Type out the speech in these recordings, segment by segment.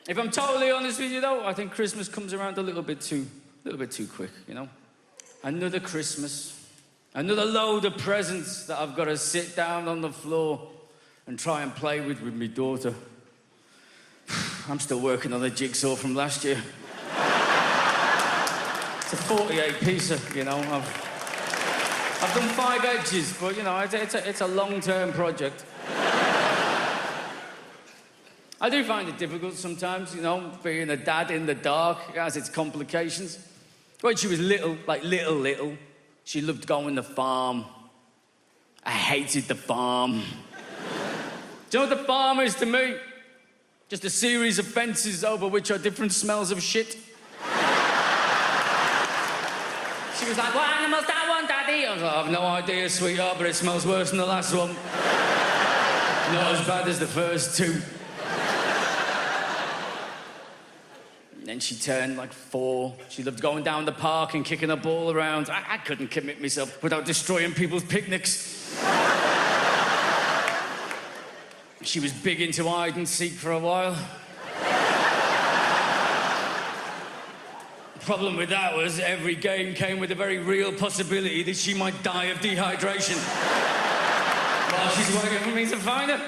If I'm totally honest with you, though, I think Christmas comes around a little bit too quick, you know? Another Christmas, another load of presents that I've got to sit down on the floor and try and play with my daughter. I'm still working on the jigsaw from last year. It's a 48-piecer, you know. I've done 5 edges, but, you know, it's a long-term project. I do find it difficult sometimes, you know, being a dad in the dark. It has its complications. When she was little, like little, she loved going to the farm. I hated the farm. Do you know what the farm is to me? Just a series of fences over which are different smells of shit. She was like, what animal's that one, Daddy? I was like, I have no idea, sweetheart, but it smells worse than the last one. Not as bad as the first 2. Then she turned like 4. She loved going down the park and kicking a ball around. I couldn't commit myself without destroying people's picnics. She was big into hide and seek for a while. The problem with that was every game came with a very real possibility that she might die of dehydration while she's waiting for me to find her.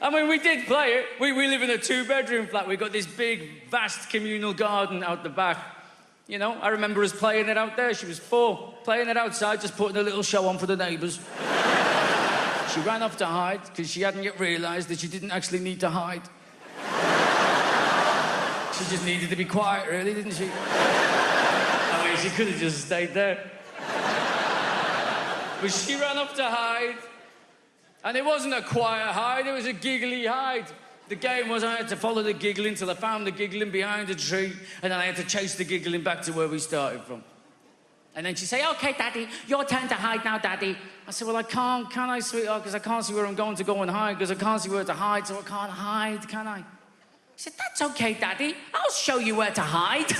I mean, we did play it. We live in a 2-bedroom flat. We've got this big, vast communal garden out the back. You know, I remember us playing it out there. She was 4, playing it outside, just putting a little show on for the neighbours. She ran off to hide because she hadn't yet realised that she didn't actually need to hide. She just needed to be quiet, really, didn't she? I mean, she could have just stayed there. But she ran off to hide. And it wasn't a quiet hide, it was a giggly hide. The game was I had to follow the giggling till I found the giggling behind a tree, and then I had to chase the giggling back to where we started from. And then she'd say, OK, Daddy, your turn to hide now, Daddy. I said, well, I can't, can I, sweetheart? Because I can't see where I'm going to go and hide, because I can't see where to hide, so I can't hide, can I? She said, that's OK, Daddy. I'll show you where to hide.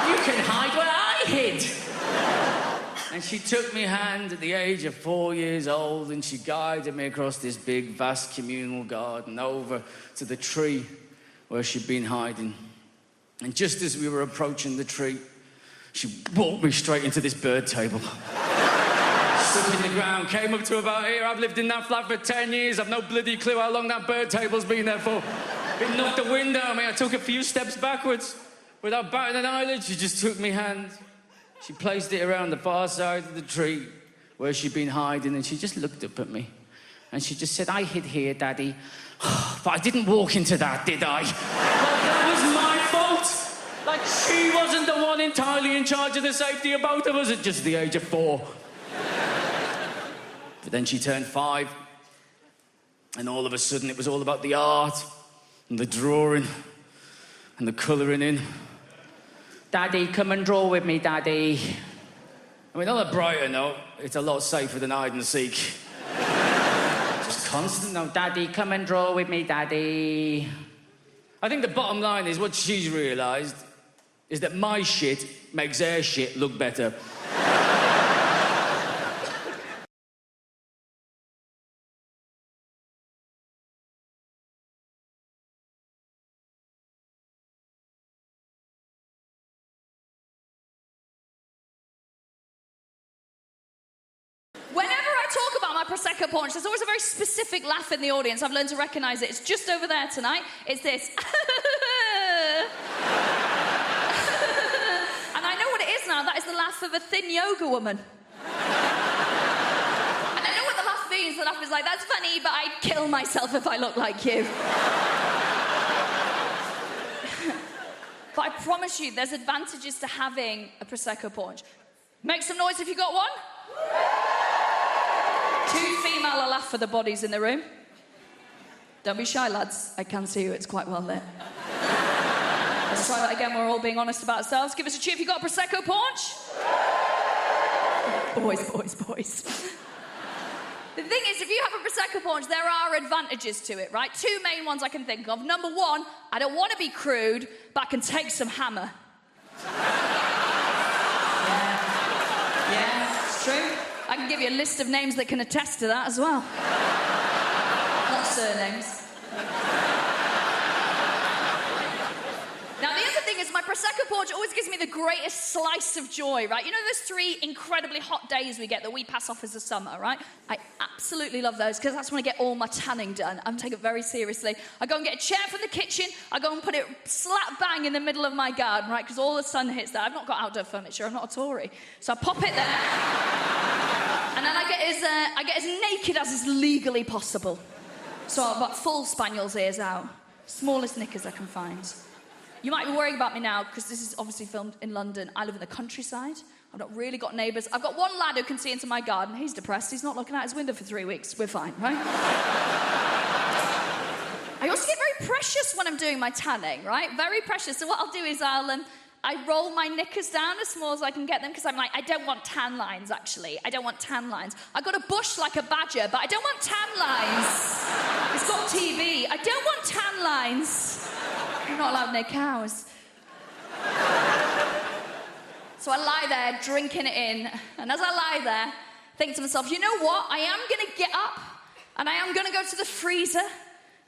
You can hide where I hid. And she took me hand at the age of 4 years old, and she guided me across this big, vast communal garden over to the tree where she'd been hiding. And just as we were approaching the tree, she walked me straight into this bird table. Stuck in the ground, came up to about here. I've lived in that flat for 10 years. I've no bloody clue how long that bird table's been there for. It knocked the wind out of me. I took a few steps backwards. Without batting an eyelid, she just took me hand. She placed it around the far side of the tree where she'd been hiding, and she just looked up at me. And she just said, I hid here, Daddy. But I didn't walk into that, did I? Like, that was my fault. Like, she wasn't the one entirely in charge of the safety of both of us at just the age of 4. But then she turned 5. And all of a sudden, it was all about the art and the drawing and the colouring in. Daddy, come and draw with me, Daddy. I mean, on a brighter note, it's a lot safer than hide and seek. Just constant, no, Daddy, come and draw with me, Daddy. I think the bottom line is what she's realised is that my shit makes her shit look better. Prosecco punch, there's always a very specific laugh in the audience. I've learned to recognise it. It's just over there tonight. It's this. And I know what it is now. That is the laugh of a thin yoga woman. And I know what the laugh means. The laugh is like, that's funny, but I'd kill myself if I looked like you. But I promise you, there's advantages to having a Prosecco punch. Make some noise if you got one. 2 female will laugh for the bodies in the room. Don't be shy, lads. I can see you. It's quite well lit. Let's try that again. We're all being honest about ourselves. Give us a cheer if you got a Prosecco punch. Boys. The thing is, if you have a Prosecco punch, there are advantages to it, right? 2 main ones I can think of. Number 1, I don't want to be crude, but I can take some hammer. Yeah, it's true. I can give you a list of names that can attest to that as well. surnames. Now, the other thing is my Prosecco porch always gives me the greatest slice of joy, right? You know those 3 incredibly hot days we get that we pass off as the summer, right? I absolutely love those because that's when I get all my tanning done. I'm taking it very seriously. I go and get a chair from the kitchen. I go and put it slap bang in the middle of my garden, right? Because all the sun hits there. I've not got outdoor furniture. I'm not a Tory. So I pop it there. And then I get as naked as is legally possible. So I've got full spaniel's ears out. Smallest knickers I can find. You might be worrying about me now, because this is obviously filmed in London. I live in the countryside. I've not really got neighbours. I've got one lad who can see into my garden. He's depressed. He's not looking out his window for 3 weeks. We're fine, right? I also get very precious when I'm doing my tanning, right? Very precious. So what I'll do is I roll my knickers down as small as I can get them, because I'm like, I don't want tan lines, actually. I don't want tan lines. I've got a bush like a badger, but I don't want tan lines. It's got TV. I don't want tan lines. I'm not allowed near cows. So I lie there, drinking it in, and as I lie there, think to myself, you know what? I am going to get up, and I am going to go to the freezer,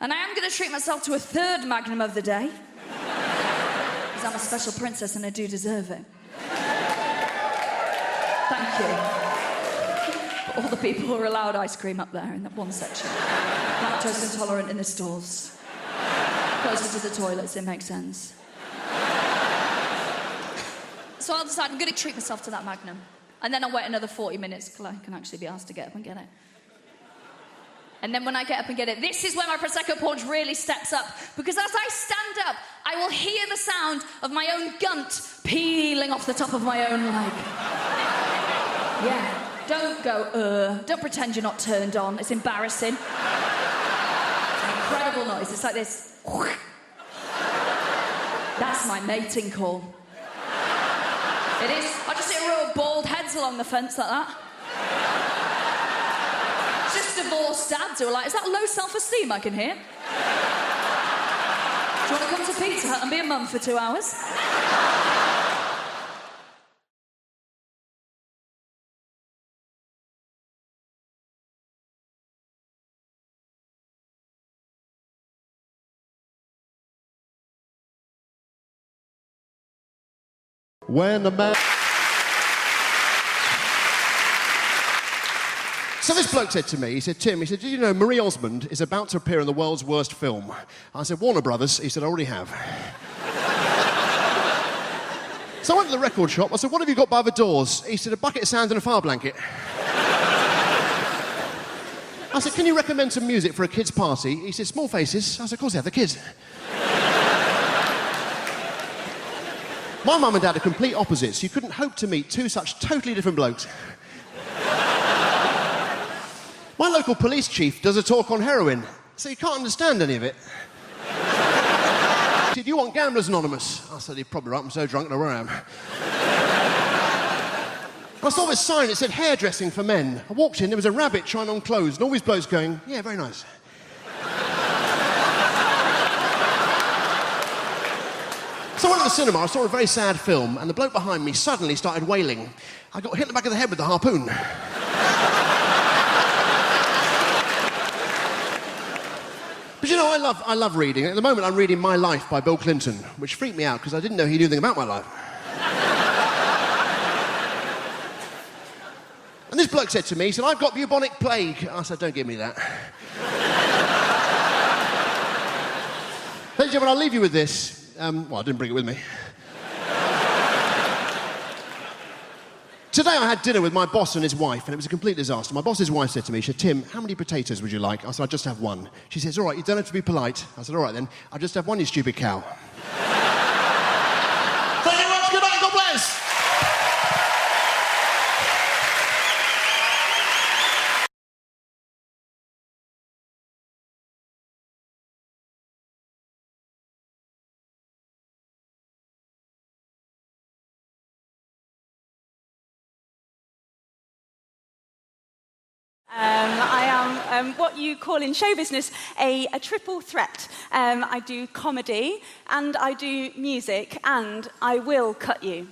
and I am going to treat myself to a 3rd Magnum of the day. Because I'm a special princess, and I do deserve it. Thank you. For all the people who are allowed ice cream up there in that one section. Lactose intolerant in the stalls. Closer to the toilets, it makes sense. So I'll decide I'm going to treat myself to that Magnum. And then I'll wait another 40 minutes till I can actually be asked to get up and get it. And then when I get up and get it, this is where my Prosecco porch really steps up. Because as I stand up, I will hear the sound of my own gunt peeling off the top of my own leg. Yeah. Don't go, Don't pretend you're not turned on. It's embarrassing. It's an incredible noise. It's like this. That's my mating call. It is. I just see a row of bald heads along the fence like that. It's just divorced dads who are like, is that low self-esteem I can hear? Do you want to come to Pizza Hut and be a mum for 2 hours? When the man... So this bloke said to me, he said, Tim, he said, did you know Marie Osmond is about to appear in the world's worst film? I said, Warner Brothers. He said, I already have. So I went to the record shop. I said, what have you got by the doors? He said, a bucket of sand and a fire blanket. I said, can you recommend some music for a kid's party? He said, Small Faces. I said, of course they have, the kids. My mum and dad are complete opposites. You couldn't hope to meet 2 such totally different blokes. My local police chief does a talk on heroin, so you can't understand any of it. He said, you want Gamblers Anonymous? I said, you're probably right, I'm so drunk, I know where I am. I saw this sign, it said hairdressing for men. I walked in, there was a rabbit trying on clothes, and all these blokes going, yeah, very nice. So I went to the cinema, I saw a very sad film, and the bloke behind me suddenly started wailing. I got hit in the back of the head with the harpoon. But you know, I love reading. At the moment, I'm reading My Life by Bill Clinton, which freaked me out because I didn't know he knew anything about my life. And this bloke said to me, he said, I've got bubonic plague. I said, don't give me that. Ladies and gentlemen, I'll leave you with this. Well, I didn't bring it with me. Today I had dinner with my boss and his wife, and it was a complete disaster. My boss's wife said to me, she said, Tim, how many potatoes would you like? I said, I just have one. She says, all right, you don't have to be polite. I said, all right then, I'll just have one, you stupid cow. Thank you very much, good night, God bless! I am what you call in show business a triple threat. I do comedy, and I do music, and I will cut you.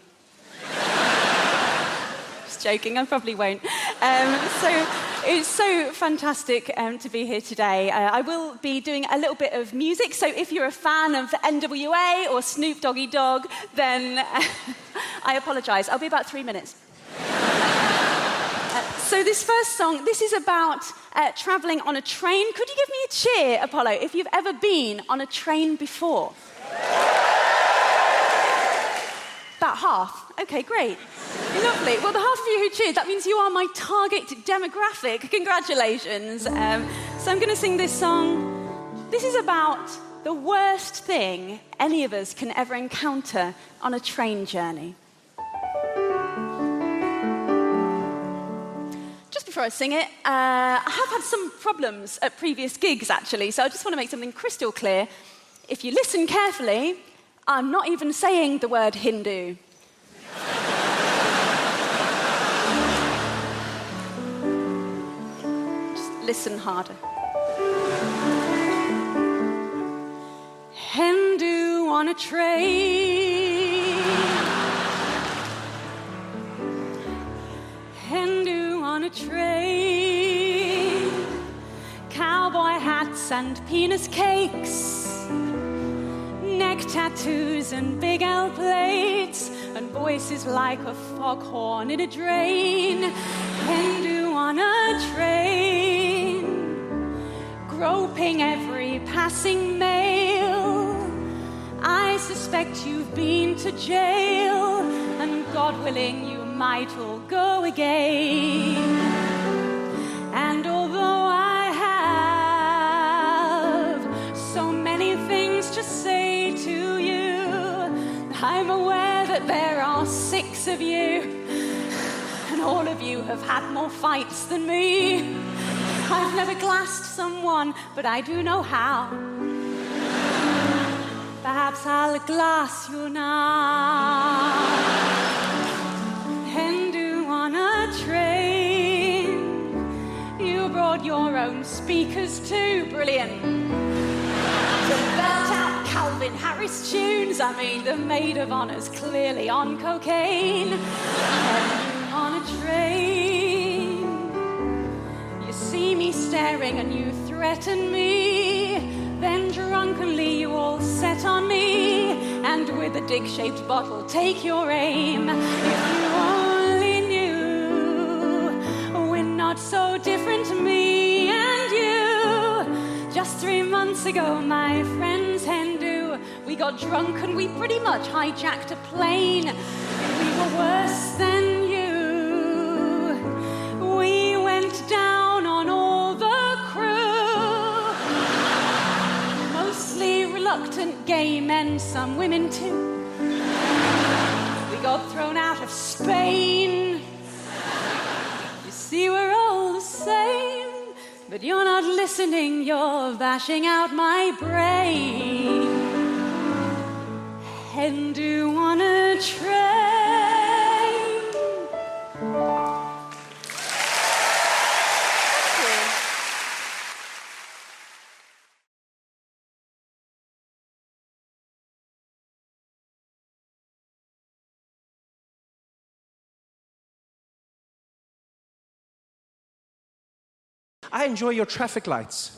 Just joking, I probably won't. So It's so fantastic to be here today. I will be doing a little bit of music, so if you're a fan of NWA or Snoop Doggy Dogg, then I apologise. I'll be about 3 minutes. So this first song, this is about travelling on a train. Could you give me a cheer, Apollo, if you've ever been on a train before? About half. Okay, great. Lovely. Well, the half of you who cheered, that means you are my target demographic. Congratulations. So I'm going to sing this song. This is about the worst thing any of us can ever encounter on a train journey. Just before I sing it, I have had some problems at previous gigs, actually, so I just want to make something crystal clear. If you listen carefully, I'm not even saying the word Hindu. Just listen harder. Hindu on a train. Hindu on a train. Cowboy hats and penis cakes. Neck tattoos and big L plates, and voices like a foghorn in a drain. Hindu on a train, groping every passing male. I suspect you've been to jail, and God willing you might all go again. And although I have so many things to say to you, I'm aware that there are 6 of you, and all of you have had more fights than me. I've never glassed someone, but I do know how. Perhaps I'll glass you now. Hindu on a train. You brought your own speakers too, brilliant. To belt out Calvin Harris tunes. I mean, the maid of honor's clearly on cocaine. Hindu on a train. You see me staring and you threaten me. Then drunkenly you all set on me, and with a dick-shaped bottle take your aim. If you only knew, we're not so different, me and you. Just 3 months ago, my friends Hindu, we got drunk and we pretty much hijacked a plane. We were worse than you. We went down on all the crew. Mostly reluctant gay men, some women too. We got thrown out of Spain. You see, we're all the same. But you're not listening, you're bashing out my brain. Hindu on a train. Thank you. I enjoy your traffic lights.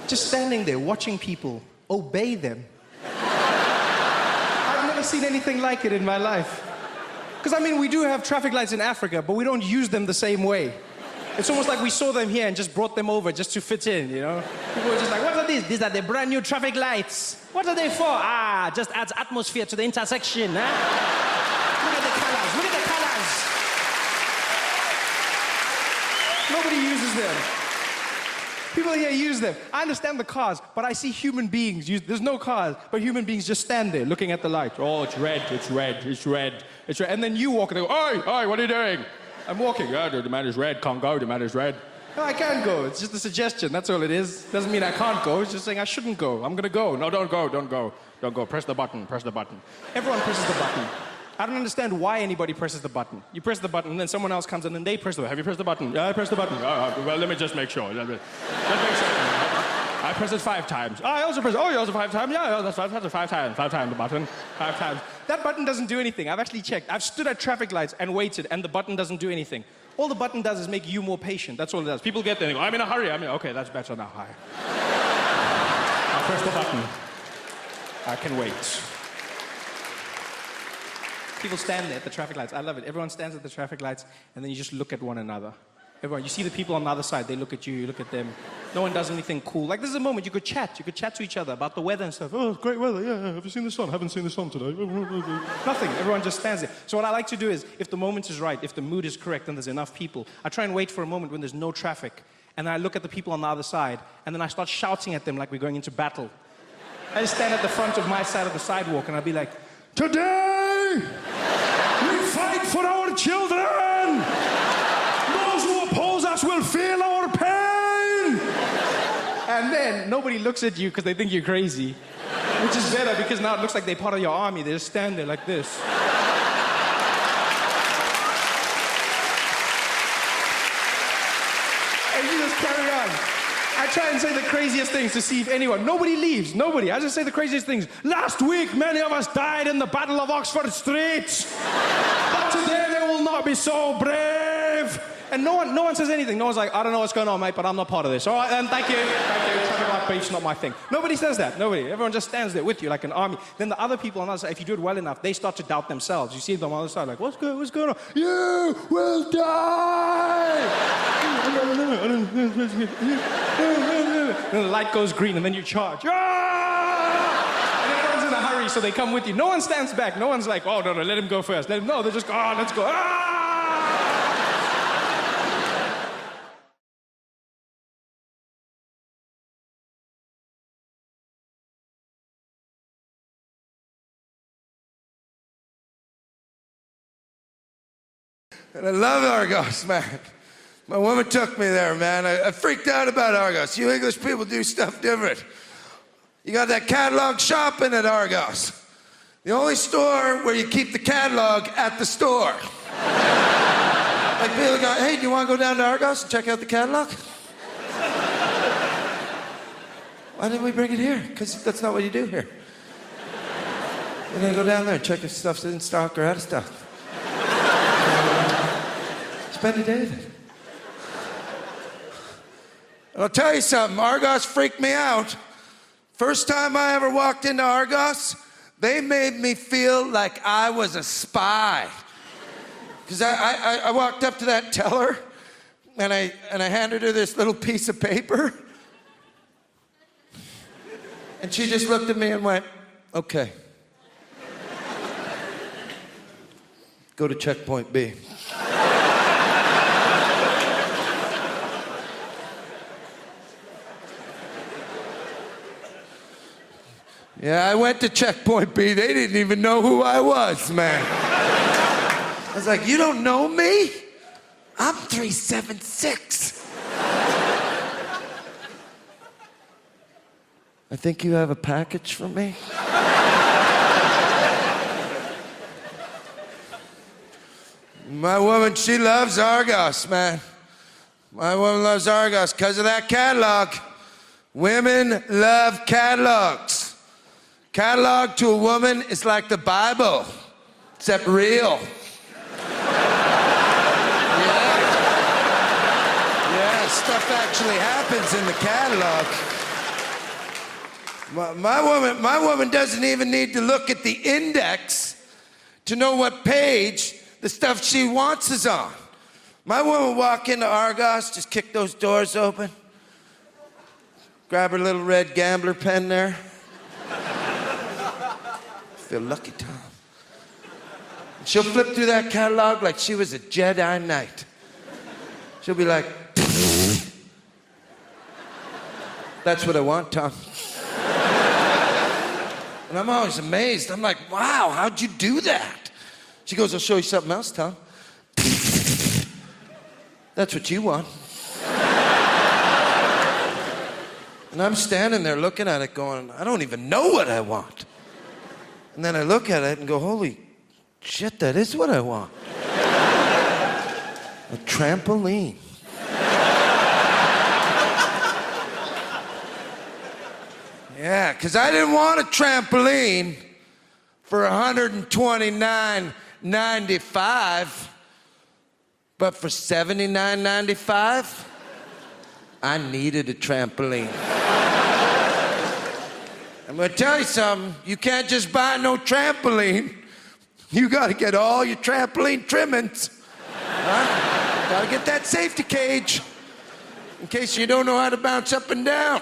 Just standing there, watching people, obey them. I've never seen anything like it in my life. Because, I mean, we do have traffic lights in Africa, but we don't use them the same way. It's almost like we saw them here and just brought them over just to fit in, you know? People were just like, what are these? These are the brand new traffic lights. What are they for? Ah, just adds atmosphere to the intersection, huh? Look at the colors, look at the colors. Nobody uses them. People here use them. I understand the cars, but I see human beings use... There's no cars, but human beings just stand there looking at the light. Oh, it's red, it's red, it's red, it's red. And then you walk and they go, oi, oi, what are you doing? I'm walking. Oh, the man is red, can't go, the man is red. No, I can go. It's just a suggestion, that's all it is. Doesn't mean I can't go, it's just saying I shouldn't go. I'm gonna go. No, don't go, don't go. Don't go. Press the button, press the button. Everyone presses the button. I don't understand why anybody presses the button. You press the button, and then someone else comes in, and they press the button. Have you pressed the button? Yeah, I pressed the button. Well, let me just make sure. Just make sure. I pressed it 5 times. I also pressed. Oh, you also 5 times? Yeah, that's 5 times. 5 times. 5 times the button. 5 times. That button doesn't do anything. I've actually checked. I've stood at traffic lights and waited, and the button doesn't do anything. All the button does is make you more patient. That's all it does. People get there and go, I'm in a hurry. Okay, that's better now. Hi. I'll press the button. I can wait. People stand there at the traffic lights. I love it. Everyone stands at the traffic lights, and then you just look at one another. Everyone, you see the people on the other side, they look at you, you look at them. No one does anything cool. Like, this is a moment you could chat. You could chat to each other about the weather and stuff. Oh, it's great weather, yeah. Have you seen the sun? Haven't seen the sun today. Nothing. Everyone just stands there. So what I like to do is, if the moment is right, if the mood is correct and there's enough people, I try and wait for a moment when there's no traffic. And then I look at the people on the other side, and then I start shouting at them like we're going into battle. I just stand at the front of my side of the sidewalk, and I'll be like, today, we fight for our children! Those who oppose us will feel our pain! And then nobody looks at you because they think you're crazy. Which is better because now it looks like they're part of your army. They just stand there like this. And you just carry on. I try and say the craziest things to see if anyone... Nobody leaves. Nobody. I just say the craziest things. Last week, many of us died in the Battle of Oxford Street. But today they will not be so brave. And no one says anything. No one's like, I don't know what's going on, mate, but I'm not part of this. All right, then, thank you. Traffic light beef's not my thing. Nobody says that. Nobody. Everyone just stands there with you like an army. Then the other people on the other side, if you do it well enough, they start to doubt themselves. You see them on the other side like, what's going on? You will die! And the light goes green, and then you charge. And everyone's in a hurry, so they come with you. No one stands back. No one's like, oh, no, let him go first. No, they just go, oh, let's go. And I love Argos, man. My woman took me there, man. I freaked out about Argos. You English people do stuff different. You got that catalog shopping at Argos. The only store where you keep the catalog at the store. Like people go, hey, do you want to go down to Argos and check out the catalog? Why didn't we bring it here? Because that's not what you do here. You're going to go down there and check if stuff's in stock or out of stock. Spend a day with it. And I'll tell you something, Argos freaked me out. First time I ever walked into Argos, they made me feel like I was a spy. Because I walked up to that teller, and I handed her this little piece of paper. And she just looked at me and went, okay. Go to checkpoint B. Yeah, I went to checkpoint B. They didn't even know who I was, man. I was like, you don't know me? I'm 376. I think you have a package for me. My woman, she loves Argos, man. My woman loves Argos because of that catalog. Women love catalogs. Catalog to a woman is like the Bible, except real. Yeah, stuff actually happens in the catalog. My woman doesn't even need to look at the index to know what page the stuff she wants is on. My woman walk into Argos, just kick those doors open, grab her little red gambler pen there. Feel lucky, Tom. She'll flip through that catalog like she was a Jedi Knight. She'll be like, that's what I want, Tom. And I'm always amazed. I'm like, wow, how'd you do that? She goes, I'll show you something else, Tom. That's what you want. And I'm standing there looking at it going, I don't even know what I want. And then I look at it and go, holy shit, that is what I want. A trampoline. Yeah, because I didn't want a trampoline for $129.95. But for $79.95, I needed a trampoline. I'm gonna tell you something. You can't just buy no trampoline. You gotta get all your trampoline trimmings. Huh? Gotta get that safety cage in case you don't know how to bounce up and down.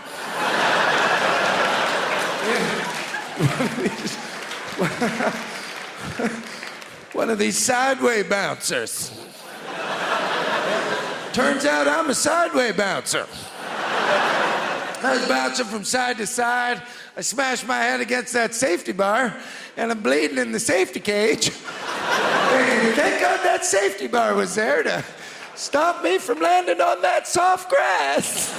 One of these sideway bouncers. Turns out I'm a sideway bouncer. I was bouncing from side to side. I smashed my head against that safety bar, and I'm bleeding in the safety cage. Thank God that safety bar was there to stop me from landing on that soft grass.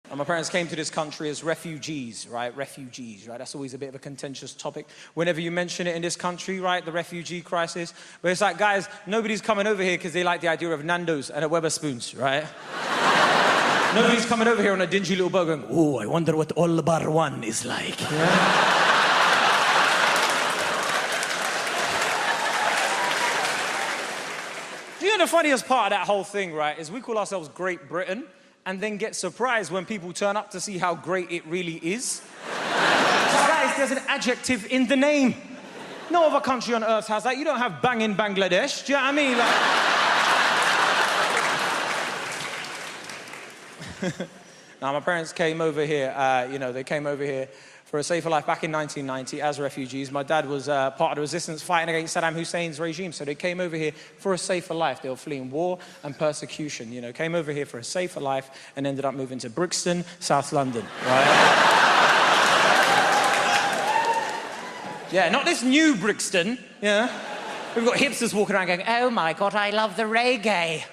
And my parents came to this country as refugees, right? Refugees, right? That's always a bit of a contentious topic. Whenever you mention it in this country, right? The refugee crisis. But it's like, guys, nobody's coming over here because they like the idea of Nando's and a Wetherspoons, right? Nobody's coming over here on a dingy little boat going, oh, I wonder what All Bar One is like. Yeah? You know, the funniest part of that whole thing, right, is we call ourselves Great Britain, and then get surprised when people turn up to see how great it really is. So guys, there's an adjective in the name. No other country on earth has that. You don't have bang in Bangladesh. Do you know what I mean? Like... Now, my parents came over here, they came over here for a safer life back in 1990 as refugees. My dad was part of the resistance fighting against Saddam Hussein's regime, so they came over here for a safer life. They were fleeing war and persecution, came over here for a safer life and ended up moving to Brixton, South London, right? Yeah, not this new Brixton, yeah? We've got hipsters walking around going, oh my God, I love the reggae.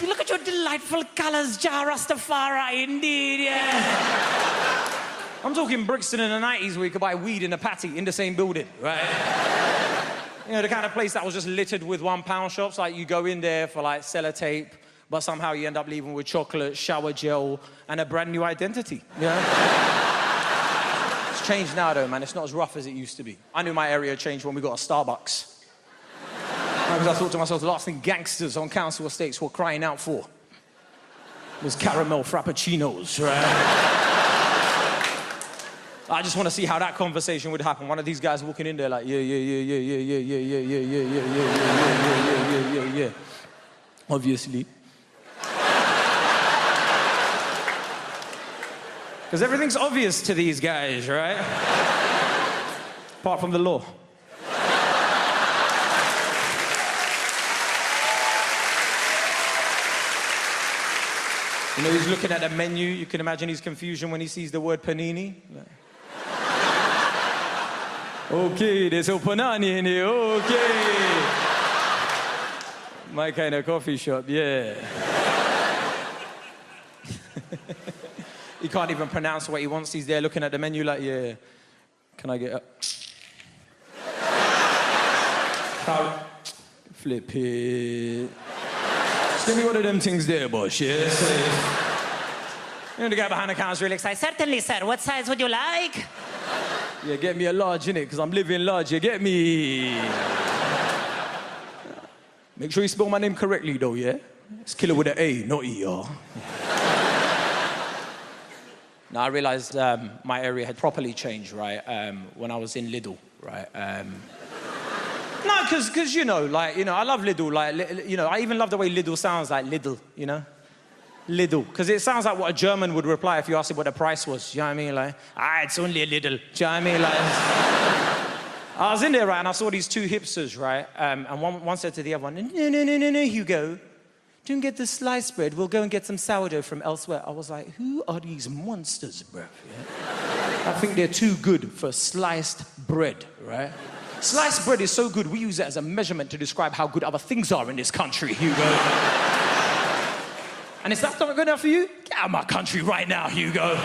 Look at your delightful colours, Ja Rastafari, indeed, yeah. I'm talking Brixton in the 90s where you could buy weed in a patty in the same building, right? The kind of place that was just littered with £1 shops, like you go in there for like sellotape, but somehow you end up leaving with chocolate, shower gel, and a brand new identity, It's changed now though, man. It's not as rough as it used to be. I knew my area changed when we got a Starbucks. Because I thought to myself, the last thing gangsters on council estates were crying out for was caramel frappuccinos, right? I just want to see how that conversation would happen. One of these guys walking in there like, yeah. Obviously. Because everything's obvious to these guys, right? Apart from the law. He's looking at the menu. You can imagine his confusion when he sees the word panini. Okay, there's a panani in here, okay. My kind of coffee shop, yeah. He can't even pronounce what he wants. He's there looking at the menu like, yeah. Can I get up? Flip it. Just give me one of them things there, boss, yeah? The guy behind the counter's really excited. Certainly, sir. What size would you like? Yeah, get me a large, innit? Because I'm living large, you get me? Make sure you spell my name correctly, though, yeah? It's killer with an A, not E-R. Now, I realized my area had properly changed, right, when I was in Lidl, right? No, because I love Lidl, I even love the way Lidl sounds, like Lidl, Lidl, because it sounds like what a German would reply if you asked him what the price was, you know what I mean? Like, it's only a little, do you know what I mean? Like, I was in there, right, and I saw these two hipsters, right, and one said to the other one, no, Hugo, don't get the sliced bread, we'll go and get some sourdough from elsewhere. I was like, who are these monsters, bro? Yeah? I think they're too good for sliced bread, right? Sliced bread is so good, we use it as a measurement to describe how good other things are in this country, Hugo. And is that not good enough for you? Get out of my country right now, Hugo.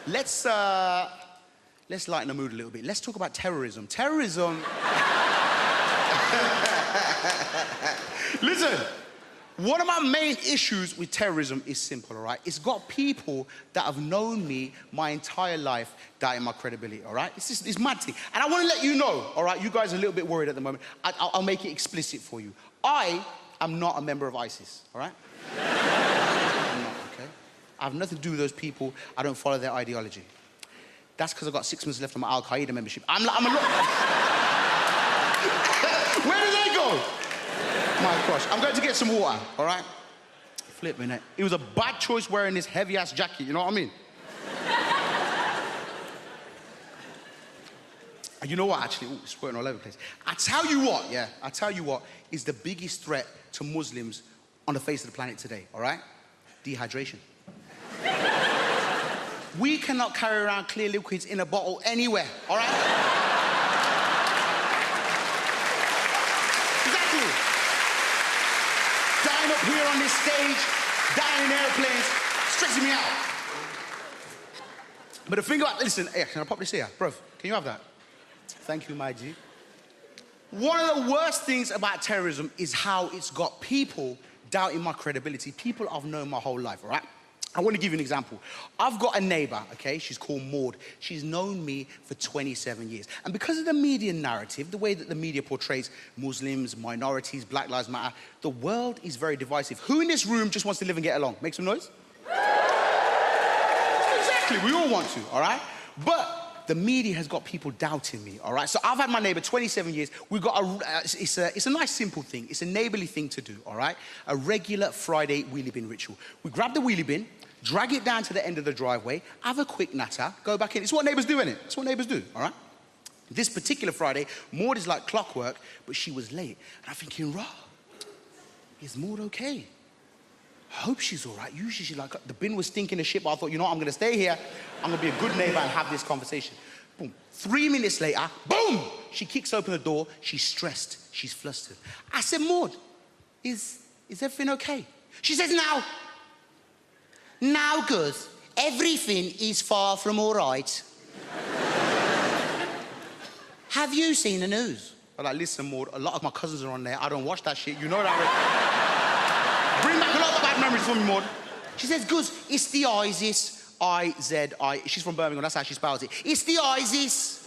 Let's lighten the mood a little bit. Let's talk about terrorism. Terrorism... Listen, one of my main issues with terrorism is simple, all right? It's got people that have known me my entire life doubting my credibility, all right? It's mad thing. And I want to let you know, all right? You guys are a little bit worried at the moment. I'll make it explicit for you. I am not a member of ISIS, all right? I'm not, okay? I have nothing to do with those people. I don't follow their ideology. That's because I've got 6 months left on my Al-Qaeda membership. I'm a Where do they go? My gosh, I'm going to get some water, all right? Flipping it. It was a bad choice wearing this heavy-ass jacket, you know what I mean? And you know what, actually? Ooh, it's squirting all over the place. I tell you what is the biggest threat to Muslims on the face of the planet today, all right? Dehydration. We cannot carry around clear liquids in a bottle anywhere, all right? Dying up here on this stage, dying in airplanes, stressing me out. But the thing about, listen, hey, can I pop this here? Bro, can you have that? Thank you, my G. One of the worst things about terrorism is how it's got people doubting my credibility. People I've known my whole life, all right? I want to give you an example. I've got a neighbor, okay? She's called Maud. She's known me for 27 years. And because of the media narrative, the way that the media portrays Muslims, minorities, Black Lives Matter, the world is very divisive. Who in this room just wants to live and get along? Make some noise. Exactly, we all want to, all right? But the media has got people doubting me, all right? So I've had my neighbor 27 years. We've got it's a nice, simple thing. It's a neighborly thing to do, all right? A regular Friday wheelie bin ritual. We grab the wheelie bin, drag it down to the end of the driveway, have a quick natter, go back in. It's what neighbors do, innit? It's what neighbors do, all right? This particular Friday, Maud is like clockwork, but she was late. And I'm thinking, rah, is Maud okay? I hope she's all right. Usually she's like, the bin was stinking of shit, but I thought, you know what, I'm gonna stay here. I'm gonna be a good neighbor and have this conversation. Boom. 3 minutes later, boom! She kicks open the door, she's stressed, she's flustered. I said, Maud, is everything okay? She says, now, Gus, everything is far from all right. Have you seen the news? I'm like, listen, Maud, a lot of my cousins are on there. I don't watch that shit. You know that. Bring back a lot of bad memories for me, Maud. She says, Gus, it's the ISIS. I-Z-I. She's from Birmingham, that's how she spells it. It's the ISIS.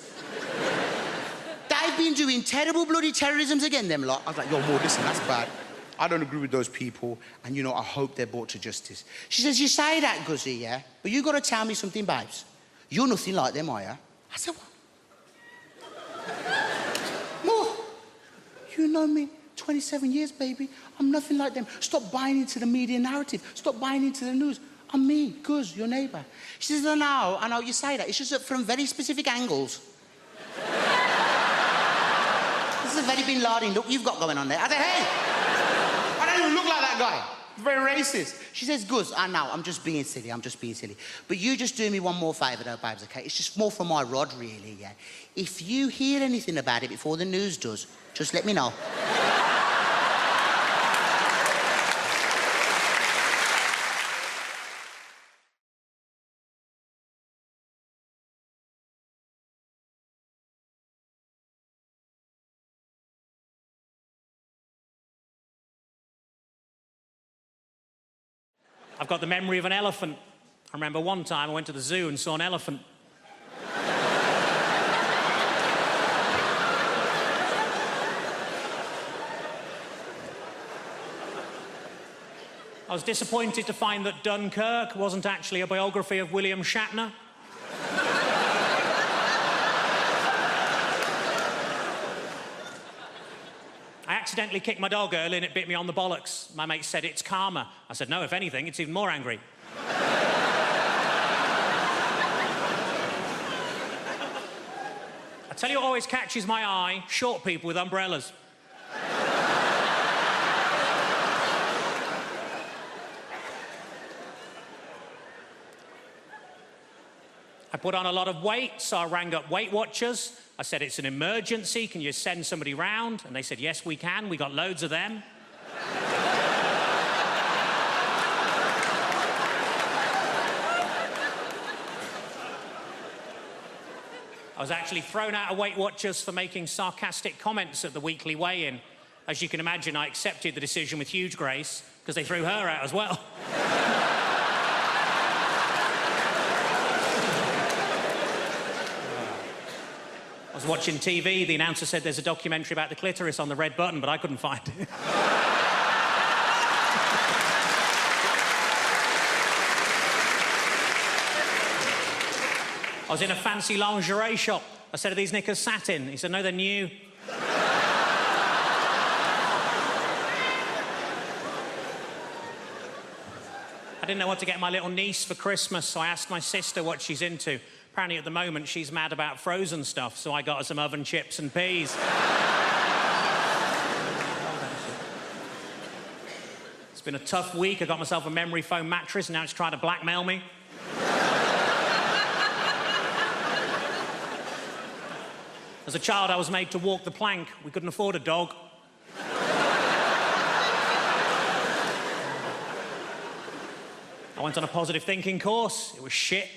They've been doing terrible bloody terrorisms again, them lot. I was like, yo, Maud, listen, that's bad. I don't agree with those people, and, you know, I hope they're brought to justice. She says, you say that, Guzzy, yeah? But you got to tell me something, babes. You're nothing like them, are you? I said, what? More. You know me, 27 years, baby. I'm nothing like them. Stop buying into the media narrative. Stop buying into the news. I'm me, Guz, your neighbour. She says, I know you say that. It's just that from very specific angles. This is a very Bin Laden look you've got going on there. I said, hey! I don't even look like that guy. Very racist. She says, Gus, I know, I'm just being silly. But you just do me one more favour though, babes, okay? It's just more for my rod, really, yeah? If you hear anything about it before the news does, just let me know. I've got the memory of an elephant. I remember one time I went to the zoo and saw an elephant. I was disappointed to find that Dunkirk wasn't actually a biography of William Shatner. I accidentally kicked my dog early and it bit me on the bollocks. My mate said it's karma. I said, no, if anything, it's even more angry. I tell you what always catches my eye, short people with umbrellas. I put on a lot of weight, so I rang up Weight Watchers. I said, it's an emergency, can you send somebody round? And they said, yes, we can, we got loads of them. I was actually thrown out of Weight Watchers for making sarcastic comments at the weekly weigh-in. As you can imagine, I accepted the decision with huge grace, because they threw her out as well. I was watching TV, the announcer said there's a documentary about the clitoris on the red button, but I couldn't find it. I was in a fancy lingerie shop. I said, are these knickers satin? He said, no, they're new. I didn't know what to get my little niece for Christmas, so I asked my sister what she's into. Apparently, at the moment, she's mad about frozen stuff, so I got her some oven chips and peas. It's been a tough week. I got myself a memory foam mattress, and now it's trying to blackmail me. As a child, I was made to walk the plank. We couldn't afford a dog. I went on a positive thinking course. It was shit.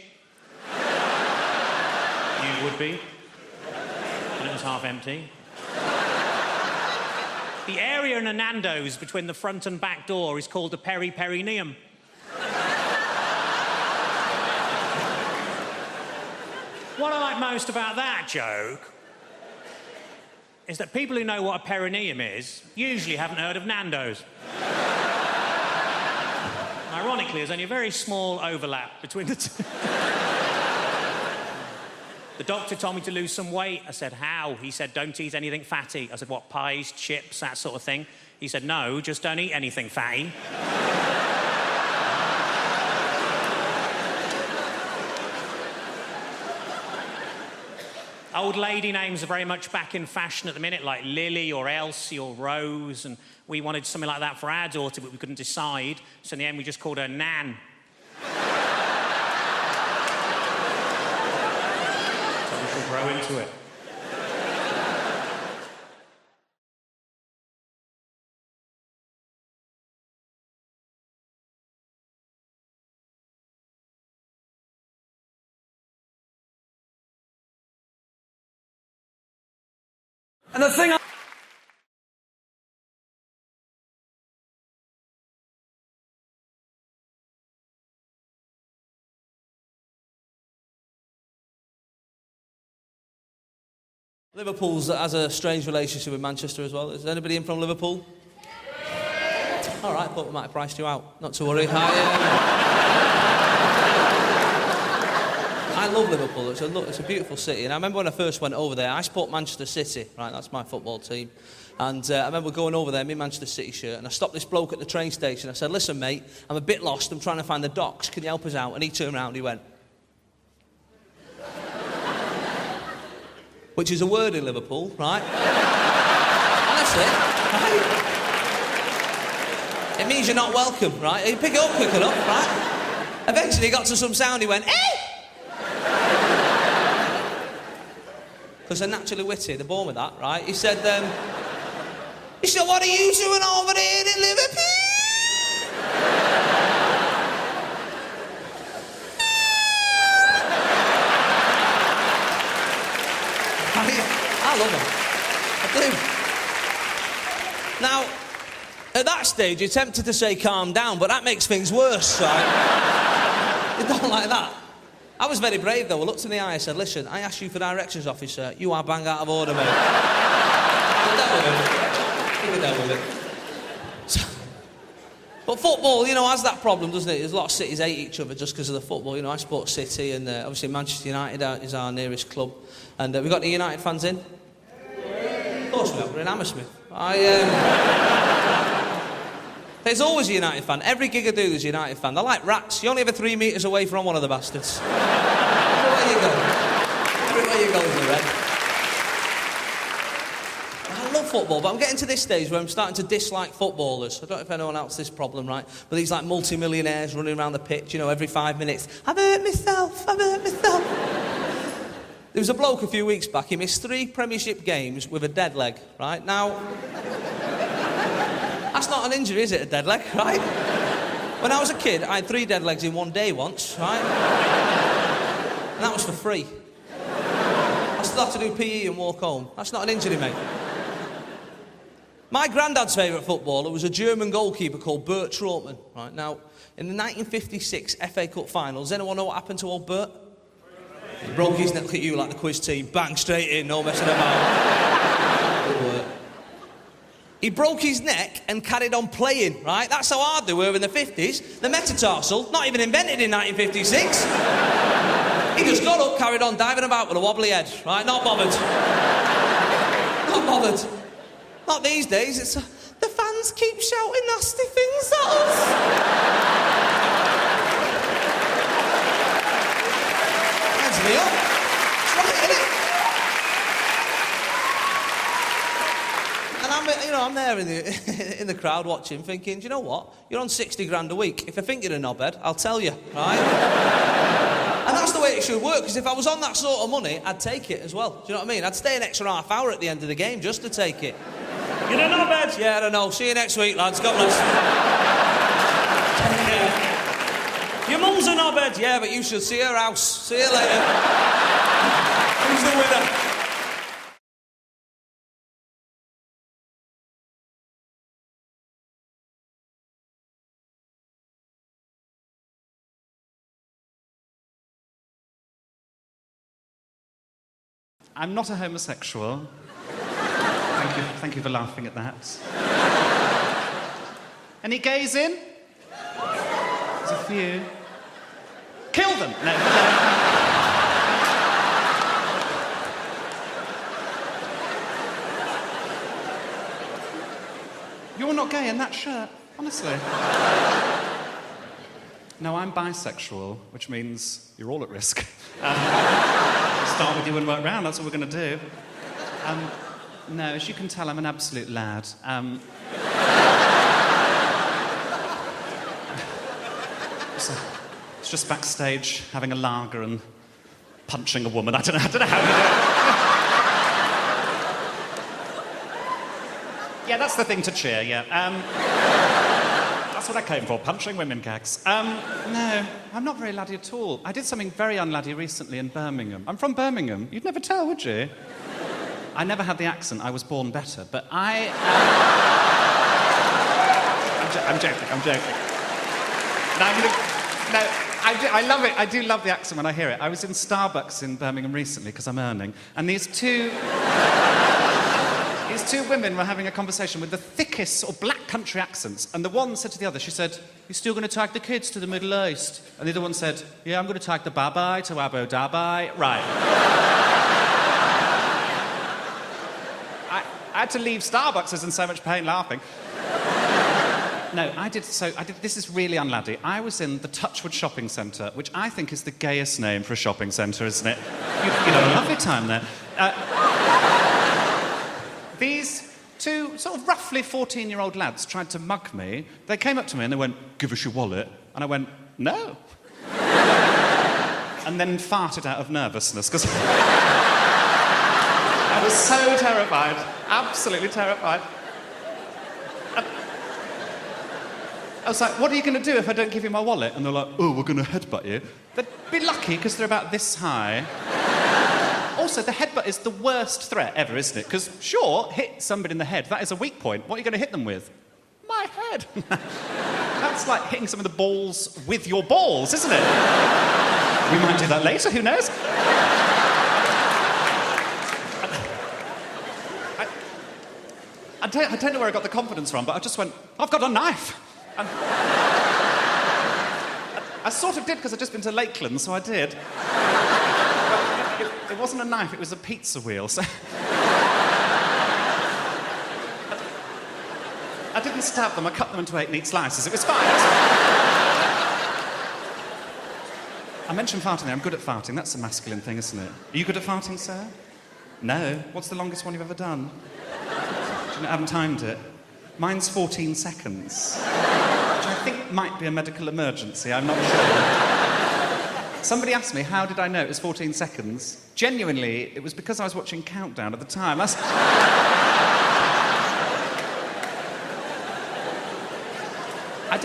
You would be. And it was half empty. The area in a Nando's between the front and back door is called the peri-perineum. What I like most about that joke is that people who know what a perineum is usually haven't heard of Nando's. Ironically, there's only a very small overlap between the two. The doctor told me to lose some weight. I said, how? He said, don't eat anything fatty. I said, what, pies, chips, that sort of thing? He said, no, just don't eat anything fatty. Old lady names are very much back in fashion at the minute, like Lily or Elsie or Rose, and we wanted something like that for our daughter, but we couldn't decide, so in the end we just called her Nan. So we shall grow into it. And the thing Liverpool has a strange relationship with Manchester as well. Is anybody in from Liverpool? All right, thought we might have priced you out. Not to worry. I love Liverpool. It's a beautiful city. And I remember when I first went over there, I support Manchester City, right? That's my football team. And I remember going over there in my Manchester City shirt, and I stopped this bloke at the train station. I said, listen, mate, I'm a bit lost. I'm trying to find the docks. Can you help us out? And he turned around and he went... which is a word in Liverpool, right? Honestly, right? It means you're not welcome, right? You pick it up quick enough, right? Eventually he got to some sound, he went, hey! Because they're naturally witty, they're born with that, right? He said, what are you doing over there in Liverpool? I love him. I do. Now, at that stage, you're tempted to say calm down, but that makes things worse, right? You don't like that. I was very brave, though. I looked in the eye and said, listen, I asked you for directions, officer. You are bang out of order, mate. Keep it down with it. But football, you know, has that problem, doesn't it? There's a lot of cities hate each other just because of the football. You know, I support City, and obviously Manchester United is our nearest club. And we got any United fans in? Of course we have. We're in Hammersmith. There's always a United fan. Every gig I do, there's a United fan. They're like rats. You're only ever 3 metres away from one of the bastards. Everywhere you go. Everywhere you go is a red. I love football, but I'm getting to this stage where I'm starting to dislike footballers. I don't know if anyone else has this problem, right? But these like multi-millionaires running around the pitch, you know, every 5 minutes. I've hurt myself. There was a bloke a few weeks back, he missed 3 Premiership games with a dead leg, right? Now, that's not an injury, is it, a dead leg, right? When I was a kid, I had 3 dead legs in one day once, right? And that was for free. still have to do PE and walk home. That's not an injury, mate. My granddad's favourite footballer was a German goalkeeper called Bert Trautmann. Right, now, in the 1956 FA Cup final, does anyone know what happened to old Bert? He broke his neck. Look at you like the quiz team. Bang, straight in, no messing about. He broke his neck and carried on playing, right? That's how hard they were in the 50s. The metatarsal, not even invented in 1956. He just got up, carried on diving about with a wobbly head, right? Not bothered. Not bothered. Not these days, it's... the fans keep shouting nasty things at us. Hands me up. It's right, innit? And I'm there in the crowd watching, thinking, do you know what? You're on 60 grand a week. If I think you're a knobhead, I'll tell you, right? And that's the way it should work, because if I was on that sort of money, I'd take it as well. Do you know what I mean? I'd stay an extra half hour at the end of the game just to take it. You're a knobhead? Yeah, I don't know. See you next week, lads. God bless. Your mum's a knobhead? Yeah, but you should see her house. See you later. Who's the winner? I'm not a homosexual. Thank you for laughing at that. Any gays in? There's a few. Kill them! No. You're not gay in that shirt, honestly. No, I'm bisexual, which means you're all at risk. Start with you and work round, that's what we're going to do. No, as you can tell, I'm an absolute lad. So, it's just backstage, having a lager and punching a woman. I don't know how to do it. Yeah, that's the thing to cheer, yeah. That's what I came for, punching women gags. No, I'm not very laddie at all. I did something very unladdie recently in Birmingham. I'm from Birmingham. You'd never tell, would you? I never had the accent. I was born better, but I'm joking. I love it. I do love the accent when I hear it. I was in Starbucks in Birmingham recently because I'm earning, and these two women were having a conversation with the thickest sort of black country accents, and the one said to the other, she said, "You're still going to take the kids to the Middle East?" And the other one said, "Yeah, I'm going to take the babai to Abu Dhabi." Right. I had to leave Starbucks. I was in so much pain laughing. No, I did. This is really unladdie. I was in the Touchwood Shopping Centre, which I think is the gayest name for a shopping centre, isn't it? You had a lovely time there. These two sort of roughly 14-year-old lads tried to mug me. They came up to me and they went, "Give us your wallet." And I went, "No." And then farted out of nervousness, because I was so terrified, absolutely terrified. I was like, "What are you going to do if I don't give you my wallet?" And they're like, "Oh, we're going to headbutt you." They'd be lucky, because they're about this high. Also, the headbutt is the worst threat ever, isn't it? Because, sure, hit somebody in the head. That is a weak point. What are you going to hit them with? My head. That's like hitting some of the balls with your balls, isn't it? We might do that later, who knows? I don't know where I got the confidence from, but I just went, "I've got a knife." And I sort of did, because I'd just been to Lakeland, so I did. But it wasn't a knife, it was a pizza wheel, so... I didn't stab them, I cut them into 8 neat slices. It was fine. I mentioned farting there. I'm good at farting. That's a masculine thing, isn't it? Are you good at farting, sir? No. What's the longest one you've ever done? I haven't timed it. Mine's 14 seconds. Which I think might be a medical emergency, I'm not sure. Somebody asked me, how did I know it was 14 seconds? Genuinely, it was because I was watching Countdown at the time.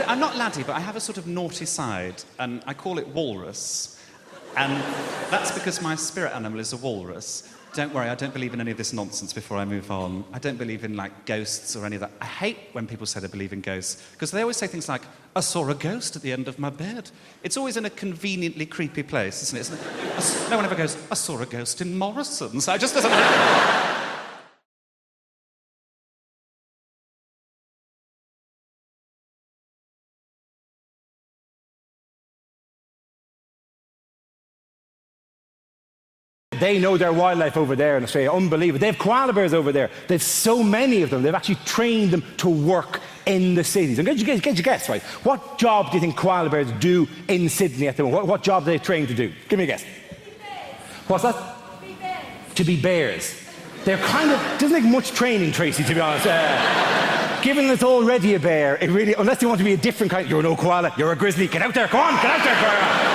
I'm not laddie, but I have a sort of naughty side, and I call it walrus. And that's because my spirit animal is a walrus. Don't worry, I don't believe in any of this nonsense before I move on. I don't believe in, like, ghosts or any of that. I hate when people say they believe in ghosts, because they always say things like, I saw a ghost at the end of my bed. It's always in a conveniently creepy place, isn't it? No one ever goes, I saw a ghost in Morrison's. It just doesn't happen. They know their wildlife over there in Australia. Unbelievable. They have koala bears over there. They've so many of them. They've actually trained them to work in the cities. And get your guess, right? What job do you think koala bears do in Sydney at the moment? What job are they trained to do? Give me a guess. What's that? To be bears. To be bears. They're kind of... doesn't take much training, Tracy, to be honest. Given that it's already a bear, it really... unless you want to be a different kind... You're no koala, you're a grizzly. Get out there, go on, get out there, koala.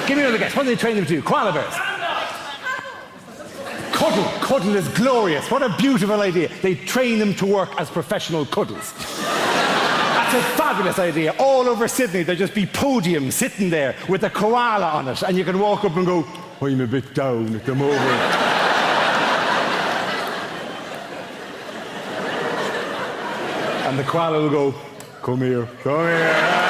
Give me another guess. What do they train them to do? Koala bears. Cuddle. Cuddle is glorious. What a beautiful idea. They train them to work as professional cuddles. That's a fabulous idea. All over Sydney, there'll just be podiums sitting there with a koala on it, and you can walk up and go, I'm a bit down at the moment. And the koala will go, come here, come here.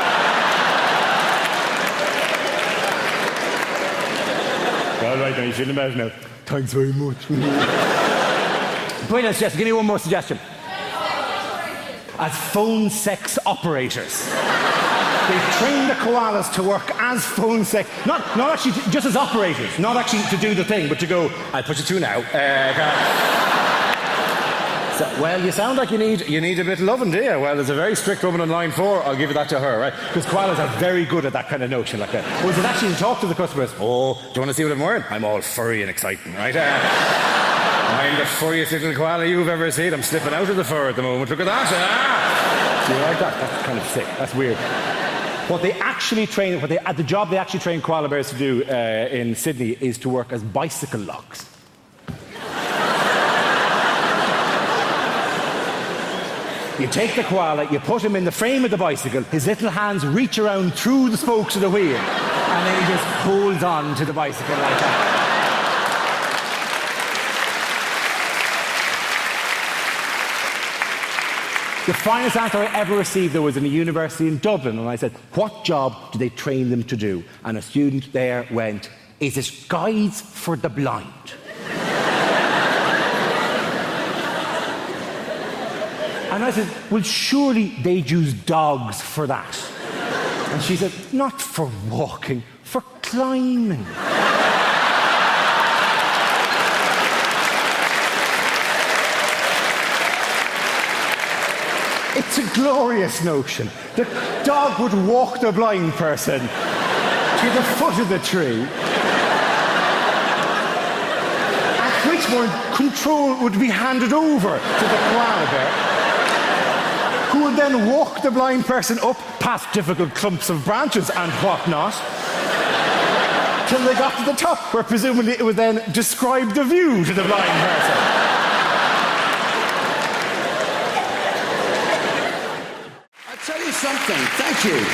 All right, now you shouldn't have now. Thanks very much. Brilliant suggestion. Give me one more suggestion. As phone sex operators. They train the koalas to work as phone sex... Not actually just as operators. Not actually to do the thing, but to go, I'll put you through now. Well, you sound like you need a bit of loving, do you? Well, there's a very strict woman on line 4. I'll give you that to her, right? Because koalas are very good at that kind of notion like that. Or is it actually to talk to the customers? Oh, do you want to see what I'm wearing? I'm all furry and exciting, right? I'm the furriest little koala you've ever seen. I'm slipping out of the fur at the moment. Look at that. Do you like that? That's kind of sick. That's weird. What they actually train... the job they actually train koala bears to do in Sydney is to work as bicycle locks. You take the koala, you put him in the frame of the bicycle, his little hands reach around through the spokes of the wheel, and then he just holds on to the bicycle like that. The finest answer I ever received, though, was in a university in Dublin, and I said, what job do they train them to do? And a student there went, is it guides for the blind? And I said, well, surely they'd use dogs for that. And she said, not for walking, for climbing. It's a glorious notion. The dog would walk the blind person to the foot of the tree, at which point control would be handed over to the koala bear, who would then walk the blind person up past difficult clumps of branches and whatnot, till they got to the top, where presumably it would then describe the view to the blind person. I'll tell you something. Thank you.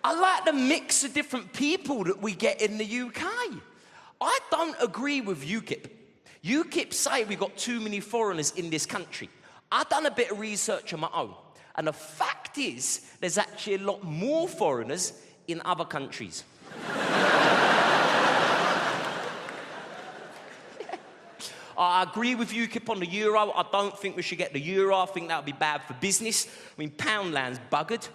I like the mix of different people that we get in the UK. I don't agree with UKIP. UKIP say we've got too many foreigners in this country. I've done a bit of research on my own, and the fact is there's actually a lot more foreigners in other countries. I agree with UKIP on the euro. I don't think we should get the euro. I think that would be bad for business. I mean, Poundland's buggered.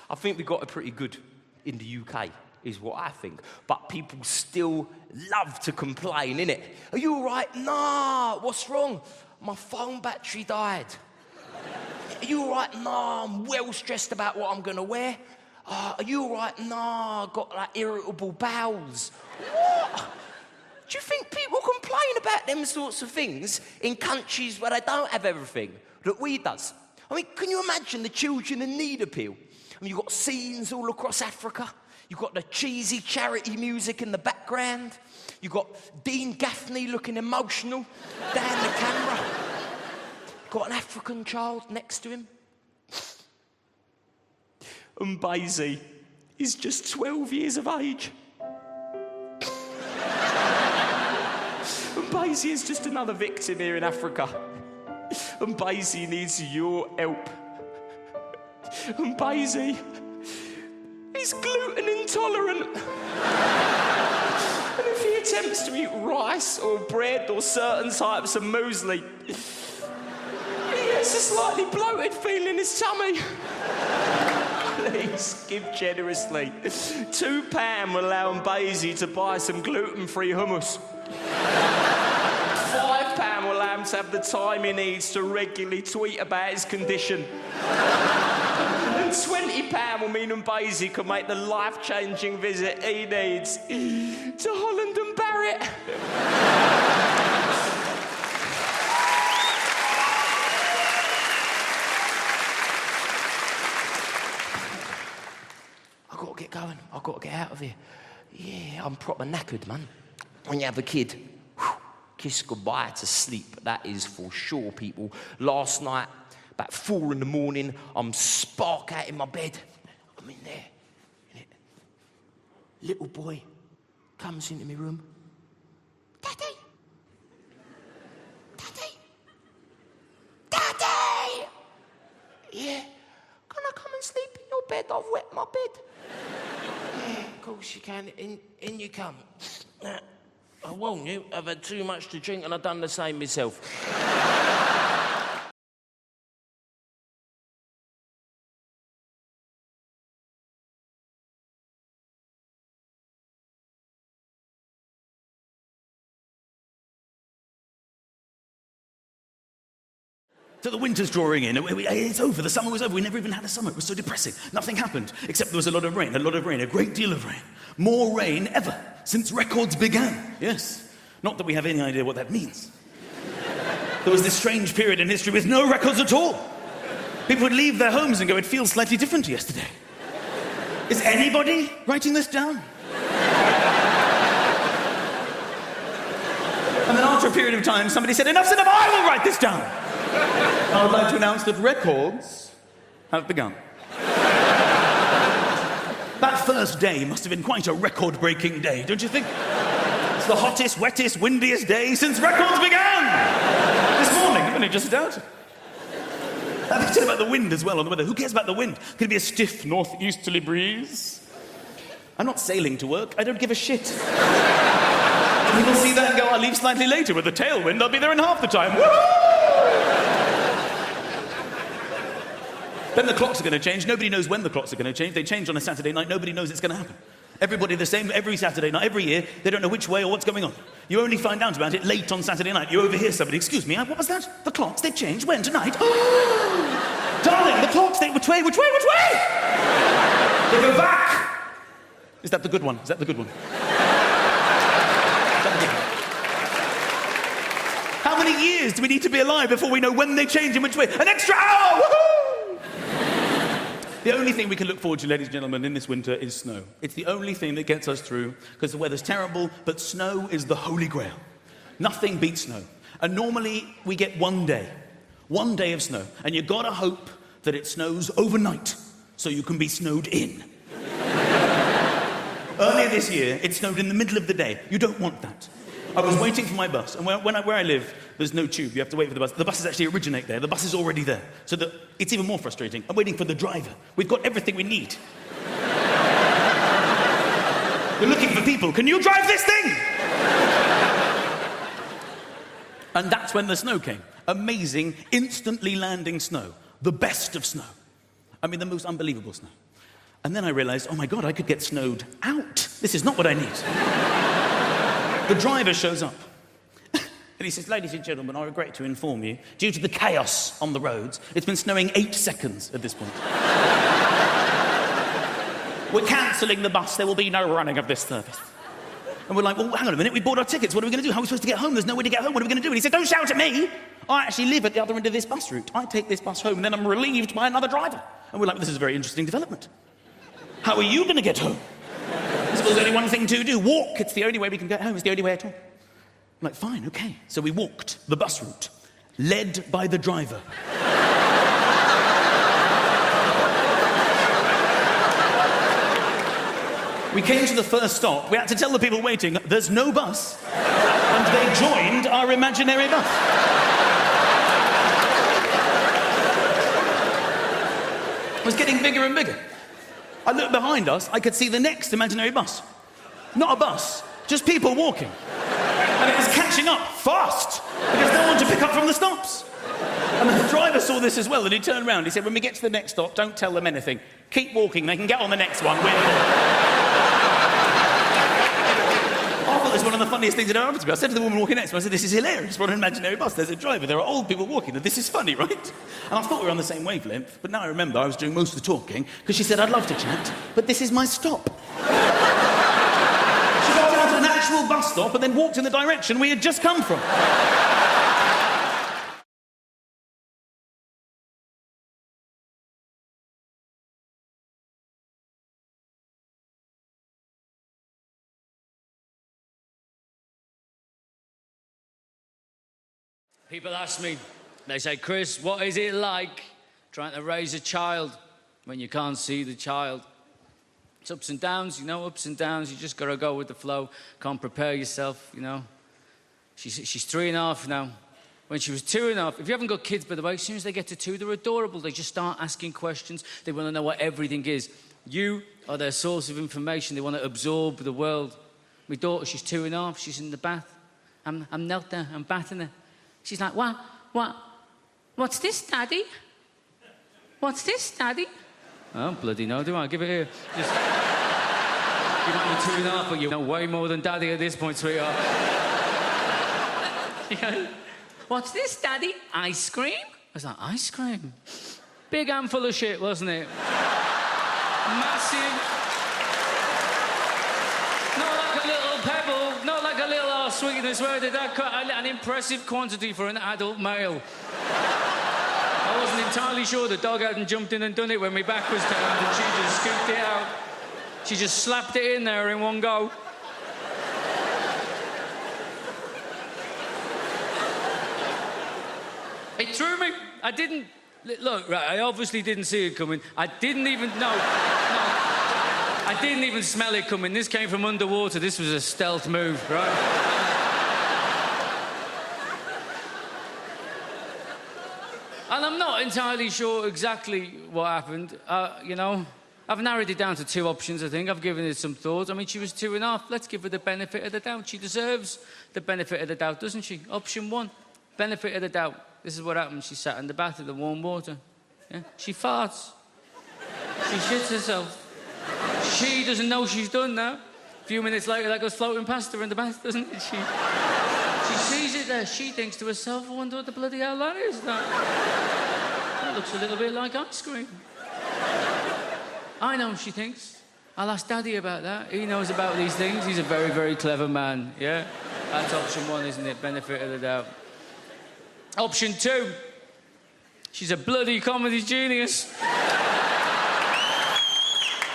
I think we got it pretty good in the UK, is what I think. But people still love to complain, innit? Are you all right? Nah, what's wrong? My phone battery died. Are you all right? Nah, I'm well stressed about what I'm going to wear. Are you all right? Nah, I've got like irritable bowels. What? Do you think people complain about them sorts of things in countries where they don't have everything that we does? I mean, can you imagine the children in need appeal? And you've got scenes all across Africa. You've got the cheesy charity music in the background. You've got Dean Gaffney looking emotional down the camera. You've got an African child next to him. And Basie is just 12 years of age. And Basie is just another victim here in Africa. And Basie needs your help. And Basie is gluten intolerant. And if he attempts to eat rice or bread or certain types of muesli, he gets a slightly bloated feeling in his tummy. Please give generously. £2 will allow Basie to buy some gluten-free hummus. £5 will allow him to have the time he needs to regularly tweet about his condition. And £20 will mean Basie can make the life-changing visit he needs to Holland and Barrett. I've got to get going. I've got to get out of here. Yeah, I'm proper knackered, man. When you have a kid, whew, kiss goodbye to sleep. That is for sure, people. Last night, about 4 a.m, I'm spark out in my bed. I'm in there. Little boy comes into my room. Daddy! Daddy! Daddy! Yeah. Can I come and sleep in your bed? I've wet my bed. Yeah, of course you can. In you come. I warn you, I've had too much to drink and I've done the same myself. So the winter's drawing in. It's over. The summer was over. We never even had a summer. It was so depressing. Nothing happened, except there was a lot of rain, a great deal of rain. More rain ever since records began. Yes. Not that we have any idea what that means. There was this strange period in history with no records at all. People would leave their homes and go, it feels slightly different to yesterday. Is anybody writing this down? And then after a period of time, somebody said, enough's enough, I will write this down. I would like to announce that records have begun. That first day must have been quite a record-breaking day, don't you think? It's the hottest, wettest, windiest day since records began! This morning, I've only just started. They said about the wind as well on the weather. Who cares about the wind? Could it be a stiff northeasterly breeze? I'm not sailing to work. I don't give a shit. People see that and go, I'll leave slightly later with a tailwind. I'll be there in half the time. Woo! Then the clocks are going to change. Nobody knows when the clocks are going to change. They change on a Saturday night. Nobody knows it's going to happen. Everybody the same every Saturday night, every year. They don't know which way or what's going on. You only find out about it late on Saturday night. You overhear somebody, excuse me, what was that? The clocks, they changed. When? Tonight? Oh! Darling, the clocks, they... Which way? They go back! Is that the good one? How many years do we need to be alive before we know when they change and which way? An extra hour! Woohoo! The only thing we can look forward to, ladies and gentlemen, in this winter is snow. It's the only thing that gets us through, because the weather's terrible, but snow is the holy grail. Nothing beats snow. And normally, we get one day of snow, and you've got to hope that it snows overnight, so you can be snowed in. Earlier this year, it snowed in the middle of the day. You don't want that. I was waiting for my bus, and where I live, there's no tube. You have to wait for the bus. The buses actually originate there. The bus is already there. So it's even more frustrating. I'm waiting for the driver. We've got everything we need. We're looking for people. Can you drive this thing? And that's when the snow came. Amazing, instantly landing snow. The best of snow. I mean, the most unbelievable snow. And then I realized, oh my God, I could get snowed out. This is not what I need. The driver shows up. And he says, ladies and gentlemen, I regret to inform you, due to the chaos on the roads, it's been snowing 8 seconds at this point. We're cancelling the bus. There will be no running of this service. And we're like, well, hang on a minute. We bought our tickets. What are we going to do? How are we supposed to get home? There's no way to get home. What are we going to do? And he said, don't shout at me. I actually live at the other end of this bus route. I take this bus home, and then I'm relieved by another driver. And we're like, this is a very interesting development. How are you going to get home? I said, well, there's only one thing to do. Walk. It's the only way we can get home. It's the only way at all. I'm like, fine, okay. So we walked the bus route, led by the driver. We came to the first stop. We had to tell the people waiting, there's no bus. And they joined our imaginary bus. It was getting bigger and bigger. I looked behind us, I could see the next imaginary bus. Not a bus, just people walking. And it was catching up fast, because no one to pick up from the stops. And the driver saw this as well, and he turned around. He said, when we get to the next stop, don't tell them anything. Keep walking, they can get on the next one. I thought this was one of the funniest things that ever happened to me. I said to the woman walking next to me, I said, this is hilarious. We're on an imaginary bus. There's a driver. There are old people walking. And this is funny, right? And I thought we were on the same wavelength. But now I remember I was doing most of the talking because she said, I'd love to chat, but this is my stop. She got down to an actual bus stop and then walked in the direction we had just come from. People ask me, they say, Chris, what is it like trying to raise a child when you can't see the child? It's ups and downs, you know, ups and downs. You just got to go with the flow. Can't prepare yourself, you know. She's 3.5 now. When she was 2.5, if you haven't got kids, by the way, as soon as they get to 2, they're adorable. They just start asking questions. They want to know what everything is. You are their source of information. They want to absorb the world. My daughter, she's 2.5. She's in the bath. I'm knelt there. I'm bathing her. She's like, what's this, Daddy? What's this, Daddy? I don't bloody know, do I? Give it here. Just... You might be 2.5, but you know way more than Daddy at this point, sweetheart. What's this, Daddy? Ice cream? I was like, ice cream? Big handful of shit, wasn't it? Massive. Not like a little pebble, not like a little sweetness. Where did that cut? An impressive quantity for an adult male. I wasn't entirely sure the dog hadn't jumped in and done it when my back was turned and she just scooped it out. She just slapped it in there in one go. It threw me. I didn't... Look, right, I obviously didn't see it coming. I didn't even... No. I didn't even smell it coming. This came from underwater. This was a stealth move, right? And I'm not entirely sure exactly what happened. You know, I've narrowed it down to 2 options, I think. I've given it some thought. I mean, she was 2.5. Let's give her the benefit of the doubt. She deserves the benefit of the doubt, doesn't she? Option 1, benefit of the doubt. This is what happened. She sat in the bath in the warm water. Yeah? She farts. She shits herself. She doesn't know she's done that. A few minutes later, that goes floating past her in the bath, doesn't it? She sees it there. She thinks to herself, I wonder what the bloody hell that is. That looks a little bit like ice cream. I know, she thinks. I'll ask Daddy about that. He knows about these things. He's a very, very clever man, yeah? That's option 1, isn't it? Benefit of the doubt. Option 2. She's a bloody comedy genius.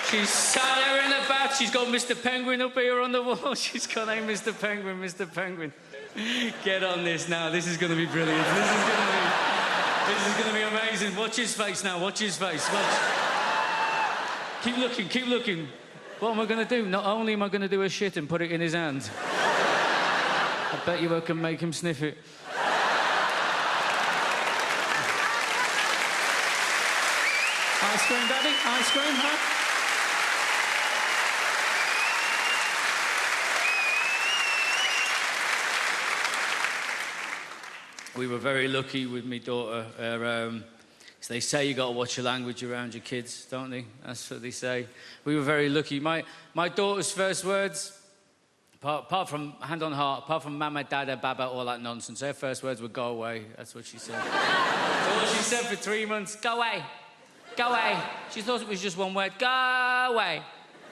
She's sat there in the bath. She's got Mr. Penguin up here on the wall. She's got, hey, Mr. Penguin, Mr. Penguin. Get on this now. This is going to be brilliant. This is going to be amazing. Watch his face now. Watch his face. Watch. Keep looking. Keep looking. What am I going to do? Not only am I going to do a shit and put it in his hand, I bet you I can make him sniff it. Ice cream, Daddy? Ice cream, huh? We were very lucky with my daughter. So they say you got to watch your language around your kids, don't they? That's what they say. We were very lucky. My daughter's first words, apart from hand on heart, apart from mama, dada, baba, all that nonsense, her first words were go away. That's what she said. That's all she said for 3 months. Go away. Go away. She thought it was just one word. Go away.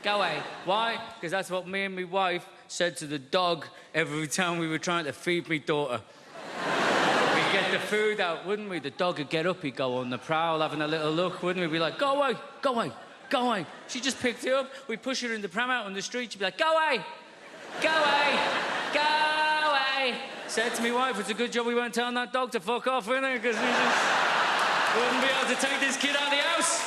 Go away. Why? Because that's what me and my wife said to the dog every time we were trying to feed my daughter. We get the food out, wouldn't we? The dog would get up, he'd go on the prowl, having a little look, wouldn't we? We'd be like, go away, go away, go away. She just picked it up. We'd push her in the pram out on the street. She'd be like, go away, go away, go away. Said to my wife, it's a good job we weren't telling that dog to fuck off, isn't it? Because we just wouldn't be able to take this kid out of the house.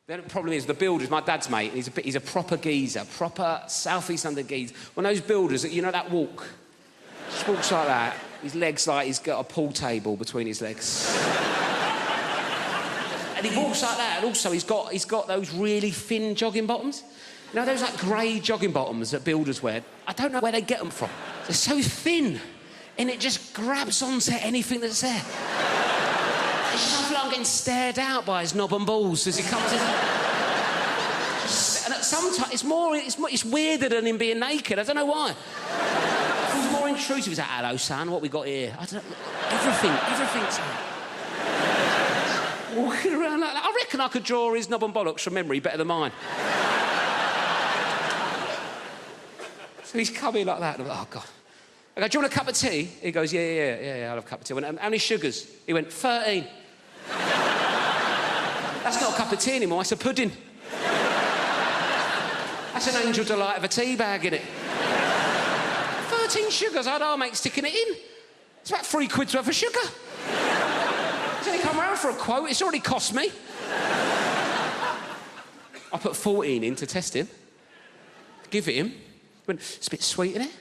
The problem is the builders, my dad's mate, he's a proper geezer, proper South East London geezer. One of those builders, you know that walk? Just walks like that. His legs like he's got a pool table between his legs. And he walks like that, and also he's got those really thin jogging bottoms. You know those like grey jogging bottoms that builders wear? I don't know where they get them from. They're so thin, and it just grabs onto anything that's there. I feel like I'm getting stared out by his knob and balls as he comes in. And sometimes it's weirder than him being naked. I don't know why. It feels more intrusive. He's like, hello, son, what we got here? I don't know. Everything's walking around like that. I reckon I could draw his knob and bollocks from memory better than mine. So he's coming like that. And I'm like, oh, God. I go, do you want a cup of tea? He goes, yeah, I'll have a cup of tea. I went, how many sugars? He went, 13. That's not a cup of tea anymore, it's a pudding. That's an angel delight of a tea bag, innit? 13 sugars, how'd our mate sticking it in? It's about £3 worth of sugar. He's only come round for a quote, it's already cost me. I put 14 in to test him. Give it him. He went, it's a bit sweet, isn't it?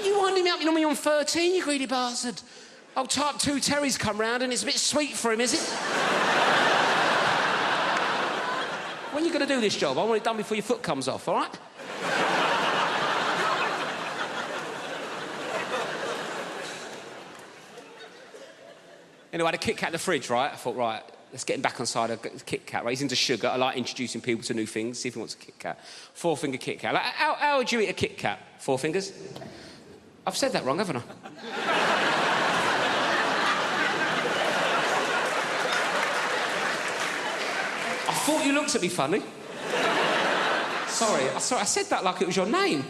You winding me up, you know me on 13, you greedy bastard. Old type 2 Terry's come round and it's a bit sweet for him, is it? When are you going to do this job? I want it done before your foot comes off, all right? Anyway, I had a Kit Kat in the fridge, right? I thought, right, let's get him back on side of Kit Kat, right? He's into sugar. I like introducing people to new things, see if he wants a Kit Kat. 4-finger Kit Kat. Like, how would you eat a Kit Kat? 4 fingers? I've said that wrong, haven't I? I thought you looked at me funny. Sorry, I said that like it was your name.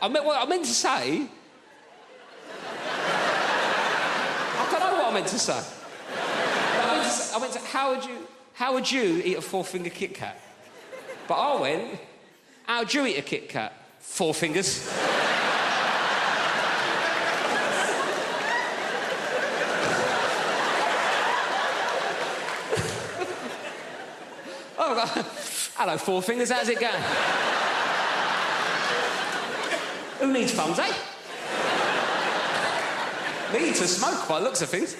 I meant to say... I don't know what I meant to say. I meant to how would you eat a 4-finger Kit Kat? But I went, how'd you eat a Kit Kat? 4 fingers. Oh, hello, 4 fingers, how's it going? Who needs funds, eh? Me to smoke by the looks of things.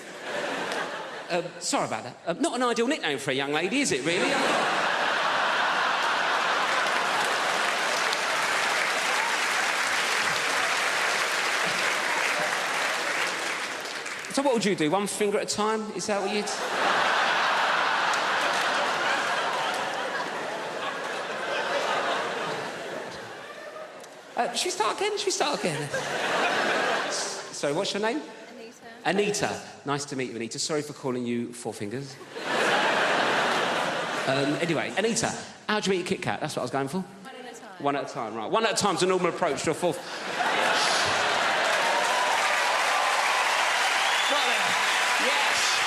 Sorry about that. Not an ideal nickname for a young lady, is it, really? So what would you do? 1 finger at a time? Is that what you'd... Should we start again? Sorry, what's your name? Anita. Nice to meet you, Anita. Sorry for calling you 4 fingers. Anyway, Anita, how do you eat a Kit Kat? That's what I was going for. 1 at a time. 1 at a time, right. 1 at a time's a normal approach to a 4th. Right there. Yes.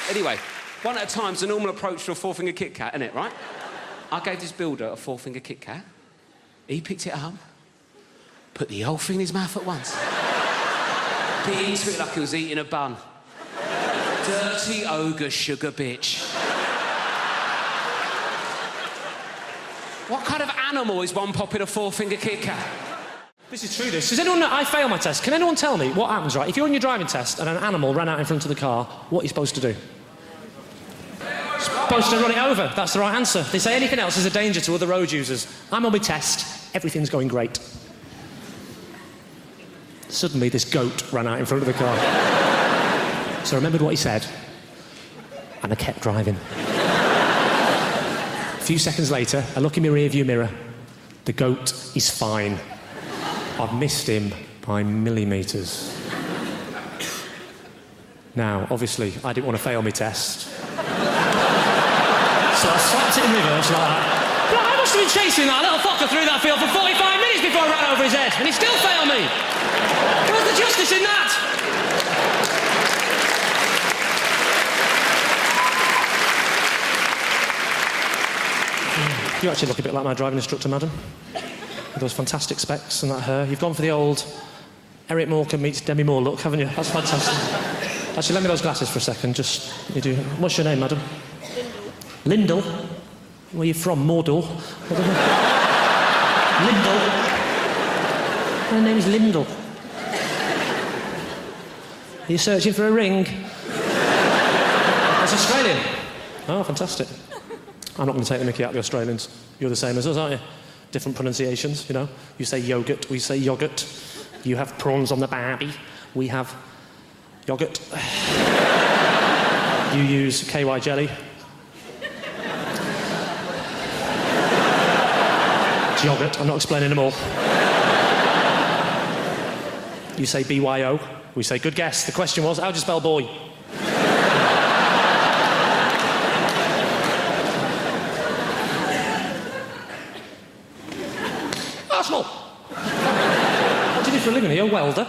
Anyway, 1 at a time's a normal approach to a 4-finger Kit Kat, isn't it, right? I gave this builder a 4-finger Kit Kat. He picked it up, put the whole thing in his mouth at once. Bit into it like he was eating a bun. Dirty ogre sugar bitch. What kind of animal is one popping a 4-finger Kit Kat? This is true, this. Does anyone know... I failed my test. Can anyone tell me what happens, right? If you're on your driving test and an animal ran out in front of the car, what are you supposed to do? Supposed to run it over. That's the right answer. They say anything else is a danger to other road users. I'm on my test. Everything's going great. Suddenly, this goat ran out in front of the car. So I remembered what he said, and I kept driving. few seconds later, I look in my rearview mirror. The goat is fine. I've missed him by millimetres. Now, obviously, I didn't want to fail my test. So I slapped it in reverse like that. But I must have been chasing that little fucker through that field for 45 minutes before I ran over his head, and he still failed me. Where's the justice in that? You actually look a bit like my driving instructor, madam. With those fantastic specs and that hair. You've gone for the old Eric Morecambe meets Demi Moore look, haven't you? That's fantastic. Actually, lend me those glasses for a second. Just, you do. What's your name, madam? Lyndall. Where are you from? Mordor? Lyndall. My name is Lyndall. Are you searching for a ring? That's Australian. Oh, fantastic. I'm not going to take the mickey out of the Australians. You're the same as us, aren't you? Different pronunciations, you know. You say yogurt, we say yoghurt. You have prawns on the barbie, we have yoghurt. You use KY jelly. It's yoghurt, I'm not explaining them all. You say BYO, we say good guess. The question was, how do you spell boy? Arsenal! What do you do for a living? Are you a welder?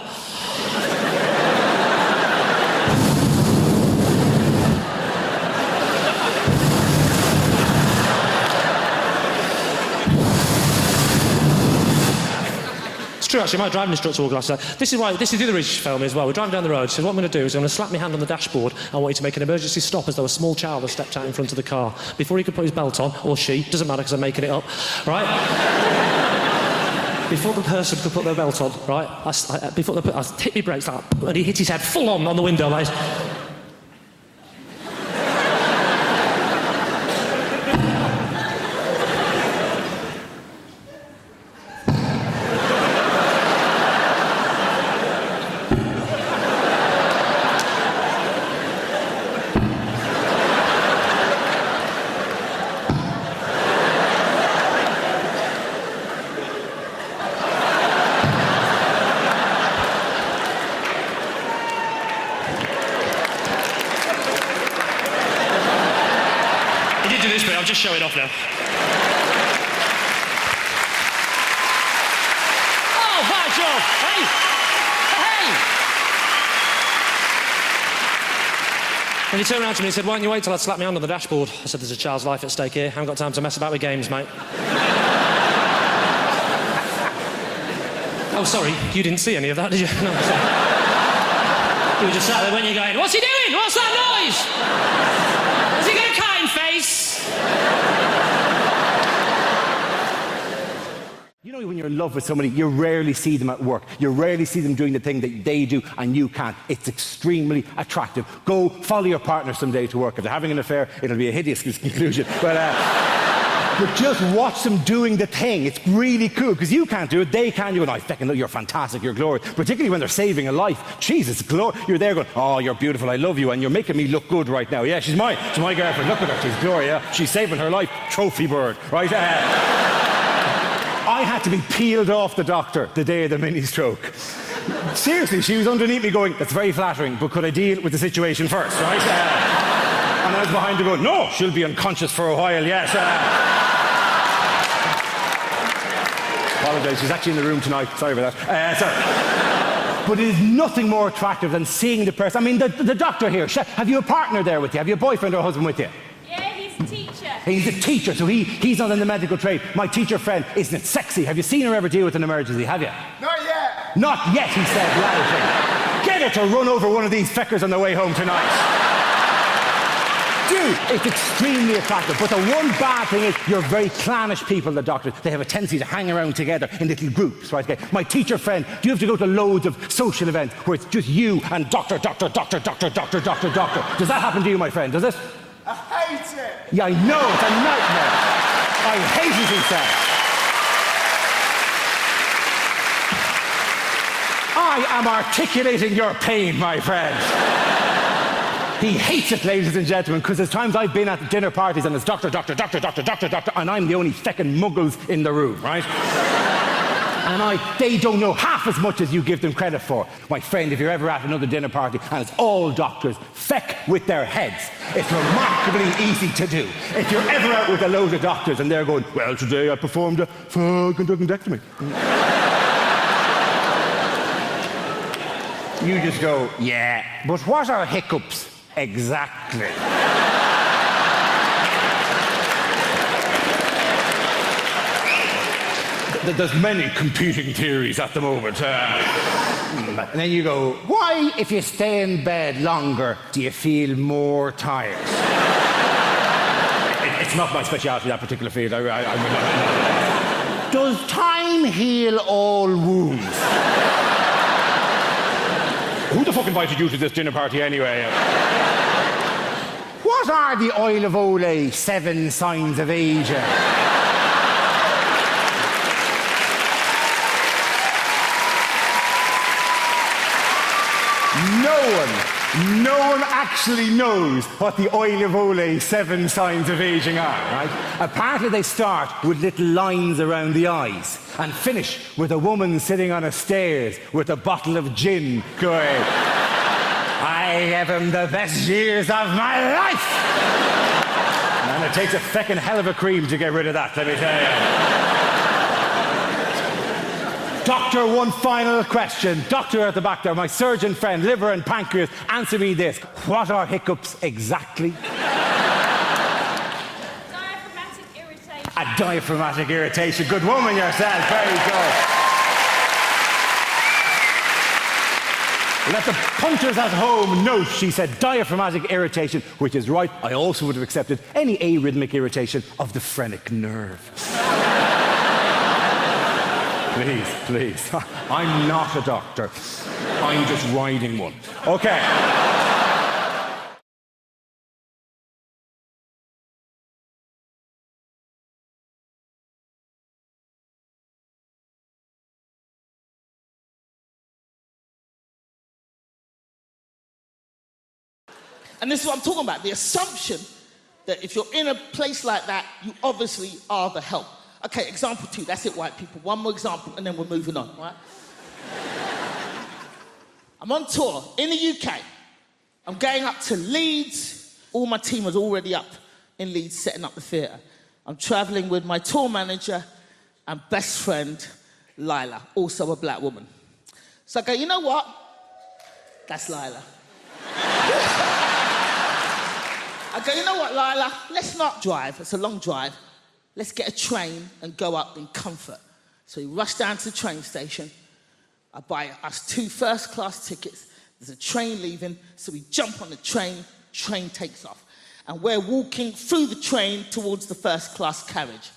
It's true, actually, my driving instructor wore glasses. This is the other reason she failed me as well. We're driving down the road. She said, what I'm going to do is I'm going to slap my hand on the dashboard. I want you to make an emergency stop as though a small child has stepped out in front of the car. Before he could put his belt on, or she, doesn't matter because I'm making it up, right? Before the person could put their belt on, right, I hit my brakes like that, and he hit his head full on the window like... I'll just show it off now. Oh, bad job! Hey! Hey! And he turned around to me and said, why don't you wait till I slap my hand on the dashboard? I said, there's a child's life at stake here. I haven't got time to mess about with games, mate. Oh, sorry, you didn't see any of that, did you? No, sorry. You were just sat there, weren't you, going, what's he doing? What's that noise? Has he got a kind face? You know, when you're in love with somebody, you rarely see them at work. You rarely see them doing the thing that they do and you can't. It's extremely attractive. Go follow your partner someday to work. If they're having an affair, it'll be a hideous conclusion. But just watch them doing the thing. It's really cool because you can't do it, they can. You go, I fucking know you're fantastic, you're glorious. Particularly when they're saving a life. Jesus, glorious. You're there going, oh, you're beautiful, I love you, and you're making me look good right now. Yeah, she's my girlfriend. Look at her, she's Gloria. She's saving her life. Trophy bird, right? I had to be peeled off the doctor the day of the mini stroke. Seriously, she was underneath me going, that's very flattering, but could I deal with the situation first, right? And I was behind her going, no, she'll be unconscious for a while, yes. Apologise, she's actually in the room tonight. Sorry about that. Sorry. But it is nothing more attractive than seeing the person. I mean, the doctor here, have you a partner there with you? Have you a boyfriend or a husband with you? Yeah, he's a teacher. He's a teacher, so he's not in the medical trade. My teacher friend, isn't it sexy? Have you seen her ever deal with an emergency, have you? Not yet. Not yet, he said loudly. Get her to run over one of these feckers on the way home tonight. Dude, it's extremely attractive, but the one bad thing is you're very clannish people, the doctors. They have a tendency to hang around together in little groups, right? Okay? My teacher friend, do you have to go to loads of social events where it's just you and doctor? Does that happen to you, my friend? Does it? I hate it. Yeah, I know, it's a nightmare. I hate it, he said. I am articulating your pain, my friend. He hates it, ladies and gentlemen, because there's times I've been at dinner parties and it's doctor, and I'm the only feckin' muggles in the room, right? And they don't know half as much as you give them credit for. My friend, if you're ever at another dinner party and it's all doctors, feck with their heads. It's remarkably easy to do. If you're ever out with a load of doctors and they're going, well, today I performed a fucking duckendectomy. You just go, yeah, but what are hiccups exactly? There's many competing theories at the moment. And then you go, why, if you stay in bed longer, do you feel more tired? It's not my speciality, that particular field. Does time heal all wounds? Who the fuck invited you to this dinner party anyway? What are the Oil of Olay 7 signs of aging? No one actually knows what the Oil of Olay 7 signs of aging are, right? Apparently they start with little lines around the eyes and finish with a woman sitting on a stairs with a bottle of gin going, I gave him the best years of my life! And it takes a feckin' hell of a cream to get rid of that, let me tell you. Doctor, one final question. Doctor at the back there, my surgeon friend, liver and pancreas, answer me this. What are hiccups exactly? Diaphragmatic irritation. A diaphragmatic irritation. Good woman yourself. Very good. Let the punters at home note she said diaphragmatic irritation, which is right. I also would have accepted any arrhythmic irritation of the phrenic nerve. Please. I'm not a doctor. I'm just riding one. Okay. And this is what I'm talking about, the assumption that if you're in a place like that, you obviously are the help. Okay, example 2, that's it, white people. One more example, and then we're moving on, right? I'm on tour in the UK. I'm going up to Leeds. All my team was already up in Leeds setting up the theatre. I'm travelling with my tour manager and best friend, Lila, also a black woman. So I go, you know what? That's Lila. I go, you know what, Lila? Let's not drive. It's a long drive. Let's get a train and go up in comfort. So we rush down to the train station. I buy us 2 first-class tickets. There's a train leaving, so we jump on the train takes off. And we're walking through the train towards the first-class carriage.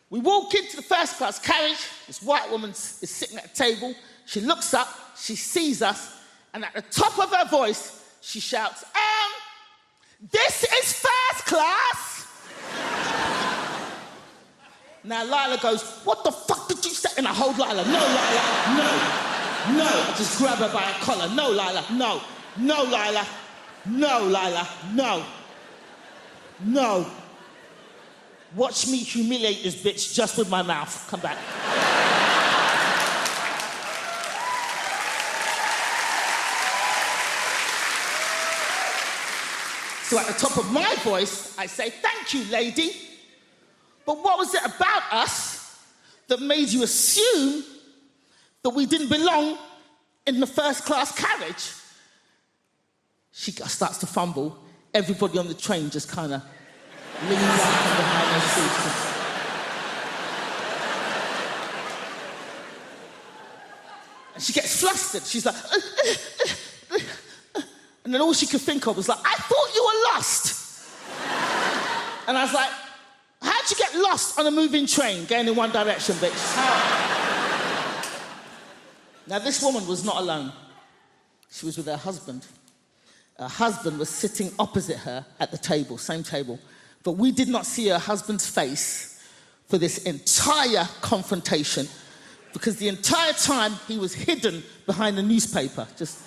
We walk into the first-class carriage. This white woman is sitting at a table. She looks up, she sees us, and at the top of her voice, she shouts, this is first class! Now Lila goes, what the fuck did you say? And I hold Lila, no, Lila, no. I just grab her by a collar, no, Lila, no. No, Lila, no, Lila, no. Watch me humiliate this bitch just with my mouth. Come back. So at the top of my voice, I say, thank you, lady. But what was it about us that made you assume that we didn't belong in the first-class carriage? She starts to fumble. Everybody on the train just kind of leans out from behind their seats. And she gets flustered. She's like, and then all she could think of was like, I thought you were lost. And I was like, how'd you get lost on a moving train going in one direction, bitch? How? Now, this woman was not alone. She was with her husband. Her husband was sitting opposite her at the table, same table. But we did not see her husband's face for this entire confrontation because the entire time he was hidden behind a newspaper, just...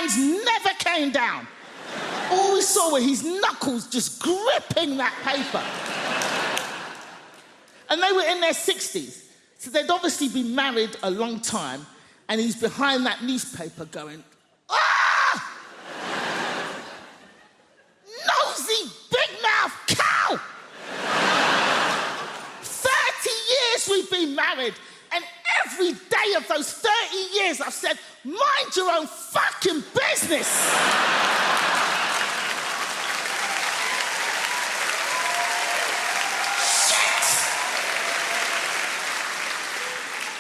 hands never came down. All we saw were his knuckles just gripping that paper. And they were in their 60s. So they'd obviously been married a long time, and he's behind that newspaper going, ah! Nosy, big-mouth cow! 30 years we've been married, and every day of those 30 years I've said, mind your own fucking business!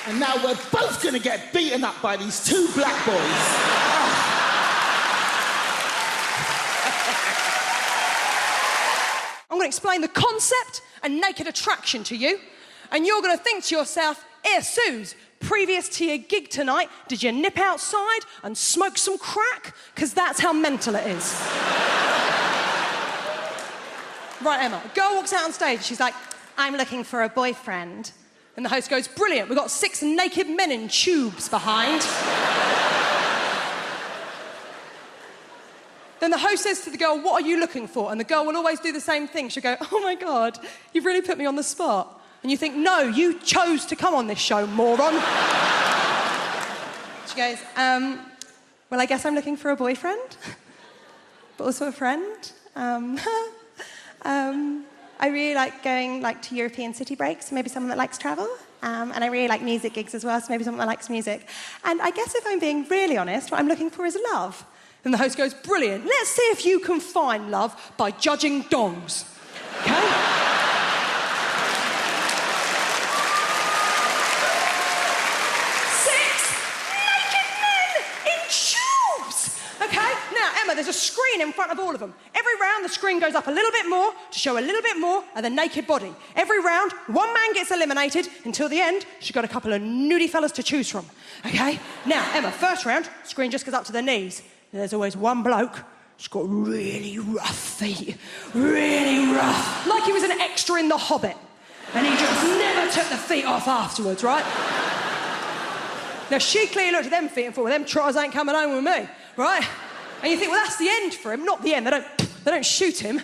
And now we're both gonna get beaten up by these two black boys. I'm gonna explain the concept and naked attraction to you, and you're gonna think to yourself, Suze, previous to your gig tonight, did you nip outside and smoke some crack? Because that's how mental it is. Right, Emma, a girl walks out on stage, she's like, I'm looking for a boyfriend. And the host goes, brilliant, we've got 6 naked men in tubes behind. Then the host says to the girl, what are you looking for? And the girl will always do the same thing. She'll go, oh my God, you've really put me on the spot. And you think, no, you chose to come on this show, moron. She goes, well, I guess I'm looking for a boyfriend, but also a friend. I really like going to European city breaks, maybe someone that likes travel. And I really like music gigs as well, so maybe someone that likes music. And I guess if I'm being really honest, what I'm looking for is love. And the host goes, brilliant, let's see if you can find love by judging dongs. Okay? 6 naked men in tubes! Okay? Now, Emma, there's a screen in front of all of them. Every round, the screen goes up a little bit more to show a little bit more of the naked body. Every round, one man gets eliminated until the end. She's got a couple of nudie fellas to choose from. Okay? Now, Emma, first round, screen just goes up to the knees. There's always one bloke. He's got really rough feet. Really rough. Like he was an extra in The Hobbit. And he just never took the feet off afterwards, right? Now, she clearly looked at them feet and thought, well, them trotters ain't coming home with me, right? And you think, well, that's the end for him. Not the end. They don't shoot him.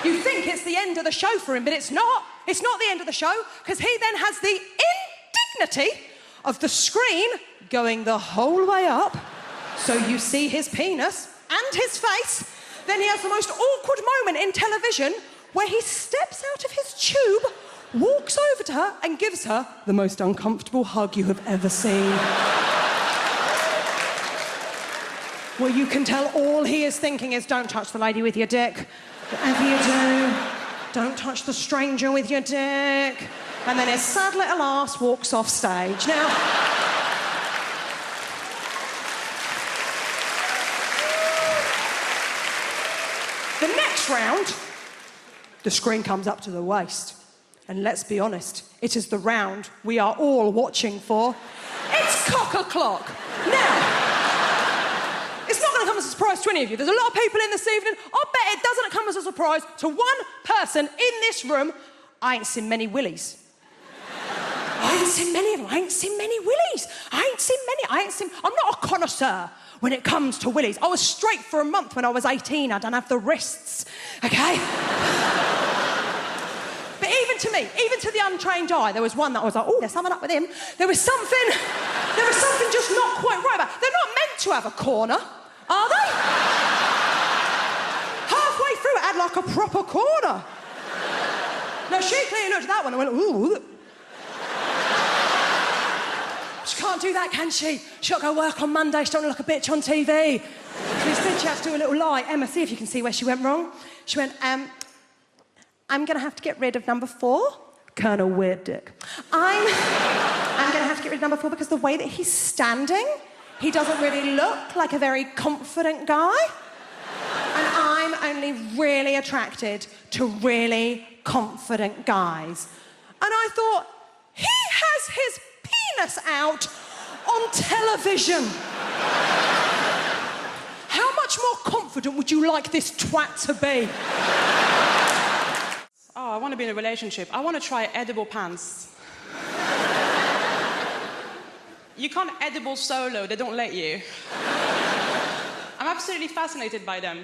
You think it's the end of the show for him, but it's not. It's not the end of the show, because he then has the indignity of the screen going the whole way up, so you see his penis and his face. Then he has the most awkward moment in television where he steps out of his tube, walks over to her and gives her the most uncomfortable hug you have ever seen. Well, you can tell all he is thinking is, don't touch the lady with your dick. Whatever you do, don't touch the stranger with your dick. And then his sad little ass walks off stage. Now, the next round, the screen comes up to the waist. And let's be honest, it is the round we are all watching for. It's cock-a-clock. Now, it's not going to come as a surprise to any of you. There's a lot of people in this evening. I'll bet it doesn't come as a surprise to one person in this room. I ain't seen many willies. I ain't seen many of them. I ain't seen many willies. I'm not a connoisseur when it comes to willies. I was straight for a month when I was 18. I don't have the wrists, okay? But even to me, even to the untrained eye, there was one that I was like, oh, there's something up with him. There was something just not quite right about it. They're not meant to have a corner, are they? Halfway through, it had like a proper corner. Now, she clearly looked at that one and went, ooh. She can't do that, can she? She's got to go work on Monday. She don't look like a bitch on TV. So instead, she has to do a little lie. Emma, see if you can see where she went wrong. She went, I'm going to have to get rid of number 4. Colonel Weird Dick. I'm going to have to get rid of number 4 because the way that he's standing, he doesn't really look like a very confident guy. And I'm only really attracted to really confident guys. And I thought, he has his penis out on television. How much more confident would you like this twat to be? Oh, I want to be in a relationship. I want to try edible pants. You can't edible solo, they don't let you. absolutely fascinated by them.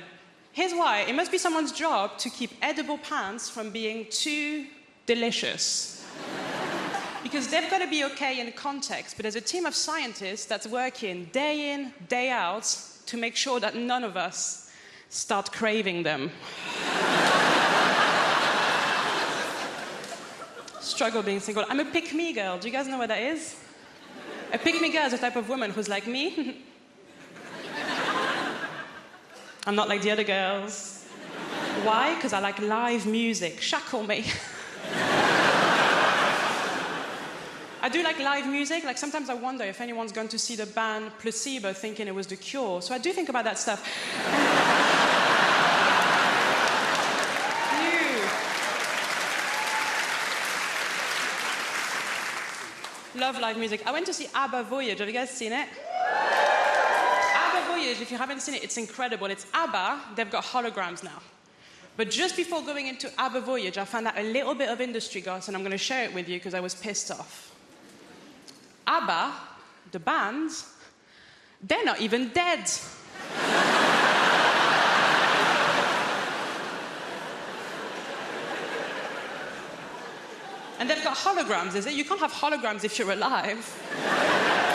Here's why. It must be someone's job to keep edible pants from being too delicious. Because they've got to be okay in context, but there's a team of scientists that's working day in, day out to make sure that none of us start craving them. Struggle being single. I'm a pick-me girl. Do you guys know what that is? A pick-me girl is a type of woman who's like me. I'm not like the other girls. Why? Because I like live music. Shackle me. I do like live music. Like sometimes I wonder if anyone's gone to see the band Placebo thinking it was The Cure. So I do think about that stuff. Love live music. I went to see ABBA Voyage. Have you guys seen it? ABBA Voyage, if you haven't seen it, it's incredible. It's ABBA. They've got holograms now. But just before going into ABBA Voyage, I found out a little bit of industry gossip, and I'm going to share it with you because I was pissed off. ABBA, the band, they're not even dead. And they've got holograms, is it? You can't have holograms if you're alive.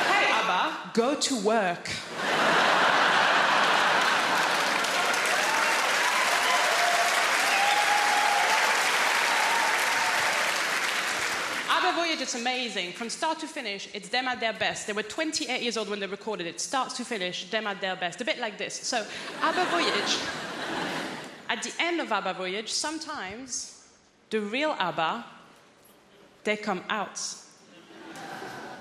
Hey, ABBA, go to work. ABBA Voyage, it's amazing. From start to finish, it's them at their best. They were 28 years old when they recorded it. Start to finish, them at their best. A bit like this. So, ABBA Voyage, at the end of ABBA Voyage, sometimes the real ABBA, they come out.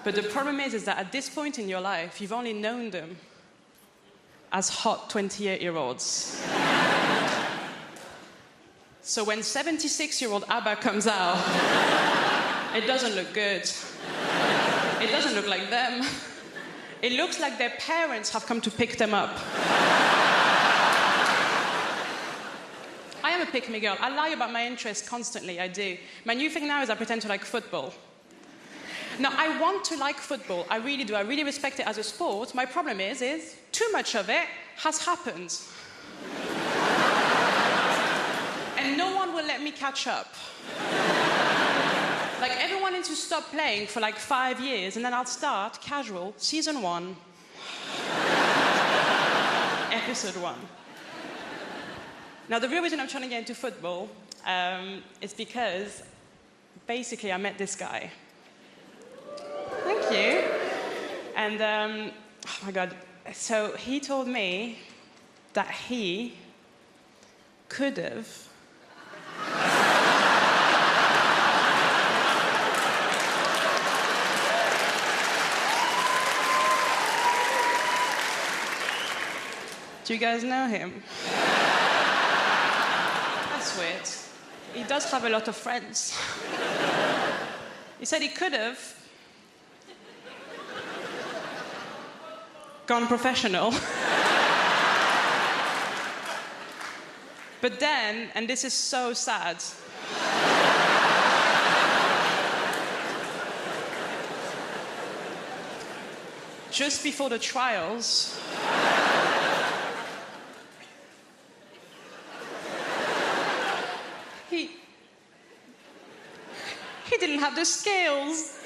But the problem is that at this point in your life, you've only known them as hot 28-year-olds. So when 76-year-old ABBA comes out, it doesn't look good. It doesn't look like them. It looks like their parents have come to pick them up. I am a pick-me girl. I lie about my interests constantly, I do. My new thing now is I pretend to like football. Now, I want to like football. I really do. I really respect it as a sport. My problem is too much of it has happened. And no one will let me catch up. Like, everyone needs to stop playing for like 5 years, and then I'll start casual, season 1, episode 1. Now, the real reason I'm trying to get into football is because, basically, I met this guy. Thank you. And, oh my God. So he told me that he could have Do you guys know him? That's weird. He does have a lot of friends. He said he could have gone professional. But then, and this is so sad, just before the trials, he didn't have the skills.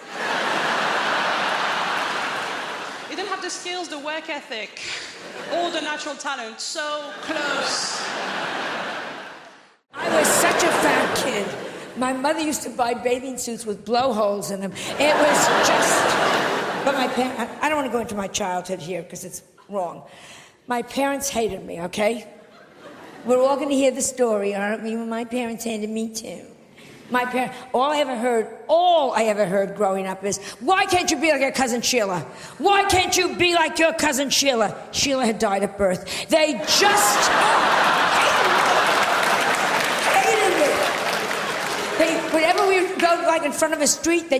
He didn't have the skills, the work ethic, all the natural talent. So close. I was such a fat kid. My mother used to buy bathing suits with blowholes in them. It was just... But my parents... I don't want to go into my childhood here because it's wrong. My parents hated me, okay? We're all going to hear the story, aren't we? My parents hated me too. My parents... All I ever heard growing up is, why can't you be like your cousin Sheila? Why can't you be like your cousin Sheila? Sheila had died at birth. They just... Whenever we would go, like, in front of a street,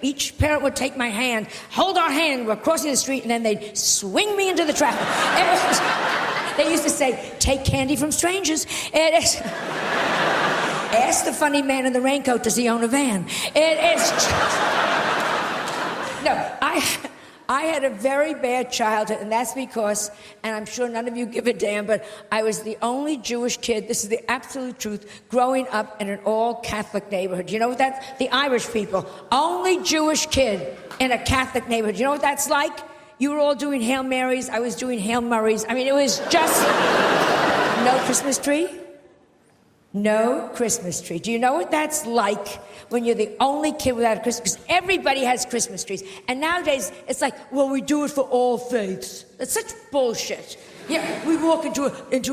each parent would take my hand, hold our hand, we're crossing the street, and then they'd swing me into the traffic. They used to say, take candy from strangers. Ask the funny man in the raincoat, does he own a van? It is just... No, I had a very bad childhood, and that's because, and I'm sure none of you give a damn, but I was the only Jewish kid, this is the absolute truth, growing up in an all-Catholic neighborhood. You know what that's? The Irish people. Only Jewish kid in a Catholic neighborhood. You know what that's like? You were all doing Hail Marys, I was doing Hail Murrays. I mean, it was just no Christmas tree. No Christmas tree. Do you know what that's like when you're the only kid without a Christmas? Because everybody has Christmas trees. And nowadays, it's like, well, we do it for all faiths. That's such bullshit. Yeah, we walk into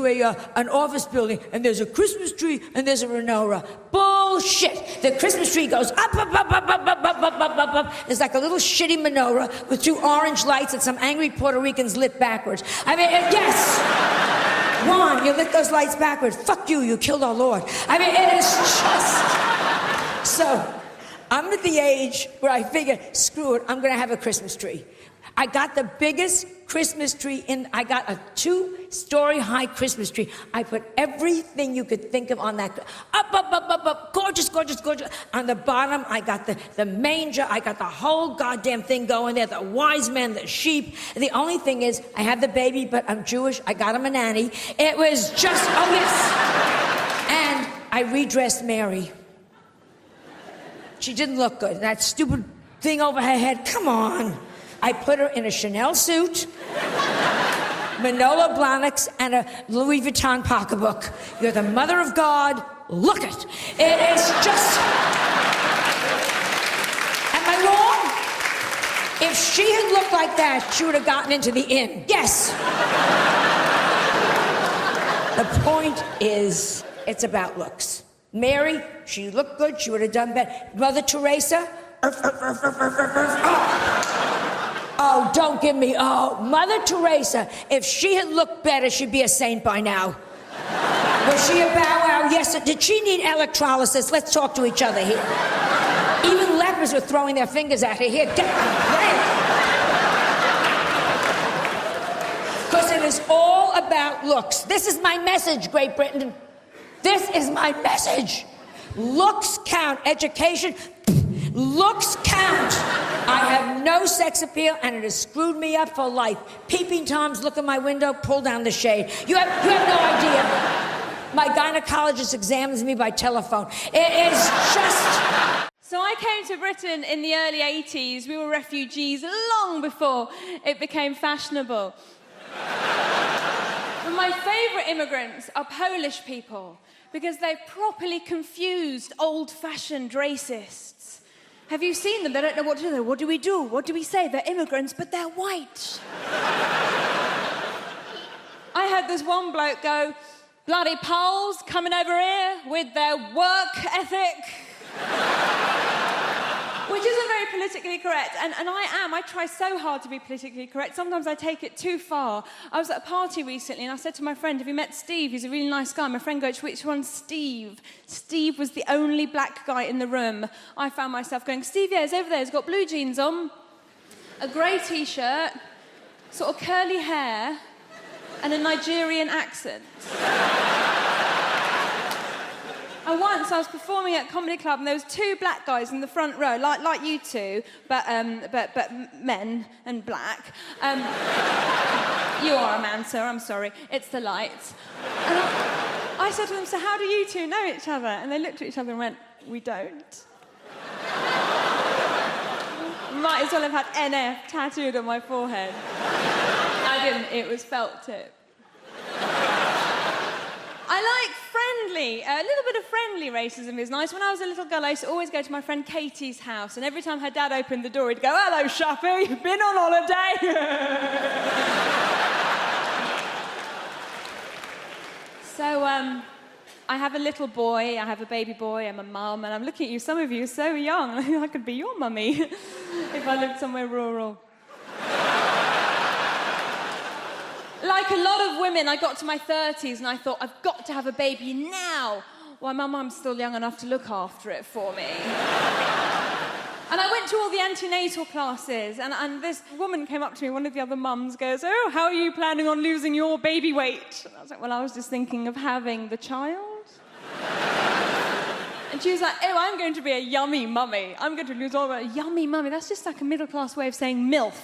an office building, and there's a Christmas tree, and there's a menorah. Bullshit. The Christmas tree goes up, up, up, up, up, up, up, up, up, up, up. There's like a little shitty menorah with 2 orange lights that some angry Puerto Ricans lit backwards. I mean, yes. Juan, you lit those lights backwards. Fuck you, you killed our Lord. I mean, it is just... So, I'm at the age where I figure, screw it, I'm gonna have a Christmas tree. I got the biggest Christmas tree I got a 2-story high Christmas tree. I put everything you could think of on that. Up, up, up, up, up, gorgeous, gorgeous, gorgeous. On the bottom, I got the manger. I got the whole goddamn thing going there. The wise men, the sheep. The only thing is, I have the baby, but I'm Jewish. I got him a nanny. It was just, oh yes. And I redressed Mary. She didn't look good. That stupid thing over her head, come on. I put her in a Chanel suit, Manolo Blahniks, and a Louis Vuitton pocketbook. You're the mother of God. Look it. It is just... Am I wrong? If she had looked like that, she would have gotten into the inn. Yes. The point is, it's about looks. Mary, she looked good. She would have done better. Mother Teresa... Oh, don't give me, oh, Mother Teresa, if she had looked better, she'd be a saint by now. Was she a bow wow? Yes. Did she need electrolysis? Let's talk to each other here. Even lepers were throwing their fingers at her. Here, get because it is all about looks. This is my message, Great Britain. This is my message. Looks count. Education, looks count. I have no sex appeal, and it has screwed me up for life. Peeping Toms look in my window, pull down the shade. You have no idea. My gynecologist examines me by telephone. It is just... So I came to Britain in the early 80s. We were refugees long before it became fashionable. But my favourite immigrants are Polish people because they've properly confused old-fashioned racists. Have you seen them? They don't know what to do. What do we do? What do we say? They're immigrants, but they're white. I heard this one bloke go, bloody Poles coming over here with their work ethic. Which isn't very politically correct, and I try so hard to be politically correct. Sometimes I take it too far. I was at a party recently and I said to my friend, have you met Steve? He's a really nice guy. My friend goes, which one's Steve? Steve was the only black guy in the room. I found myself going, Steve, yeah, he's over there. He's got blue jeans on, a grey T-shirt, sort of curly hair, and a Nigerian accent. And once I was performing at a comedy club and there was 2 black guys in the front row, like you two, but men and black. You are a man, sir, I'm sorry. It's the lights. And I said to them, so how do you two know each other? And they looked at each other and went, we don't. Might as well have had NF tattooed on my forehead. I didn't, it was felt tip. I like friendly, a little bit of friendly racism is nice. When I was a little girl, I used to always go to my friend Katie's house, and every time her dad opened the door, he'd go, hello, Shappy, been on holiday? So, I have a little boy, I have a baby boy, I'm a mum, and I'm looking at you, some of you are so young, I could be your mummy if I lived somewhere rural. Like a lot of women, I got to my 30s and I thought, I've got to have a baby now. Why, my mum's still young enough to look after it for me. And I went to all the antenatal classes, and this woman came up to me, one of the other mums goes, oh, how are you planning on losing your baby weight? And I was like, well, I was just thinking of having the child. And she was like, oh, I'm going to be a yummy mummy. I'm going to lose all my... Yummy mummy, that's just like a middle-class way of saying MILF.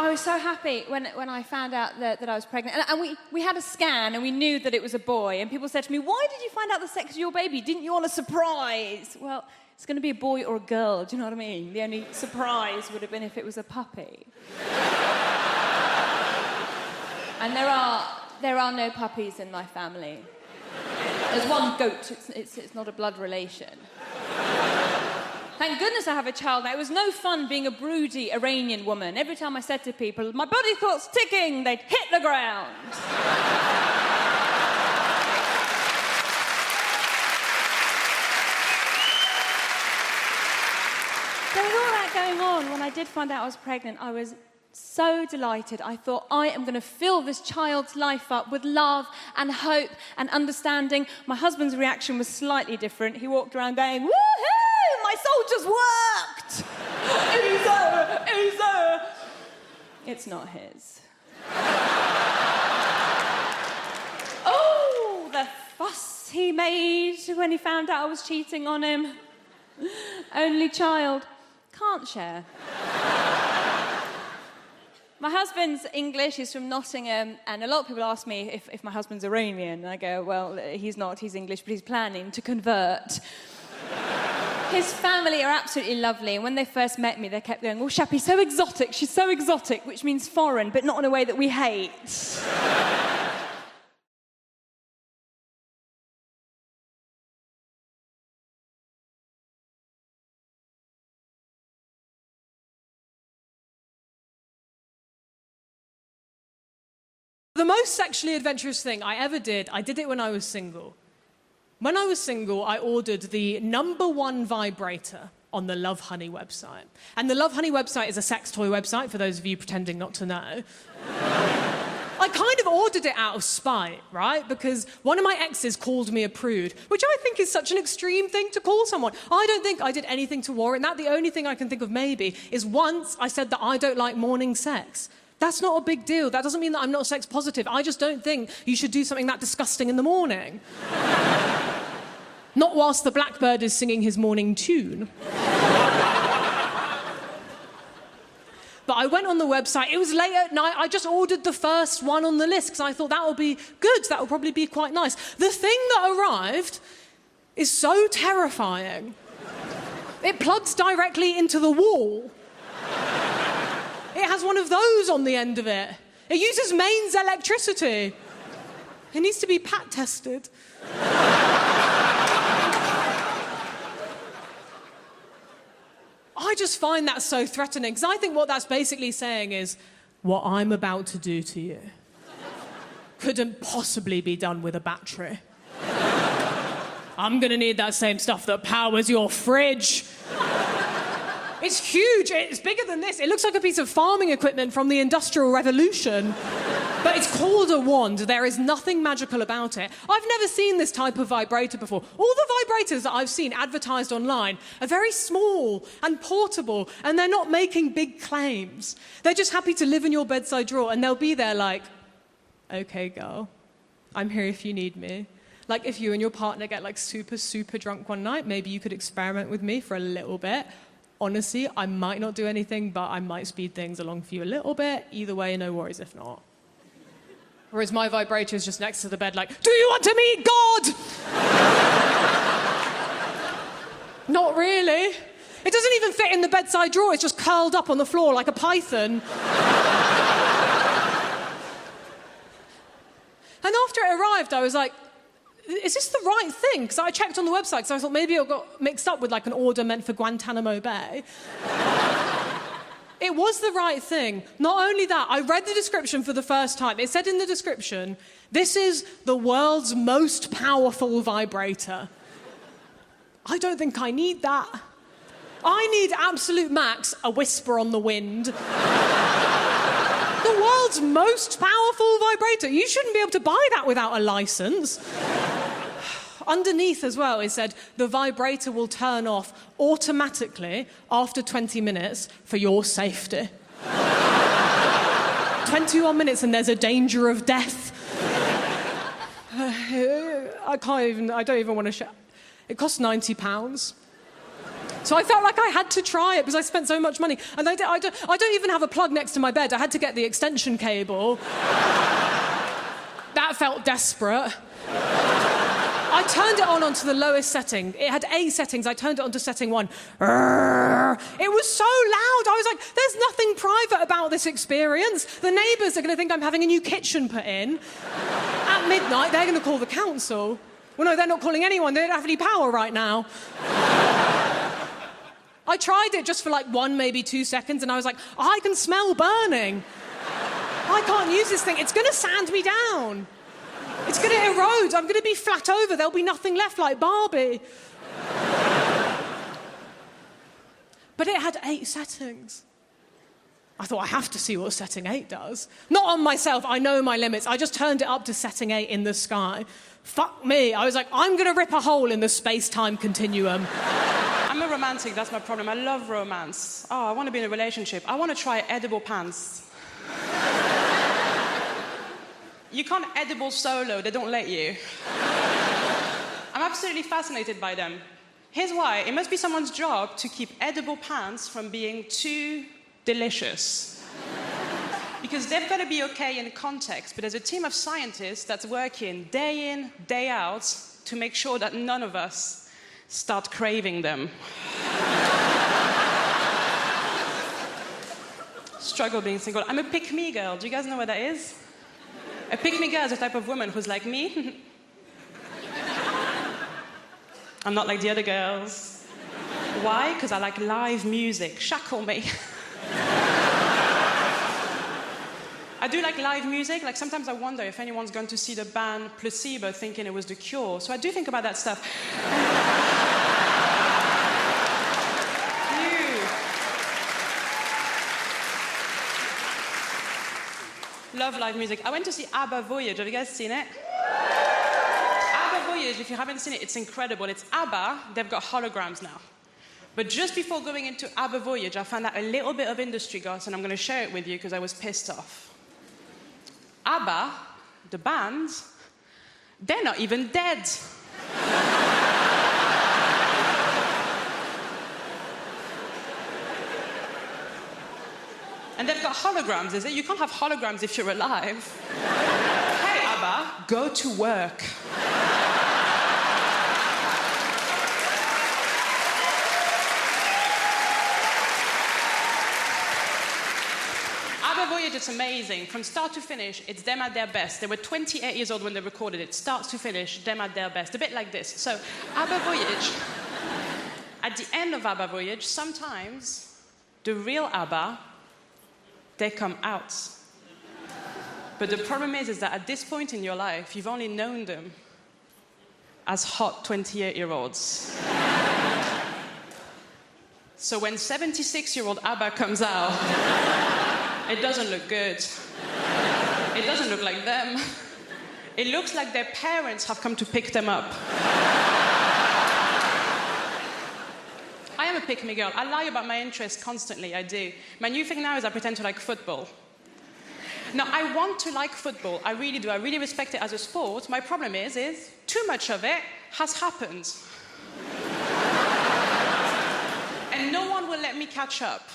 I was so happy when I found out that I was pregnant. And we had a scan and we knew that it was a boy. And people said to me, why did you find out the sex of your baby? Didn't you want a surprise? Well, it's going to be a boy or a girl, do you know what I mean? The only surprise would have been if it was a puppy. And there are no puppies in my family. There's one goat, it's not a blood relation. Thank goodness I have a child now. It was no fun being a broody Iranian woman. Every time I said to people, my body thought's ticking, they'd hit the ground. So with all that going on, when I did find out I was pregnant, I was so delighted. I thought, I am going to fill this child's life up with love and hope and understanding. My husband's reaction was slightly different. He walked around going, woohoo, my soul just worked. Easy. It's not his. Oh, the fuss he made when he found out I was cheating on him. Only child. Can't share. My husband's English, he's from Nottingham, and a lot of people ask me if my husband's Iranian. And I go, well, he's not, he's English, but he's planning to convert. His family are absolutely lovely, and when they first met me, they kept going, oh, Shappy's so exotic, she's so exotic, which means foreign, but not in a way that we hate. The most sexually adventurous thing I ever did, I did it when I was single. When I was single, I ordered the #1 vibrator on the Love Honey website. And the Love Honey website is a sex toy website, for those of you pretending not to know. I kind of ordered it out of spite, right? Because one of my exes called me a prude, which I think is such an extreme thing to call someone. I don't think I did anything to warrant that. The only thing I can think of maybe is once I said that I don't like morning sex. That's not a big deal. That doesn't mean that I'm not sex positive. I just don't think you should do something that disgusting in the morning. Not whilst the blackbird is singing his morning tune. But I went on the website. It was late at night. I just ordered the first one on the list because I thought that will be good. That will probably be quite nice. The thing that arrived is so terrifying. It plugs directly into the wall. It has one of those on the end of it. It uses mains electricity. It needs to be pat tested. I just find that so threatening, because I think what that's basically saying is, what I'm about to do to you couldn't possibly be done with a battery. I'm gonna need that same stuff that powers your fridge. It's huge, it's bigger than this. It looks like a piece of farming equipment from the Industrial Revolution. But it's called a wand. There is nothing magical about it. I've never seen this type of vibrator before. All the vibrators that I've seen advertised online are very small and portable, and they're not making big claims. They're just happy to live in your bedside drawer, and they'll be there like, okay, girl, I'm here if you need me. Like, if you and your partner get like super, super drunk one night, maybe you could experiment with me for a little bit. Honestly, I might not do anything, but I might speed things along for you a little bit. Either way, no worries if not. Whereas my vibrator is just next to the bed like, do you want to meet God? Not really. It doesn't even fit in the bedside drawer. It's just curled up on the floor like a python. And after it arrived, I was like, is this the right thing? Because I checked on the website, because I thought maybe it got mixed up with like an order meant for Guantanamo Bay. It was the right thing. Not only that, I read the description for the first time. It said in the description, this is the world's most powerful vibrator. I don't think I need that. I need absolute max, a whisper on the wind. The world's most powerful vibrator. You shouldn't be able to buy that without a license. Underneath as well, it said, the vibrator will turn off automatically after 20 minutes for your safety. 21 minutes and there's a danger of death. I don't even want to share. It costs £90. So I felt like I had to try it because I spent so much money. And I don't even have a plug next to my bed. I had to get the extension cable. That felt desperate. I turned it onto the lowest setting. It had 8 settings. I turned it onto setting 1. It was so loud. I was like, there's nothing private about this experience. The neighbours are going to think I'm having a new kitchen put in. At midnight, they're going to call the council. Well, no, they're not calling anyone. They don't have any power right now. I tried it just for like 1, maybe 2 seconds, and I was like, I can smell burning. I can't use this thing. It's going to sand me down. It's going to erode. I'm going to be flat over. There'll be nothing left like Barbie. But it had 8 settings. I thought, I have to see what setting 8 does. Not on myself. I know my limits. I just turned it up to setting 8 in the sky. Fuck me. I was like, I'm going to rip a hole in the space-time continuum. I'm a romantic, that's my problem. I love romance. Oh, I want to be in a relationship. I want to try edible pants. You can't edible solo, they don't let you. I'm absolutely fascinated by them. Here's why. It must be someone's job to keep edible pants from being too delicious. Because they've got to be okay in context, but there's a team of scientists that's working day in, day out to make sure that none of us start craving them. Struggle being single. I'm a pick-me girl. Do you guys know what that is? A pick-me girl is a type of woman who's like me. I'm not like the other girls. Why? Because I like live music. Shackle me. I do like live music. Like, sometimes I wonder if anyone's gone to see the band Placebo thinking it was The Cure. So I do think about that stuff. Love live music. I went to see ABBA Voyage. Have you guys seen it? ABBA Voyage, if you haven't seen it, it's incredible. It's ABBA. They've got holograms now. But just before going into ABBA Voyage, I found out a little bit of industry gossip, and I'm going to share it with you because I was pissed off. ABBA, the band, they're not even dead. And they've got holograms, is it? You can't have holograms if you're alive. Hey, ABBA, go to work. ABBA Voyage, it's amazing. From start to finish, it's them at their best. They were 28 years old when they recorded it. Start to finish, them at their best. A bit like this. So, ABBA Voyage, at the end of ABBA Voyage, sometimes the real ABBA, they come out. But the problem is that at this point in your life, you've only known them as hot 28-year-olds. So when 76-year-old ABBA comes out, it doesn't look good. It doesn't look like them. It looks like their parents have come to pick them up. I am a pick-me girl. I lie about my interests constantly, I do. My new thing now is I pretend to like football. Now, I want to like football. I really do. I really respect it as a sport. My problem is too much of it has happened. And no one will let me catch up.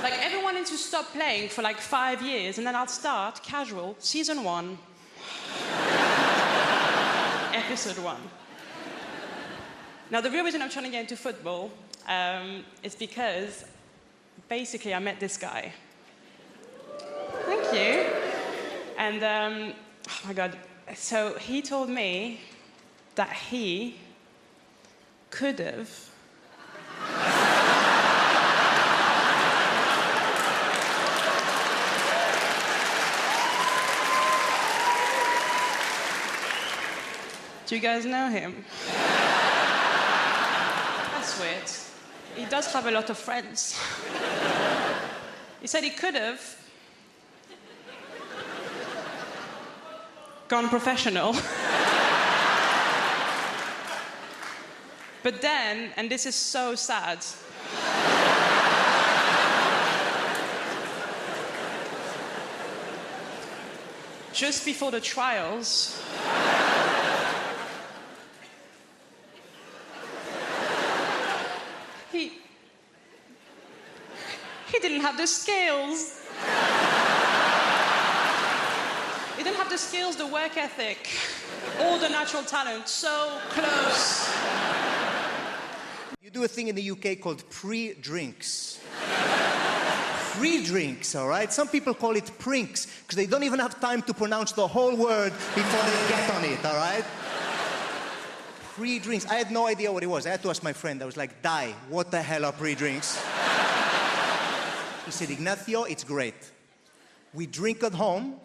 Like, everyone needs to stop playing for like 5 years, and then I'll start casual, season 1, episode 1. Now, the real reason I'm trying to get into football is because, basically, I met this guy. Thank you. And, oh my God. So he told me that he could have Do you guys know him? That's weird. He does have a lot of friends. He said he could have gone professional. But then, and this is so sad, just before the trials, have the skills. He didn't have the skills, the work ethic, or the natural talent. So close. You do a thing in the UK called pre-drinks. Pre-drinks, all right? Some people call it prinks, because they don't even have time to pronounce the whole word before they get on it, all right? Pre-drinks. I had no idea what it was. I had to ask my friend. I was like, Di, what the hell are pre-drinks? He said, Ignacio, it's great. We drink at home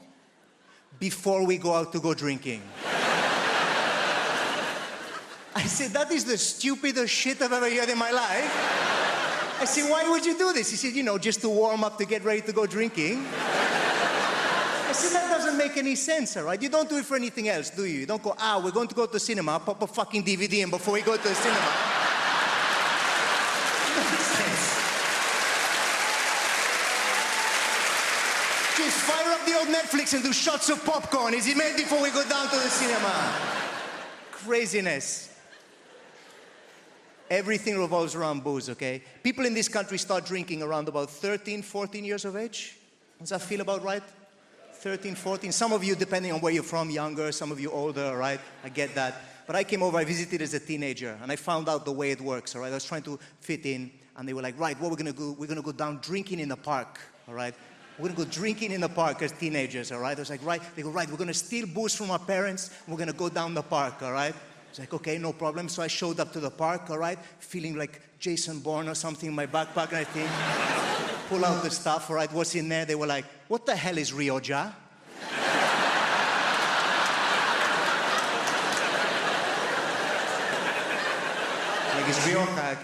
before we go out to go drinking. I said, that is the stupidest shit I've ever heard in my life. I said, why would you do this? He said, you know, just to warm up to get ready to go drinking. I said, that doesn't make any sense, all right? You don't do it for anything else, do you? You don't go, we're going to go to the cinema, pop a fucking DVD in before we go to the cinema. Just fire up the old Netflix and do shots of popcorn. Is it made before we go down to the cinema? Craziness. Everything revolves around booze, okay? People in this country start drinking around about 13, 14 years of age. Does that feel about right? 13, 14. Some of you, depending on where you're from, younger, some of you older, all right? I get that. But I came over, I visited as a teenager, and I found out the way it works, all right? I was trying to fit in, and they were like, right, what we're gonna do, we're gonna go down drinking in the park, all right? We're gonna go drinking in the park as teenagers, all right? I was like, right, they go, right, we're gonna steal booze from our parents, and we're gonna go down the park, all right? I was like, okay, no problem. So I showed up to the park, all right, feeling like Jason Bourne or something in my backpack, and I think, pull out the stuff, all right, what's in there? They were like, what the hell is Rioja? Like, it's Rioja.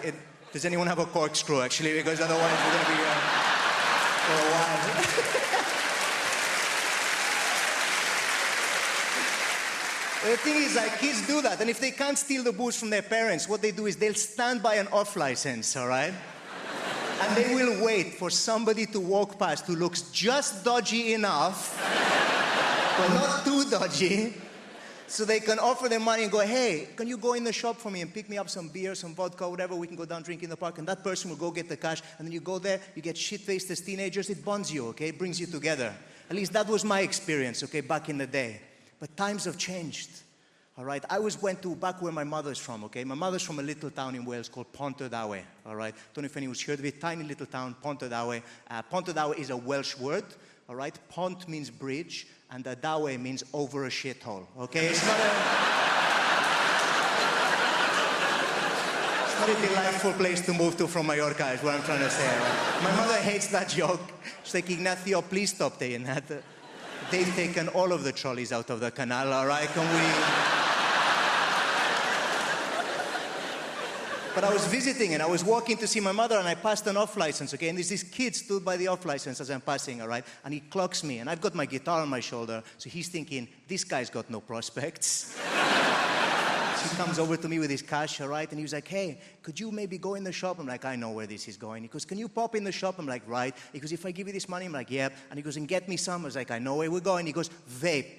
Does anyone have a corkscrew, actually? Because otherwise we're going to be here for a while. The thing is, like, kids do that, and if they can't steal the booze from their parents, what they do is they'll stand by an off license, all right? And they will wait for somebody to walk past who looks just dodgy enough, but not too dodgy, so they can offer them money and go, hey, can you go in the shop for me and pick me up some beer, some vodka, whatever, we can go down drink in the park, and that person will go get the cash, and then you go there, you get shit-faced as teenagers, it bonds you, okay? It brings you together. At least that was my experience, okay, back in the day. But times have changed, all right? I went to back where my mother's from, okay? My mother's from a little town in Wales called Pontardawe, all right? Don't know if anyone's heard of it. Tiny little town, Pontardawe. Pontardawe is a Welsh word, all right? Pont means bridge, and Dawe means over a shithole, okay? It's not a delightful place to move to from Mallorca, is what I'm trying to say, right? My mother hates that joke. She's like, Ignacio, please stop saying that. They've taken all of the trolleys out of the canal, all right? Can we... But I was visiting and I was walking to see my mother and I passed an off license, okay? And there's this kid stood by the off license as I'm passing, all right? And he clocks me and I've got my guitar on my shoulder, so he's thinking, this guy's got no prospects. So he comes over to me with his cash, all right? And he was like, hey, could you maybe go in the shop? I'm like, I know where this is going. He goes, can you pop in the shop? I'm like, right. He goes, if I give you this money? I'm like, yeah. And he goes, and get me some. I was like, I know where we're going. He goes, vape.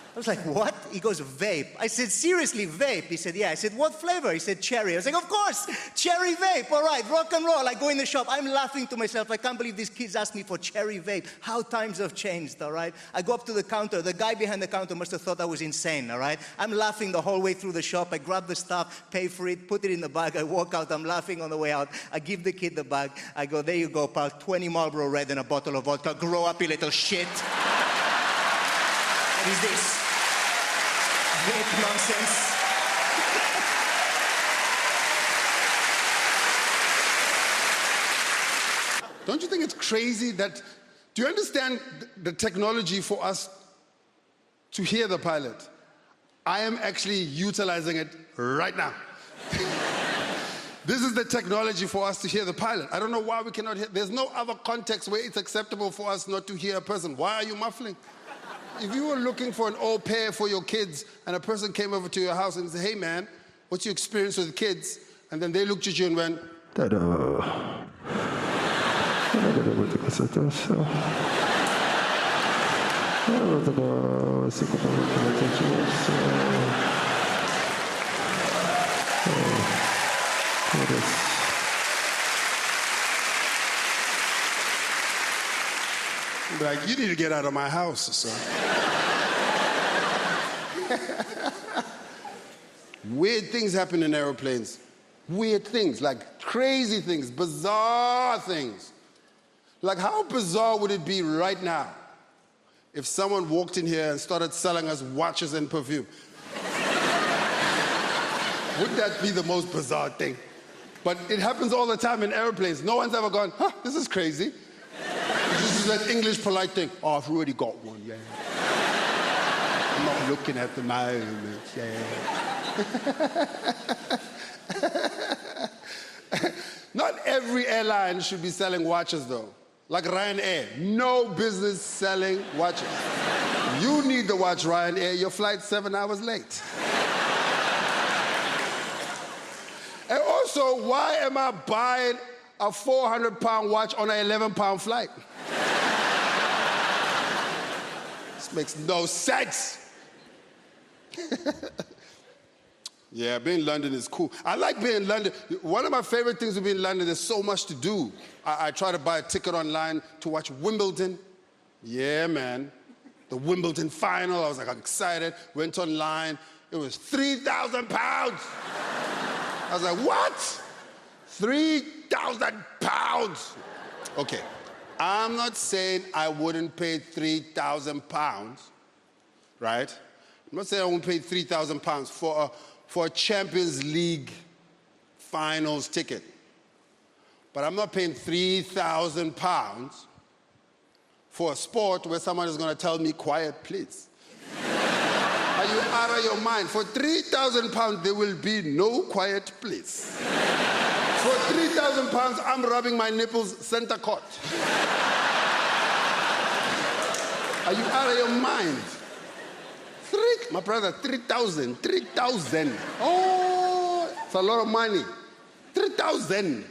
I was like, what? He goes, vape. I said, seriously, vape? He said, yeah. I said, what flavor? He said, cherry. I was like, of course, cherry vape. All right, rock and roll. I go in the shop. I'm laughing to myself. I can't believe these kids asked me for cherry vape. How times have changed, all right? I go up to the counter. The guy behind the counter must have thought I was insane, all right? I'm laughing the whole way through the shop. I grab the stuff, pay for it, put it in the bag. I walk out. I'm laughing on the way out. I give the kid the bag. I go, there you go, pal. 20 Marlboro Red and a bottle of vodka. Grow up, you little shit. What is this? Vape nonsense. Don't you think it's crazy that, do you understand the technology for us to hear the pilot? I am actually utilizing it right now. This is the technology for us to hear the pilot. I don't know why we cannot hear. There's no other context where it's acceptable for us not to hear a person. Why are you muffling? If you were looking for an au pair for your kids and a person came over to your house and said, hey man, what's your experience with kids? And then they looked at you and went, I'd be like, you need to get out of my house, son. Weird things happen in airplanes. Weird things, like crazy things, bizarre things. Like, how bizarre would it be right now if someone walked in here and started selling us watches and perfume? Would that be the most bizarre thing? But it happens all the time in airplanes. No one's ever gone, huh, this is crazy. This is that English polite thing. Oh, I've already got one, yeah. I'm not looking at the moment, yeah. Not every airline should be selling watches, though. Like Ryanair, no business selling watches. You need to watch Ryanair, your flight's 7 hours late. And also, why am I buying a 400-pound watch on an 11-pound flight? This makes no sense. Yeah, being in London is cool. I like being in London. One of my favorite things to be in London, there's so much to do. I try to buy a ticket online to watch Wimbledon. Yeah, man. The Wimbledon final, I was like, I'm excited. Went online, it was £3,000. I was like, what? £3,000. Okay, I'm not saying I wouldn't pay £3,000, right? I'm not saying I won't pay £3,000 for a Champions League finals ticket. But I'm not paying £3,000 for a sport where someone is going to tell me, quiet, please. Are you out of your mind? For £3,000, there will be no quiet, please. For £3,000, I'm rubbing my nipples center court. Are you out of your mind? My brother, 3,000. Oh, it's a lot of money. 3,000.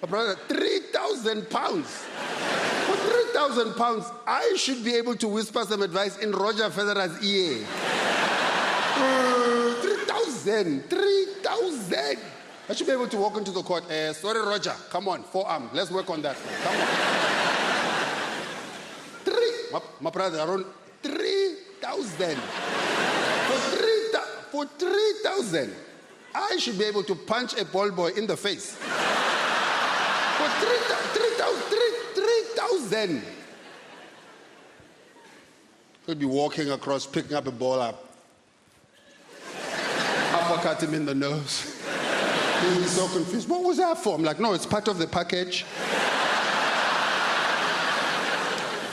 My brother, £3,000. For £3,000, I should be able to whisper some advice in Roger Federer's ear. 3,000. I should be able to walk into the court. Sorry, Roger. Come on, forearm. Let's work on that. Come on. My brother, around 3,000. For 3,000, I should be able to punch a ball boy in the face. For 3,000. Could be walking across, picking up a ball up. Uppercut him in the nose. He'll be so confused. What was that for? I'm like, no, it's part of the package.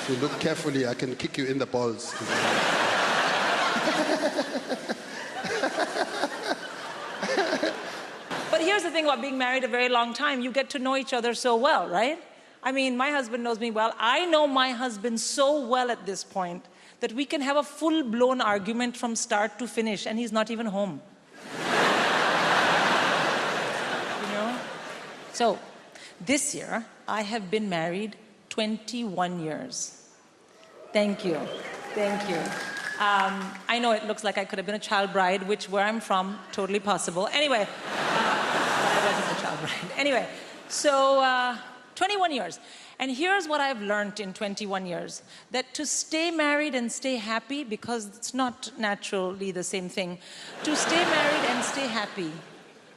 If you look carefully, I can kick you in the balls. But here's the thing about being married a very long time. You get to know each other so well, right? I mean, my husband knows me well. I know my husband so well at this point that we can have a full-blown argument from start to finish, and he's not even home. You know? So, this year, I have been married 21 years. Thank you. Thank you. I know it looks like I could have been a child bride, which, where I'm from, totally possible. Anyway, I wasn't a child bride. Anyway, so 21 years. And here's what I've learned in 21 years. That to stay married and stay happy, because it's not naturally the same thing, to stay married and stay happy,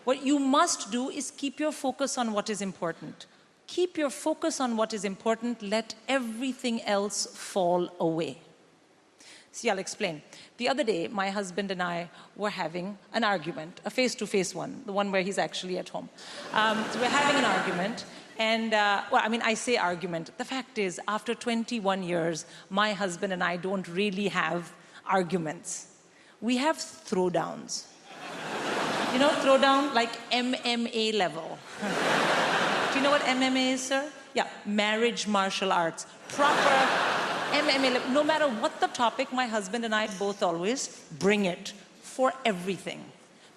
what you must do is keep your focus on what is important. Keep your focus on what is important. Let everything else fall away. See, I'll explain. The other day, my husband and I were having an argument, a face-to-face one, the one where he's actually at home. So we're having an argument, and, I say argument. The fact is, after 21 years, my husband and I don't really have arguments. We have throwdowns. You know, throwdown, like MMA level. Do you know what MMA is, sir? Yeah, marriage martial arts. Proper MMA, no matter what the topic, my husband and I both always bring it for everything.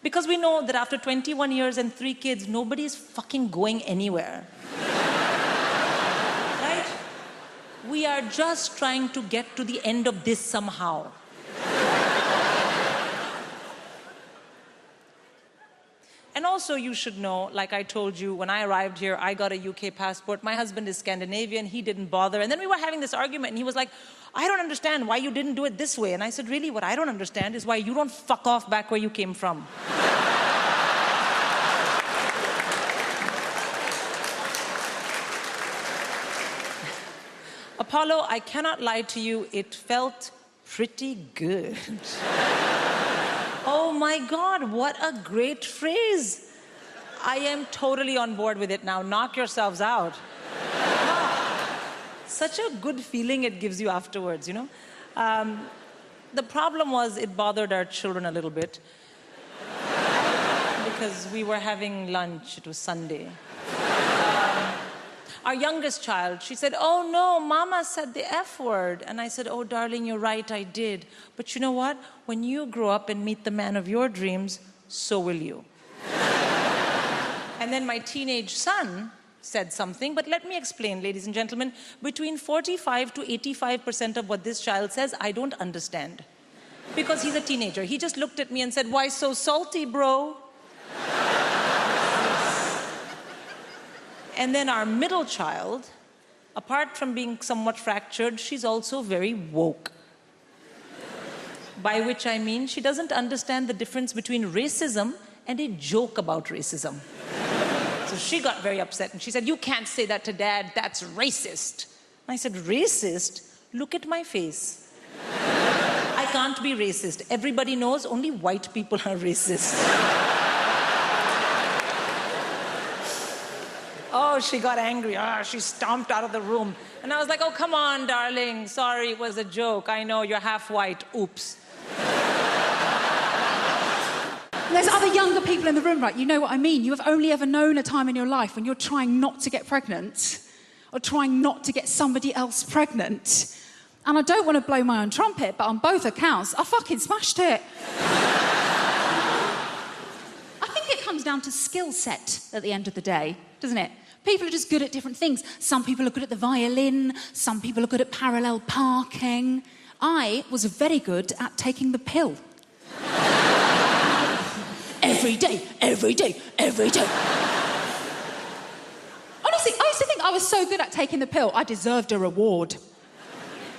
Because we know that after 21 years and 3 kids, nobody's fucking going anywhere. Right? We are just trying to get to the end of this somehow. And also, also you should know, like I told you, when I arrived here, I got a UK passport. My husband is Scandinavian. He didn't bother. And then we were having this argument, and he was like, I don't understand why you didn't do it this way. And I said, really, what I don't understand is why you don't fuck off back where you came from. Apollo, I cannot lie to you, it felt pretty good. Oh my God, what a great phrase. I am totally on board with it now. Knock yourselves out. Such a good feeling it gives you afterwards, you know? The problem was it bothered our children a little bit because we were having lunch. It was Sunday. Our youngest child, she said, oh no, Mama said the F word. And I said, oh darling, you're right, I did. But you know what? When you grow up and meet the man of your dreams, so will you. And then my teenage son said something, but let me explain, ladies and gentlemen. Between 45 to 85% of what this child says, I don't understand. Because he's a teenager. He just looked at me and said, why so salty, bro? And then our middle child, apart from being somewhat fractured, she's also very woke. By which I mean she doesn't understand the difference between racism and a joke about racism. So she got very upset and she said, you can't say that to Dad, that's racist. And I said, racist? Look at my face. I can't be racist. Everybody knows only white people are racist. Oh, she got angry. She stomped out of the room. And I was like, oh, come on, darling. Sorry, it was a joke. I know, you're half white. Oops. There's other younger people in the room, right? You know what I mean. You have only ever known a time in your life when you're trying not to get pregnant or trying not to get somebody else pregnant. And I don't want to blow my own trumpet, but on both accounts, I fucking smashed it. I think it comes down to skill set at the end of the day, doesn't it? People are just good at different things. Some people are good at the violin. Some people are good at parallel parking. I was very good at taking the pill. Every day, every day, every day. Honestly, I used to think I was so good at taking the pill, I deserved a reward.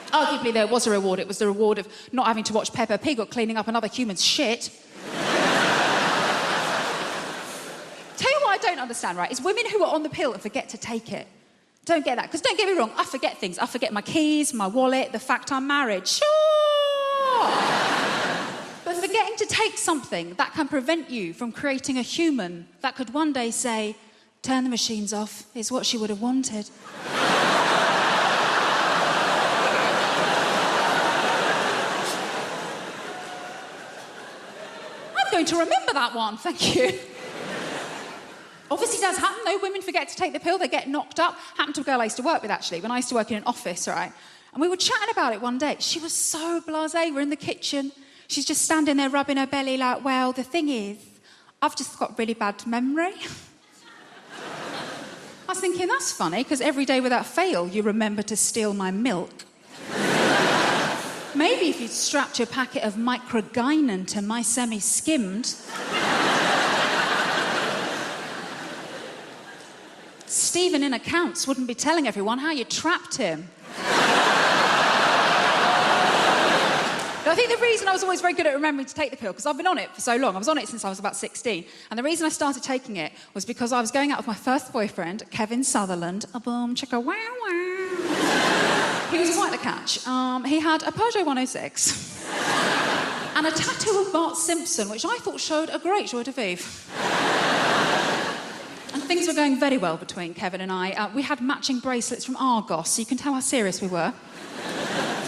Arguably, there was a reward. It was the reward of not having to watch Peppa Pig or cleaning up another human's shit. Tell you what I don't understand, right, is women who are on the pill and forget to take it. Don't get that, because don't get me wrong, I forget things. I forget my keys, my wallet, the fact I'm married. Sure! But forgetting to take something that can prevent you from creating a human that could one day say, turn the machines off, is what she would have wanted. I'm going to remember that one, thank you. Obviously does happen, though. Women forget to take the pill, they get knocked up. Happened to a girl I used to work with, actually, when I used to work in an office, right? And we were chatting about it one day. She was so blasé. We're in the kitchen. She's just standing there rubbing her belly like, well, the thing is, I've just got really bad memory. I was thinking, that's funny, because every day without fail, you remember to steal my milk. Maybe if you'd strapped your packet of microgynon to my semi-skimmed... Stephen in accounts wouldn't be telling everyone how you trapped him. I think the reason I was always very good at remembering to take the pill, because I've been on it for so long. I was on it since I was about 16. And the reason I started taking it was because I was going out with my first boyfriend, Kevin Sutherland. A boom, chicka, wow, wow. He was quite the catch. He had a Peugeot 106 and a tattoo of Bart Simpson, which I thought showed a great joie de vivre. And things were going very well between Kevin and I. We had matching bracelets from Argos, so you can tell how serious we were.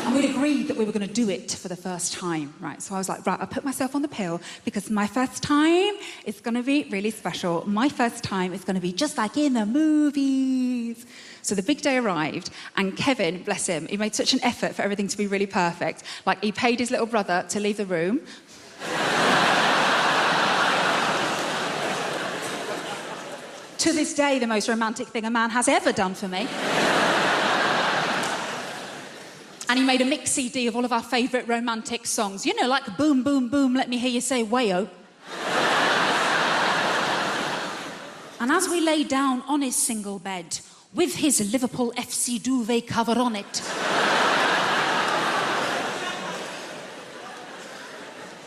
And we'd agreed that we were going to do it for the first time, right? So I was like, right, I put myself on the pill because my first time is going to be really special. My first time is going to be just like in the movies. So the big day arrived, and Kevin, bless him, he made such an effort for everything to be really perfect. Like, he paid his little brother to leave the room. To this day, the most romantic thing a man has ever done for me. And he made a mix CD of all of our favourite romantic songs. You know, like Boom, Boom, Boom, Let Me Hear You Say Wayo. And as we lay down on his single bed, with his Liverpool FC duvet cover on it,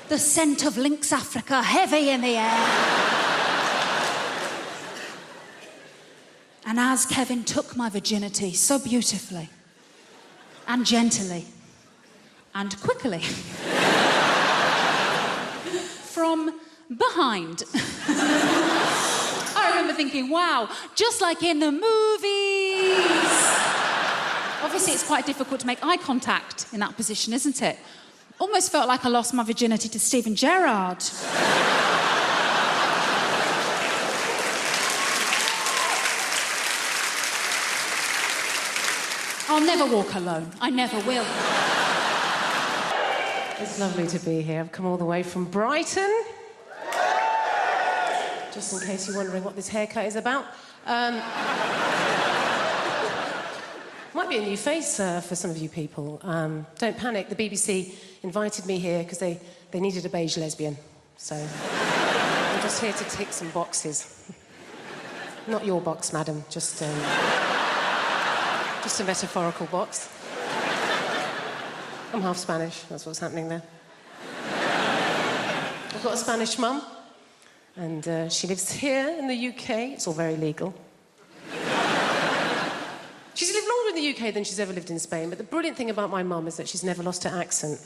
the scent of Lynx Africa heavy in the air. And as Kevin took my virginity so beautifully and gently and quickly from behind, I remember thinking, wow, just like in the movies. Obviously, it's quite difficult to make eye contact in that position, isn't it? Almost felt like I lost my virginity to Stephen Gerrard. I'll never walk alone. I never will. It's lovely to be here. I've come all the way from Brighton. Just in case you're wondering what this haircut is about. Might be a new face for some of you people. Don't panic, the BBC invited me here because they needed a beige lesbian. So I'm just here to tick some boxes. Not your box, madam, just a metaphorical box. I'm half Spanish, that's what's happening there. I've got a Spanish mum, and she lives here in the UK. It's all very legal. She's lived longer in the UK than she's ever lived in Spain, but the brilliant thing about my mum is that she's never lost her accent.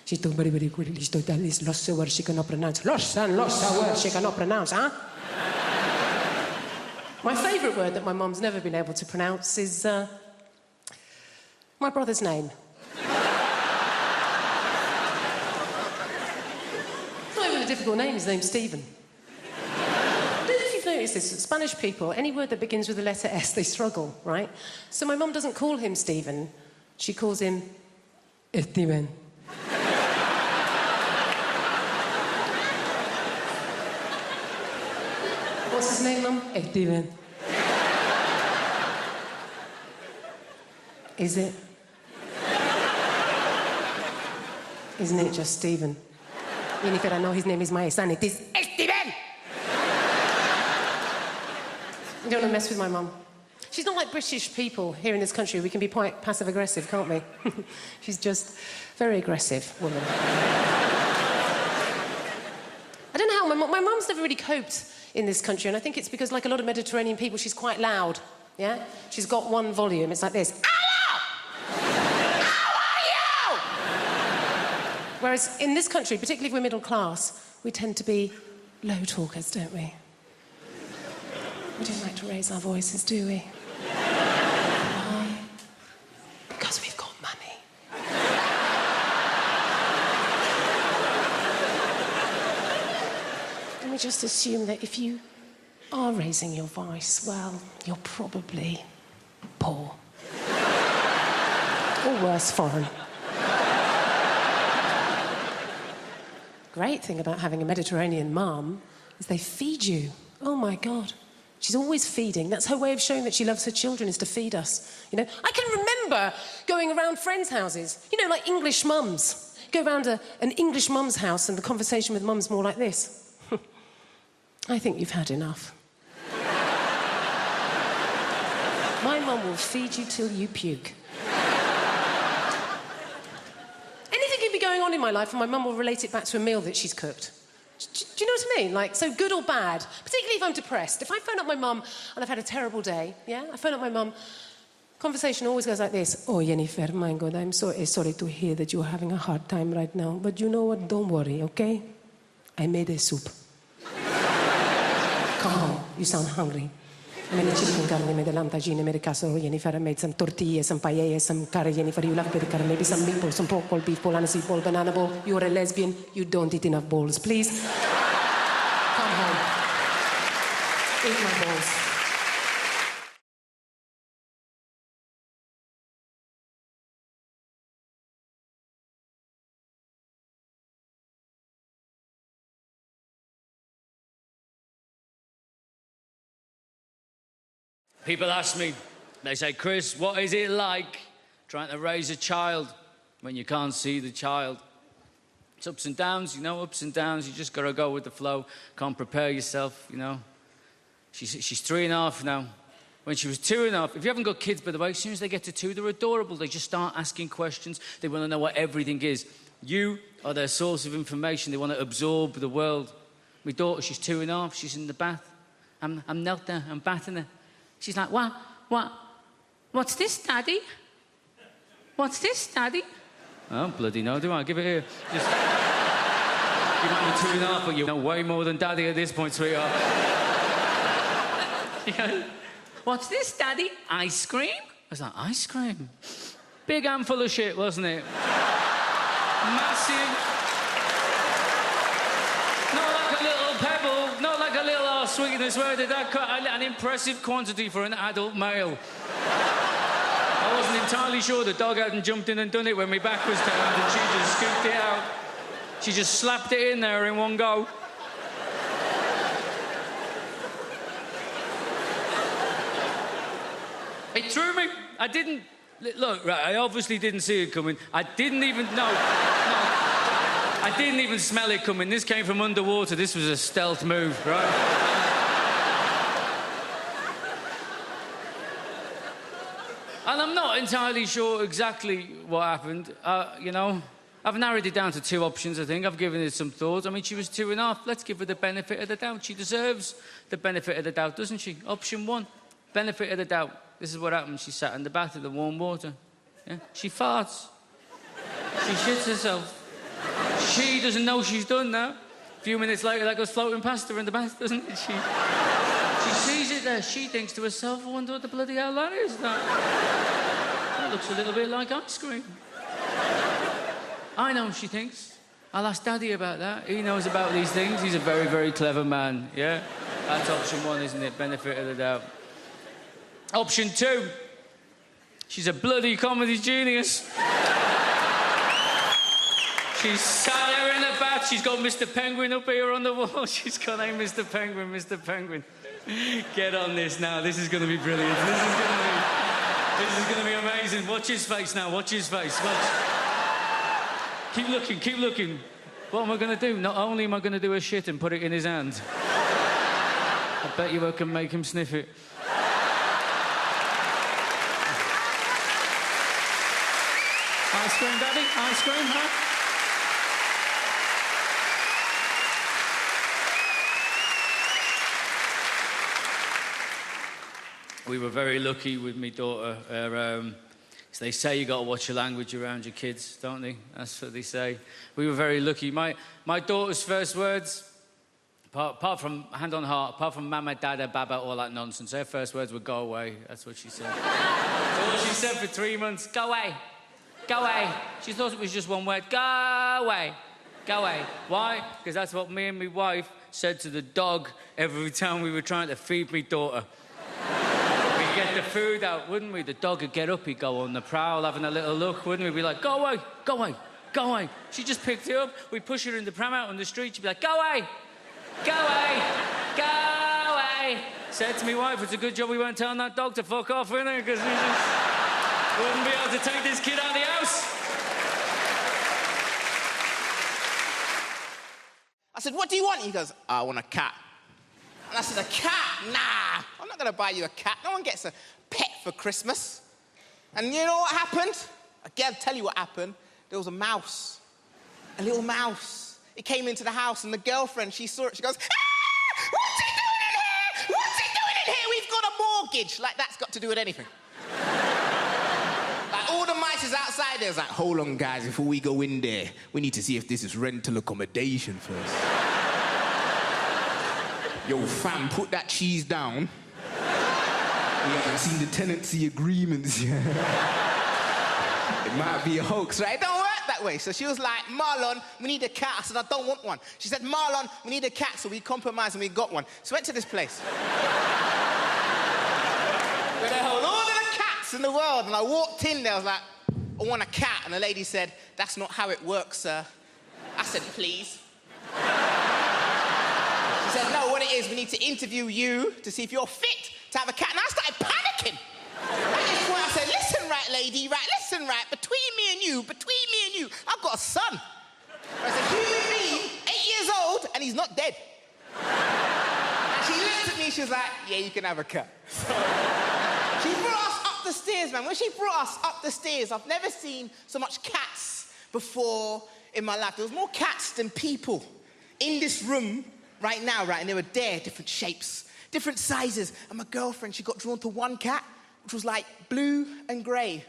She's done very, very quickly. She's lost her words she cannot pronounce. Lost her words she cannot pronounce, huh? My favourite word that my mum's never been able to pronounce is my brother's name. Not even a difficult name, his name's Stephen. I don't know if you've noticed this, Spanish people, any word that begins with the letter S, they struggle, right? So my mum doesn't call him Stephen, she calls him Steven. What's his name, Mum? Steven. Is it? Isn't it just Stephen? Jennifer, I know his name is my son. It is Steven! You don't want to mess with my mum. She's not like British people here in this country. We can be quite passive-aggressive, can't we? She's just a very aggressive woman. I don't know how my mum's never really coped in this country, and I think it's because, like a lot of Mediterranean people, she's quite loud, yeah? She's got one volume. It's like this. Whereas in this country, particularly if we're middle class, we tend to be low talkers, don't we? We don't like to raise our voices, do we? Why? Because we've got money. And we just assume that if you are raising your voice, well, you're probably poor. Or worse, foreign. Great thing about having a Mediterranean mum is they feed you. Oh, my God. She's always feeding. That's her way of showing that she loves her children, is to feed us. You know, I can remember going around friends' houses, you know, like English mums. Go around an English mum's house and the conversation with mum's more like this. I think you've had enough. My mum will feed you till you puke. Going on in my life, and my mum will relate it back to a meal that she's cooked. Do you know what I mean? Like, so good or bad, particularly if I'm depressed. If I phone up my mum and I've had a terrible day, yeah, I phone up my mum, conversation always goes like this. Oh, Jennifer, my God, I'm so sorry to hear that you're having a hard time right now, but you know what? Don't worry, okay? I made a soup. Come home, you sound hungry. I made a chicken curry, I made a lamb tagine, I made a casserole, Jennifer, I made some tortillas, some paella, some curry, Jennifer, you love curry, maybe some meatballs, some pork ball, beef ball, aniseed ball, banana ball. You're a lesbian, you don't eat enough balls. Please, come home. Eat my balls. People ask me, they say, Chris, what is it like trying to raise a child when you can't see the child? It's ups and downs, you know, ups and downs. You just got to go with the flow. Can't prepare yourself, you know. She's 3.5 now. When she was 2.5, if you haven't got kids, by the way, as soon as they get to 2, they're adorable. They just start asking questions. They want to know what everything is. You are their source of information. They want to absorb the world. My daughter, she's 2.5. She's in the bath. I'm knelt there. I'm bathing her. She's like, what's this, Daddy? What's this, Daddy? Oh, bloody no, do I? Give it here. Just give it me 2.5, but you know way more than Daddy at this point, sweetheart. She goes, what's this, Daddy? Ice cream? I was like, ice cream? Big handful of shit, wasn't it? Massive. Not like a little pebble, not like a little sweetness. Where did that cut? An impressive quantity for an adult male. I wasn't entirely sure the dog hadn't jumped in and done it when my back was turned and she just scooped it out. She just slapped it in there in one go. It threw me. I didn't... Look, right, I obviously didn't see it coming. I didn't even... No. I didn't even smell it coming. This came from underwater. This was a stealth move, right? And I'm not entirely sure exactly what happened. You know, I've narrowed it down to 2 options, I think. I've given it some thought. I mean, she was 2.5. Let's give her the benefit of the doubt. She deserves the benefit of the doubt, doesn't she? Option 1, benefit of the doubt. This is what happened. She sat in the bath in the warm water. Yeah? She farts. She shits herself. She doesn't know she's done that. A few minutes later, that goes floating past her in the bath, doesn't it? She sees it there. She thinks to herself, I wonder what the bloody hell that is. That looks a little bit like ice cream. I know, she thinks. I'll ask Daddy about that. He knows about these things. He's a very, very clever man, yeah? That's option 1, isn't it? Benefit of the doubt. Option 2. She's a bloody comedy genius. She's sat there in the bath. She's got Mr. Penguin up here on the wall. She's got, hey, Mr. Penguin, Mr. Penguin. Get on this now. This is going to be brilliant. This is going to be amazing. Watch his face now. Watch his face. Watch. Keep looking. Keep looking. What am I going to do? Not only am I going to do a shit and put it in his hand, I bet you I can make him sniff it. Ice cream, Daddy? Ice cream, huh? We were very lucky with my daughter. They say you got to watch your language around your kids, don't they? That's what they say. We were very lucky. My daughter's first words, apart from hand on heart, apart from mama, dada, baba, all that nonsense, her first words were go away. That's what she said. That's what she said for 3 months. Go away. Go away. She thought it was just one word. Go away. Go away. Why? Because that's what me and my wife said to the dog every time we were trying to feed my daughter. We'd get the food out, wouldn't we? The dog would get up, he'd go on the prowl, having a little look, wouldn't we? We'd be like, go away, go away, go away. She just picked it up. We'd push her in the pram out on the street. She'd be like, go away, go away, go away. Said to my wife, it's a good job we weren't telling that dog to fuck off, innit? Because we just wouldn't be able to take this kid out of the house. I said, what do you want? He goes, I want a cat. And I said, a cat? Nah, I'm not going to buy you a cat. No one gets a pet for Christmas. And you know what happened? Again, I'll tell you what happened. There was a mouse, a little mouse. It came into the house, and the girlfriend, she saw it. She goes, ah, what's he doing in here? What's he doing in here? We've got a mortgage. Like, that's got to do with anything. Like, all the mice is outside there. It's like, hold on, guys, before we go in there, we need to see if this is rental accommodation first. Yo, fam, put that cheese down. We haven't seen the tenancy agreements yet. It might be a hoax, right? It don't work that way. So she was like, Marlon, we need a cat. I said, I don't want one. She said, Marlon, we need a cat. So we compromised and we got one. So we went to this place. Where they hold all of the cats in the world. And I walked in there, I was like, I want a cat. And the lady said, that's not how it works, sir. I said, please. She said, no, what it is, we need to interview you to see if you're fit to have a cat. And I started panicking. At this point, I said, listen, right, lady, right, listen, right, between me and you, I've got a son. I said, human being, 8 years old, and he's not dead. And she looked at me, she was like, yeah, you can have a cat. She brought us up the stairs, man. When she brought us up the stairs, I've never seen so much cats before in my life. There was more cats than people in this room right now, right? And they were there, different shapes, different sizes. And my girlfriend, she got drawn to one cat, which was like blue and grey.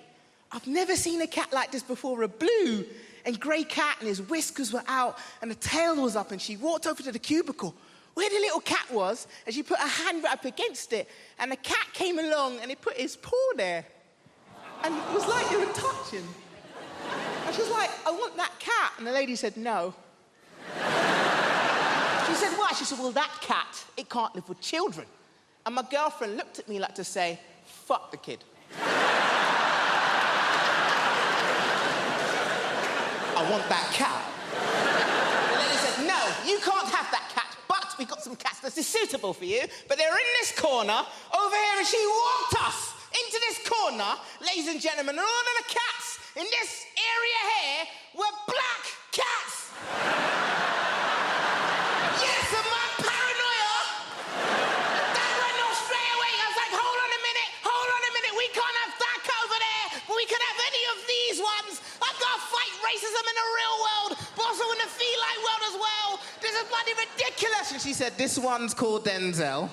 I've never seen a cat like this before, a blue and grey cat, and his whiskers were out and the tail was up, and she walked over to the cubicle where the little cat was, and she put her hand right up against it, and the cat came along and he put his paw there. And it was like they were touching. And she was like, I want that cat. And the lady said, no. She said, why? She said, well, that cat, it can't live with children. And my girlfriend looked at me like to say, fuck the kid. I want that cat. The lady said, no, you can't have that cat, but we've got some cats that are suitable for you, but they're in this corner over here, and she walked us into this corner, ladies and gentlemen, and all of the cats in this area here were black cats. Yes, and my paranoia, that went off straight away. I was like, hold on a minute, we can't have that cat over there, but we can have any of these ones. I've got to fight racism in the real world, but also in the feline world as well. This is bloody ridiculous. And she said, this one's called Denzel.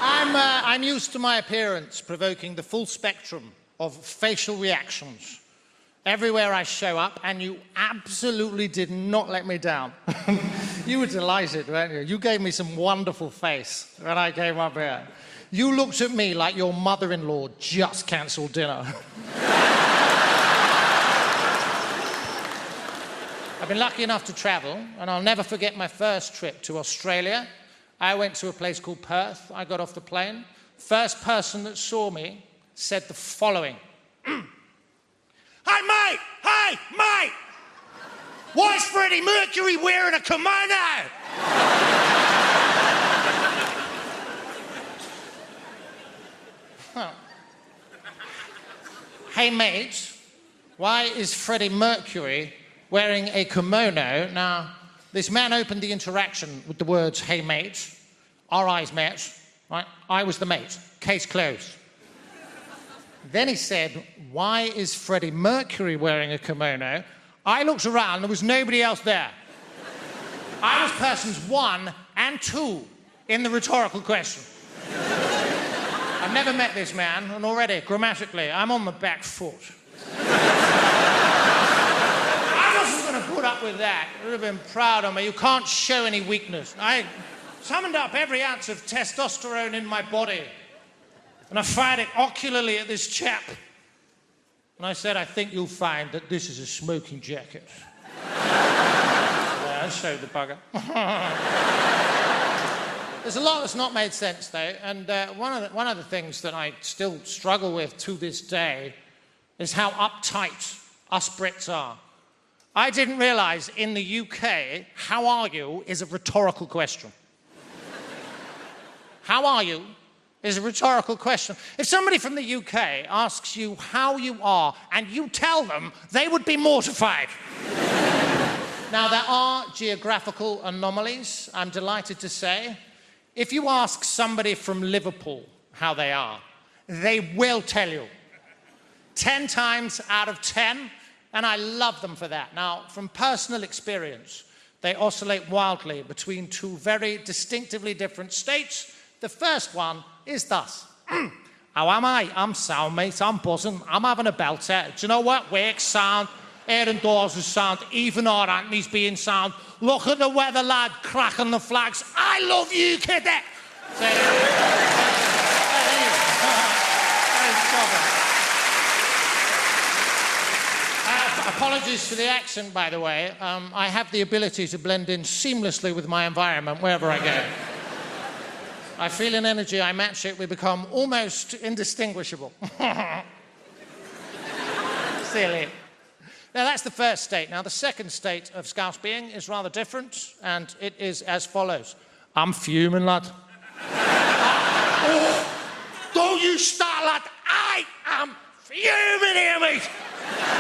I'm used to my appearance provoking the full spectrum of facial reactions everywhere I show up, and you absolutely did not let me down. You were delighted, weren't you? You gave me some wonderful face when I came up here. You looked at me like your mother-in-law just cancelled dinner. I've been lucky enough to travel, and I'll never forget my first trip to Australia. I went to a place called Perth. I got off the plane. First person that saw me said the following. Hey, mate! Hey, mate! Why is Freddie Mercury wearing a kimono? Huh. Hey, mate, why is Freddie Mercury wearing a kimono? Now, this man opened the interaction with the words, hey, mate. Our eyes met, right? I was the mate. Case closed. Then he said, why is Freddie Mercury wearing a kimono? I looked around, there was nobody else there. I was persons 1 and 2 in the rhetorical question. I've never met this man, and already, grammatically, I'm on the back foot. I wasn't going to put up with that. You would have been proud of me. You can't show any weakness. I summoned up every ounce of testosterone in my body, and I fired it ocularly at this chap. And I said, I think you'll find that this is a smoking jacket. Yeah, I showed the bugger. There's a lot that's not made sense, though, and one of the things that I still struggle with to this day is how uptight us Brits are. I didn't realise in the UK, how are you is a rhetorical question. How are you is a rhetorical question. If somebody from the UK asks you how you are and you tell them, they would be mortified. Now, there are geographical anomalies, I'm delighted to say. If you ask somebody from Liverpool how they are, they will tell you. 10 times out of 10, and I love them for that. Now, from personal experience, they oscillate wildly between 2 very distinctively different states. The first one is thus. How am I? I'm sound, mate. I'm buzzing. I'm having a belter. Do you know what? Work's sound. Aaron Dawes is sound. Even our Anthony's being sound. Look at the weather, lad. Cracking the flags. I love you, cadet. Apologies for the accent, by the way. I have the ability to blend in seamlessly with my environment wherever I go. I feel an energy, I match it, we become almost indistinguishable. Silly. Now, that's the first state. Now, the second state of Scouse being is rather different, and it is as follows. I'm fuming, lad. Don't you start, lad. I am fuming here, mate.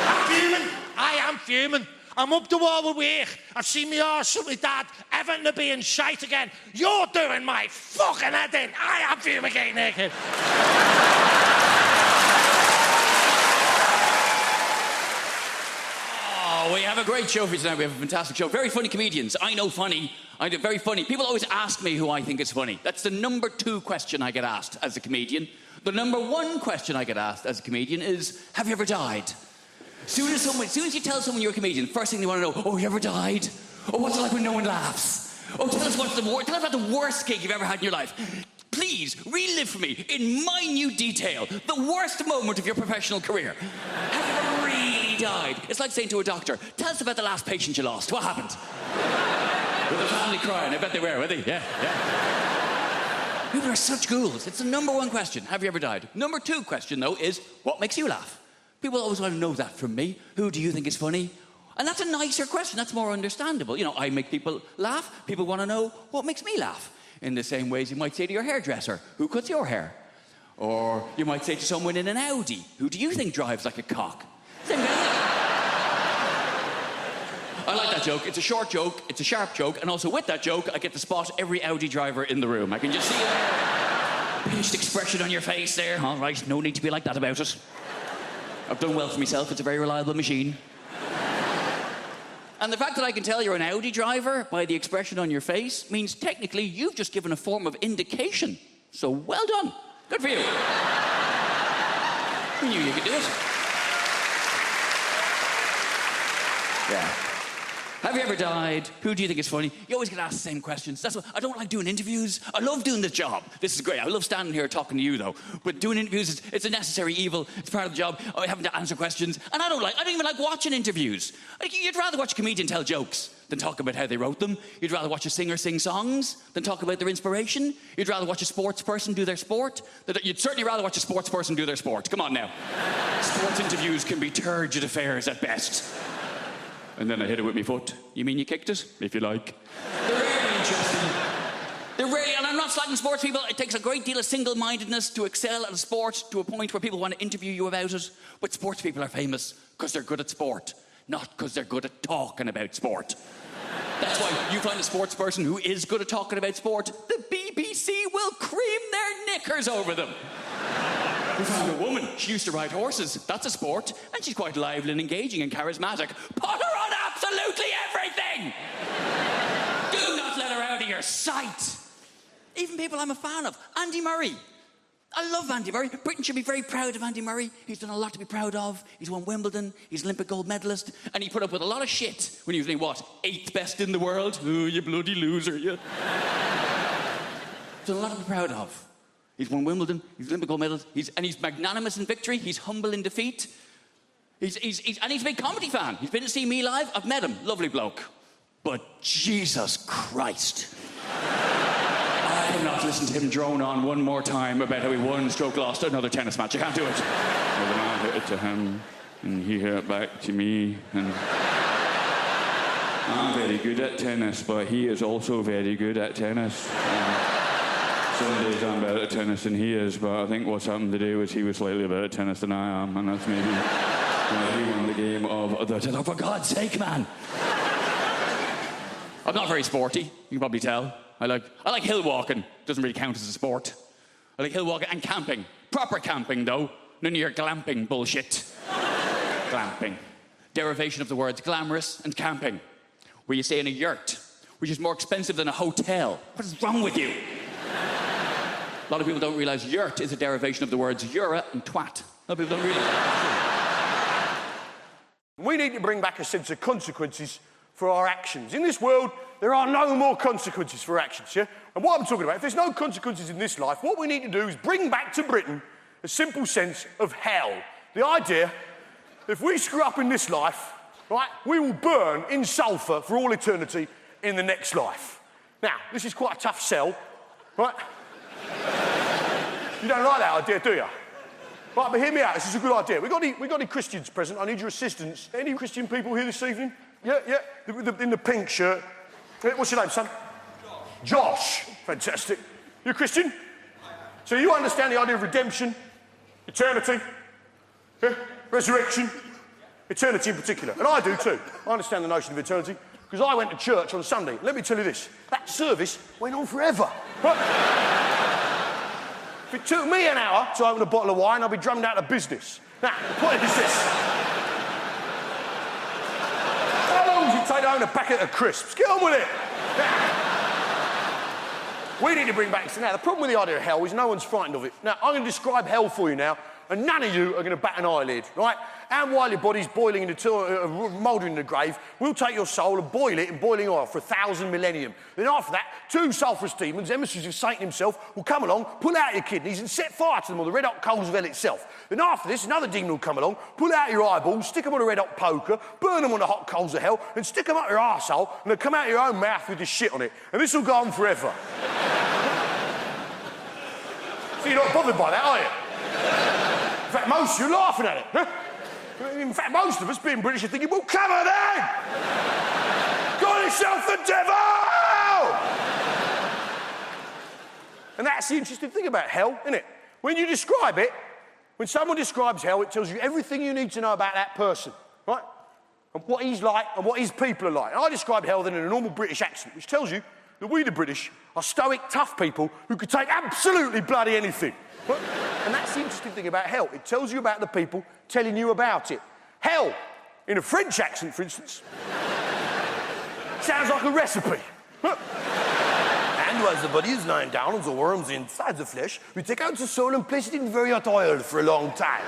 I'm fuming. I am fuming. I'm up the wall with work. I've seen me arse with my dad, Everton to being shite again. You're doing my fucking head in. I am fumigating here, kid. Oh, we have a great show for you tonight. We have a fantastic show. Very funny comedians. I know funny. I do very funny. People always ask me who I think is funny. That's the number 2 question I get asked as a comedian. The number 1 question I get asked as a comedian is, have you ever died? As soon as you tell someone you're a comedian, first thing they want to know, oh, you ever died? Oh, what's it like when no one laughs? Oh, tell us about the worst gig you've ever had in your life. Please, relive for me, in minute detail, the worst moment of your professional career. Have you ever really died? It's like saying to a doctor, tell us about the last patient you lost. What happened? With the family crying. I bet they were they? Yeah. People are such ghouls. It's the number 1 question. Have you ever died? Number 2 question, though, is what makes you laugh? People always want to know that from me. Who do you think is funny? And that's a nicer question. That's more understandable. You know, I make people laugh. People want to know what makes me laugh. In the same ways you might say to your hairdresser, who cuts your hair? Or you might say to someone in an Audi, who do you think drives like a cock? Same kind of thing. I like that joke. It's a short joke. It's a sharp joke. And also with that joke, I get to spot every Audi driver in the room. I can just see a pinched expression on your face there. All right, no need to be like that about it. I've done well for myself. It's a very reliable machine. And the fact that I can tell you're an Audi driver by the expression on your face means technically you've just given a form of indication. So well done. Good for you. We knew you could do it. Yeah. Have you ever died? Who do you think is funny? You always get asked the same questions. That's why I don't like doing interviews. I love doing this job. This is great. I love standing here talking to you, though. But doing interviews, it's a necessary evil. It's part of the job. I having to answer questions. And I don't even like watching interviews. You'd rather watch a comedian tell jokes than talk about how they wrote them. You'd rather watch a singer sing songs than talk about their inspiration. You'd rather watch a sports person do their sport. You'd certainly rather watch a sports person do their sport. Come on now. Sports interviews can be turgid affairs at best. And then I hit it with my foot. You mean you kicked it? If you like. They're really interesting. They're really, and I'm not slagging sports people. It takes a great deal of single-mindedness to excel at a sport to a point where people want to interview you about it. But sports people are famous because they're good at sport, not because they're good at talking about sport. That's why you find a sports person who is good at talking about sport, the BBC will cream their knickers over them. We found a woman. She used to ride horses. That's a sport. And she's quite lively and engaging and charismatic. Put her on absolutely everything! Do not let her out of your sight. Even people I'm a fan of. Andy Murray. I love Andy Murray. Britain should be very proud of Andy Murray. He's done a lot to be proud of. He's won Wimbledon. He's an Olympic gold medalist. And he put up with a lot of shit when he was named, 8th best in the world? Oh, you bloody loser, you. He's done a lot to be proud of. He's won Wimbledon, he's Olympic gold medalist, and he's magnanimous in victory, he's humble in defeat. And he's a big comedy fan. He's been to see me live, I've met him, lovely bloke. But Jesus Christ. I cannot listen to him drone on one more time about how he won, lost another tennis match. I can't do it. Well, then I hit it to him, and he hit it back to me, and I'm very good at tennis, but he is also very good at tennis. Some days I'm better at tennis than he is, but I think what's happened today was he was slightly better at tennis than I am, and that's maybe why he won the game of the tennis. For God's sake, man! I'm not very sporty, you can probably tell. I like hill walking. Doesn't really count as a sport. I like hill walking and camping. Proper camping, though. None of your glamping bullshit. Glamping. Derivation of the words glamorous and camping. Where you stay in a yurt, which is more expensive than a hotel. What is wrong with you? A lot of people don't realise yurt is a derivation of the words yura and twat. A lot of people don't realise that. We need to bring back a sense of consequences for our actions. In this world, there are no more consequences for actions, yeah? And what I'm talking about, if there's no consequences in this life, what we need to do is bring back to Britain a simple sense of hell. The idea that if we screw up in this life, right, we will burn in sulphur for all eternity in the next life. Now, this is quite a tough sell, right? You don't like that idea, do you? Right, but hear me out. This is a good idea. We got any Christians present? I need your assistance. Any Christian people here this evening? Yeah. In the pink shirt. What's your name, son? Josh. Fantastic. You a Christian? So you understand the idea of redemption, eternity, yeah? Resurrection, eternity in particular. And I do too. I understand the notion of eternity because I went to church on Sunday. Let me tell you this, that service went on forever. If it took me an hour to open a bottle of wine, I'd be drummed out of business. Now, the point is this. How long does it take to own a packet of crisps? Get on with it. We need to bring back... Now, the problem with the idea of hell is no one's frightened of it. Now, I'm going to describe hell for you now, and none of you are going to bat an eyelid, right? And while your body's boiling in the mouldering in the grave, we'll take your soul and boil it in boiling oil for 1,000 millennium. Then after that, 2 sulphurous demons, emissaries of Satan himself, will come along, pull out your kidneys and set fire to them on the red-hot coals of hell itself. Then after this, another demon will come along, pull out your eyeballs, stick them on a red-hot poker, burn them on the hot coals of hell, and stick them up your arsehole, and they'll come out your own mouth with this shit on it. And this will go on forever. So you're not bothered by that, are you? In fact, most of you are laughing at it. Huh? In fact, most of us, being British, are thinking, well, come on then! Call yourself the devil! And that's the interesting thing about hell, isn't it? When you describe it, when someone describes hell, it tells you everything you need to know about that person, right? And what he's like and what his people are like. And I describe hell then in a normal British accent, which tells you that we, the British, are stoic, tough people who could take absolutely bloody anything. Right? And that's the interesting thing about hell. It tells you about the people telling you about it. Hell, in a French accent, for instance, sounds like a recipe. And while the body is lying down and the worms inside the flesh, we take out the soul and place it in very hot oil for a long time.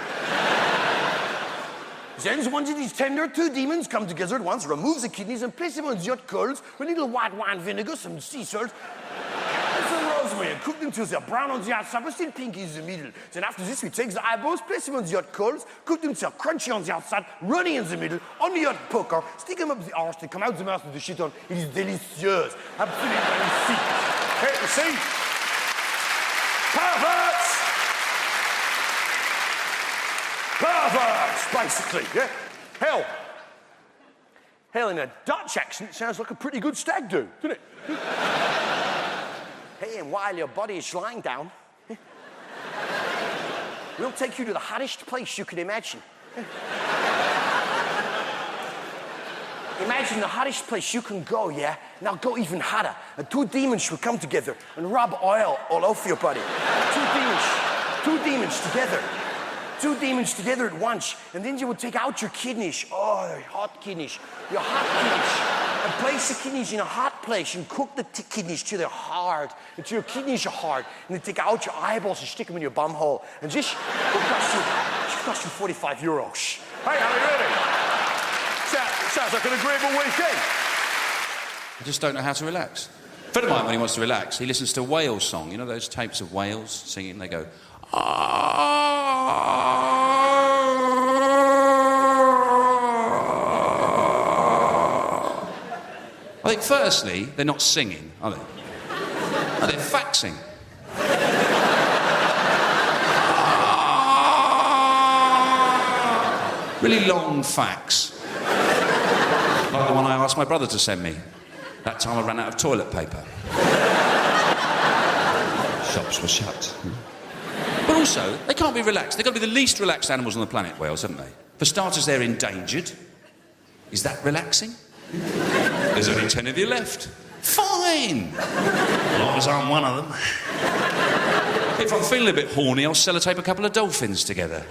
Then, once it is tender, 2 demons come together at once, remove the kidneys and place them on the hot coals with a little white wine vinegar, some sea salt, and some rosemary, and cook them till they're brown on the outside, but still pink in the middle. Then after this, we take the eyeballs, place them on the hot coals, cook them till they're crunchy on the outside, runny in the middle, on the hot poker, stick them up the arse, they come out the mouth with the shit on. It is delicious. Absolutely magnifique. Hey, you see? Perverts! Perverts, basically, yeah? Hell. Hell in a Dutch accent sounds like a pretty good stag do, doesn't it? Hey, and while your body is lying down, we'll take you to the hottest place you can imagine. Imagine the hottest place you can go, yeah? Now go even hotter. And 2 demons will come together and rub oil all over your body. 2 demons together. 2 demons together at once, and then you will take out your kidneys. Oh, your hot kidneys. Your hot kidneys. And place the kidneys in a hot place and cook the kidneys till they're hard, until your kidneys are hard. And then take out your eyeballs and stick them in your bum hole. And this will cost you €45. Hey, are you ready? Sounds like an agreeable weekend. I just don't know how to relax. A friend of mine, when he wants to relax, he listens to whale song. You know those tapes of whales singing? They go, I think, firstly, they're not singing, are they? No, they're faxing. Really long fax. Like the one I asked my brother to send me. That time I ran out of toilet paper. Shops were shut. But also, they can't be relaxed. They've got to be the least relaxed animals on the planet, whales, haven't they? For starters, they're endangered. Is that relaxing? There's only 10 of you left. Fine! As long as I'm one of them. If I'm feeling a bit horny, I'll sellotape a couple of dolphins together.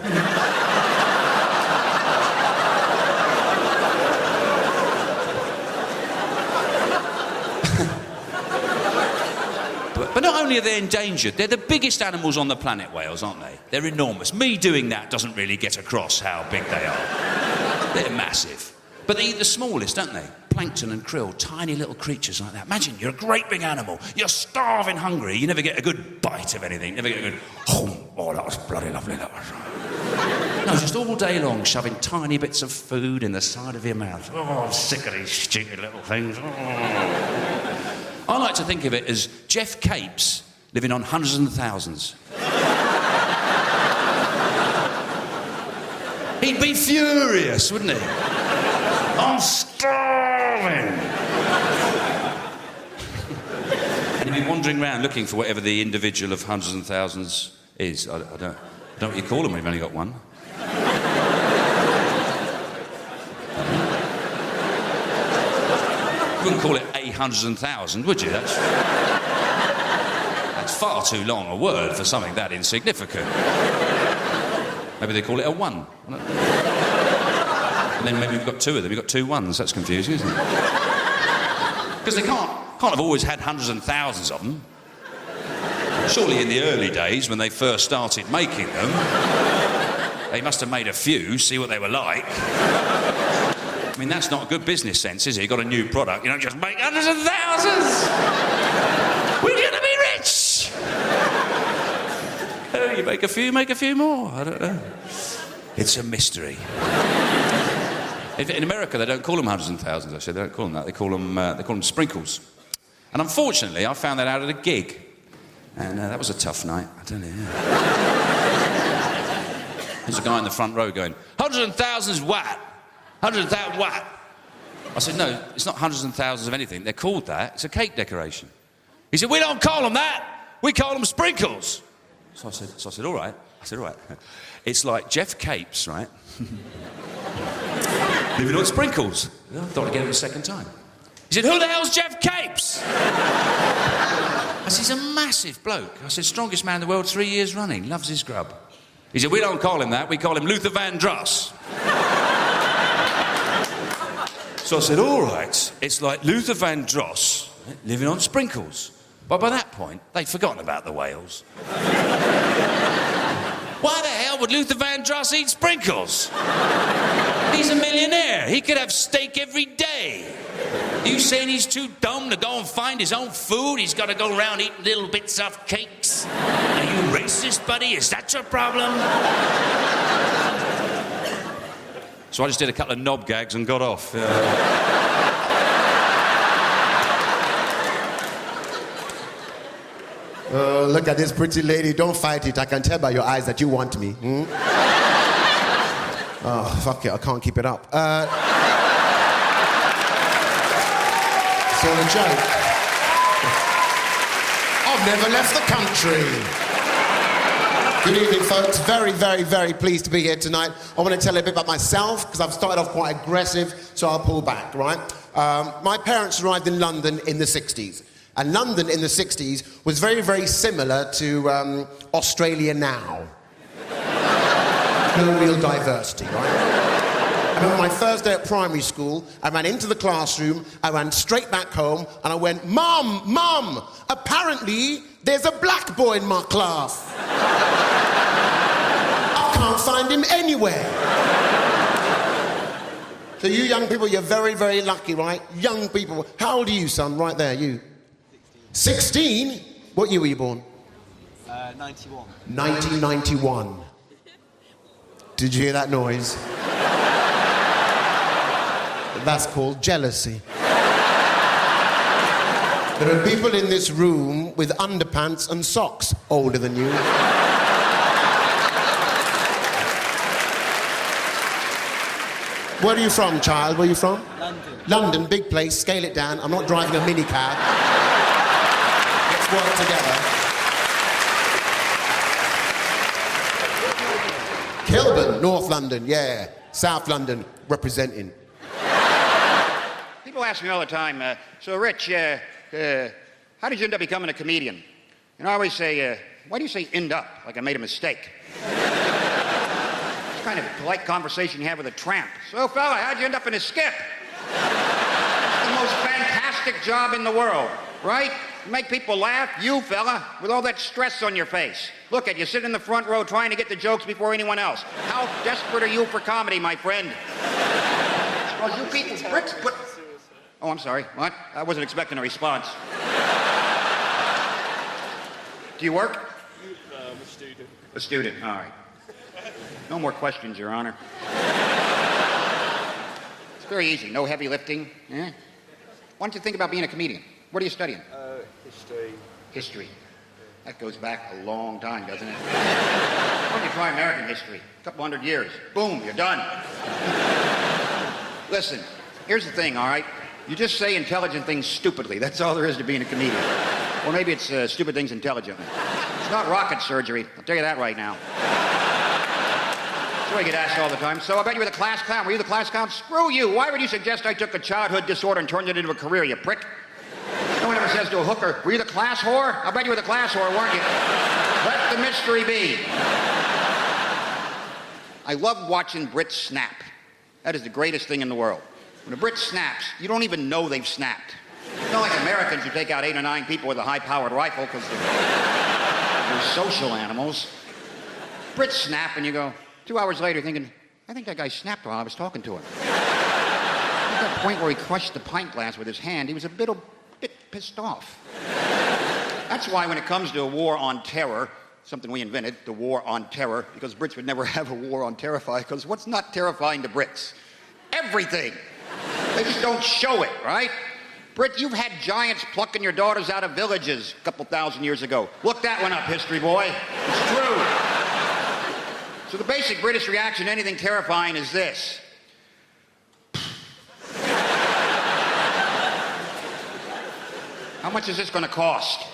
But not only are they endangered, they're the biggest animals on the planet, whales, aren't they? They're enormous. Me doing that doesn't really get across how big they are. They're massive. But they eat the smallest, don't they? Plankton and krill, tiny little creatures like that. Imagine, you're a great big animal. You're starving hungry. You never get a good bite of anything. You never get a good, oh, that was bloody lovely, that was. No, just all day long shoving tiny bits of food in the side of your mouth. Oh, I'm sick of these stupid little things. Oh. I like to think of it as Jeff Capes living on hundreds and thousands. He'd be furious, wouldn't he? I'm starving. been wandering around looking for whatever the individual of hundreds and thousands is. I don't know what you call them when you've only got one. You wouldn't call it a hundreds and thousand, would you? That's far too long a word for something that insignificant. Maybe they call it a one. And then maybe we've got two of them. You've got two ones. That's confusing, isn't it? Because they can't have always had hundreds and thousands of them. Surely in the early days, when they first started making them, they must have made a few, see what they were like. I mean, that's not good business sense, is it? You've got a new product, you don't just make hundreds of thousands! We're gonna be rich! Oh, you make a few more. I don't know. It's a mystery. In America, they don't call them hundreds and thousands, actually. They don't call them that. They call them sprinkles. And unfortunately, I found that out at a gig. And that was a tough night, I don't know. There's a guy in the front row going, hundreds and thousands what? Hundreds and thousands what? I said, no, it's not hundreds and thousands of anything. They're called that. It's a cake decoration. He said, we don't call them that. We call them sprinkles. So I said, all right. It's like Jeff Capes, right? Living on sprinkles. I thought I'd get it a second time. He said, who the hell's Jeff Capes? I said, he's a massive bloke. I said, strongest man in the world 3 years running, loves his grub. He said, we don't call him that, we call him Luther Vandross. So I said, all right, it's like Luther Vandross living on sprinkles. But by that point, they'd forgotten about the whales. Why the hell would Luther Vandross eat sprinkles? He's a millionaire. He could have steak every day. You saying he's too dumb to go and find his own food? He's got to go around eating little bits of cakes? Are you racist, buddy? Is that your problem? So I just did a couple of knob gags and got off. Look at this pretty lady. Don't fight it. I can tell by your eyes that you want me. Oh, fuck it. I can't keep it up. It's all a joke. I've never left the country. Good evening, folks. Very, very, very pleased to be here tonight. I want to tell you a bit about myself, because I've started off quite aggressive, so I'll pull back, right? My parents arrived in London in the 60s. And London in the 60s was very, very similar to Australia now. No real diversity, right? I remember my first day at primary school, I ran into the classroom, I ran straight back home, and I went, Mum, apparently there's a black boy in my class. I can't find him anywhere. So you young people, you're very, very lucky, right? Young people. How old are you, son? Right there, you. 16? What year were you born? 91. 1991. Did you hear that noise? That's called jealousy. There are people in this room with underpants and socks older than you. Where are you from, child? Where are you from? London. London, big place. Scale it down. I'm not driving a minicab. Let's work together. Kilburn, North London, yeah. South London, representing. People ask me all the time, so Rich, how did you end up becoming a comedian? And I always say, why do you say end up, like I made a mistake? It's kind of a polite conversation you have with a tramp. So, fella, how'd you end up in a skip? It's the most fantastic job in the world, right? You make people laugh, you, fella, with all that stress on your face. Look at you, sit in the front row trying to get the jokes before anyone else. How desperate are you for comedy, my friend? Well, you people, bricks, but... Oh, I'm sorry. What? I wasn't expecting a response. Do you work? I'm a student. A student, all right. No more questions, Your Honor. It's very easy. No heavy lifting. Eh? Why don't you think about being a comedian? What are you studying? History. History. That goes back a long time, doesn't it? Why don't you try American history? A couple hundred years. Boom, you're done. Listen, here's the thing, all right? You just say intelligent things stupidly. That's all there is to being a comedian. Or maybe it's stupid things intelligently. It's not rocket surgery, I'll tell you that right now. That's what I get asked all the time. So I bet you were the class clown. Were you the class clown? Screw you. Why would you suggest I took a childhood disorder and turned it into a career, you prick? No one ever says to a hooker, were you the class whore? I bet you were the class whore, weren't you? Let the mystery be. I love watching Brits snap. That is the greatest thing in the world. When a Brit snaps, you don't even know they've snapped. It's not like Americans who take out 8 or 9 people with a high-powered rifle because they're social animals. Brits snap and you go, 2 hours later thinking, I think that guy snapped while I was talking to him. At that point where he crushed the pint glass with his hand, he was a bit pissed off. That's why when it comes to a war on terror, something we invented, the war on terror, because Brits would never have a war on terrifying, because what's not terrifying to Brits? Everything. They just don't show it, right? Brit, you've had giants plucking your daughters out of villages a couple thousand years ago. Look that one up, history boy. It's true. So the basic British reaction to anything terrifying is this. How much is this going to cost?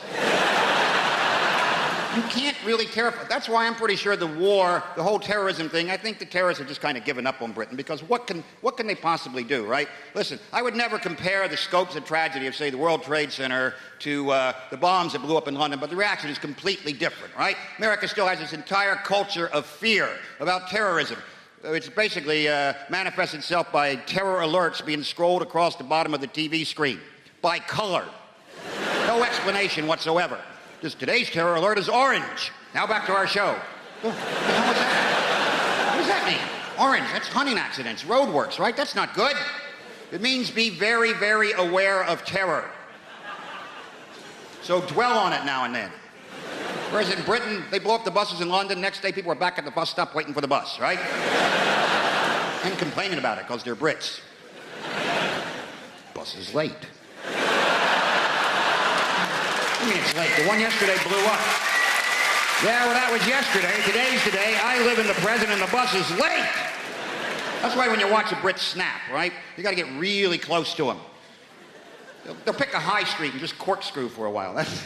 You can't really terrify. That's why I'm pretty sure the war, the whole terrorism thing, I think the terrorists have just kind of given up on Britain, because what can they possibly do, right? Listen, I would never compare the scopes of tragedy of, say, the World Trade Center to the bombs that blew up in London, but the reaction is completely different, right? America still has this entire culture of fear about terrorism. It's basically manifests itself by terror alerts being scrolled across the bottom of the TV screen by color. No explanation whatsoever. Just today's terror alert is orange. Now back to our show. What the hell was that? What does that mean? Orange, that's hunting accidents, roadworks, right? That's not good. It means be very, very aware of terror. So dwell on it now and then. Whereas in Britain, they blow up the buses in London, next day people are back at the bus stop waiting for the bus, right? And complaining about it because they're Brits. Bus is late. I mean, it's late. The one yesterday blew up. Yeah, well, that was yesterday. Today's today. I live in the present and the bus is late. That's why when you watch a Brit snap, right, you got to get really close to them. They'll pick a high street and just corkscrew for a while. That's...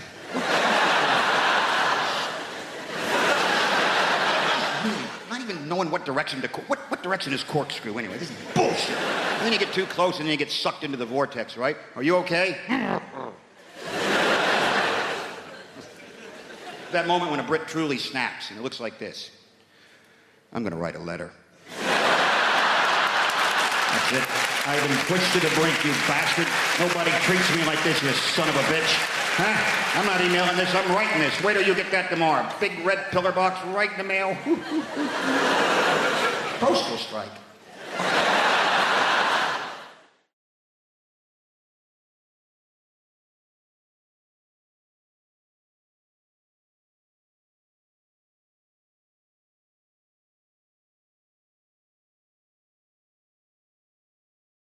Not even knowing what direction to... What direction is corkscrew anyway? This is bullshit. And then you get too close and then you get sucked into the vortex, right? Are you okay? That moment when a Brit truly snaps, and it looks like this. I'm going to write a letter. That's it. I've been pushed to the brink, you bastard. Nobody treats me like this, you son of a bitch. Huh? I'm not emailing this, I'm writing this. Wait till you get that tomorrow. Big red pillar box right in the mail. Postal strike.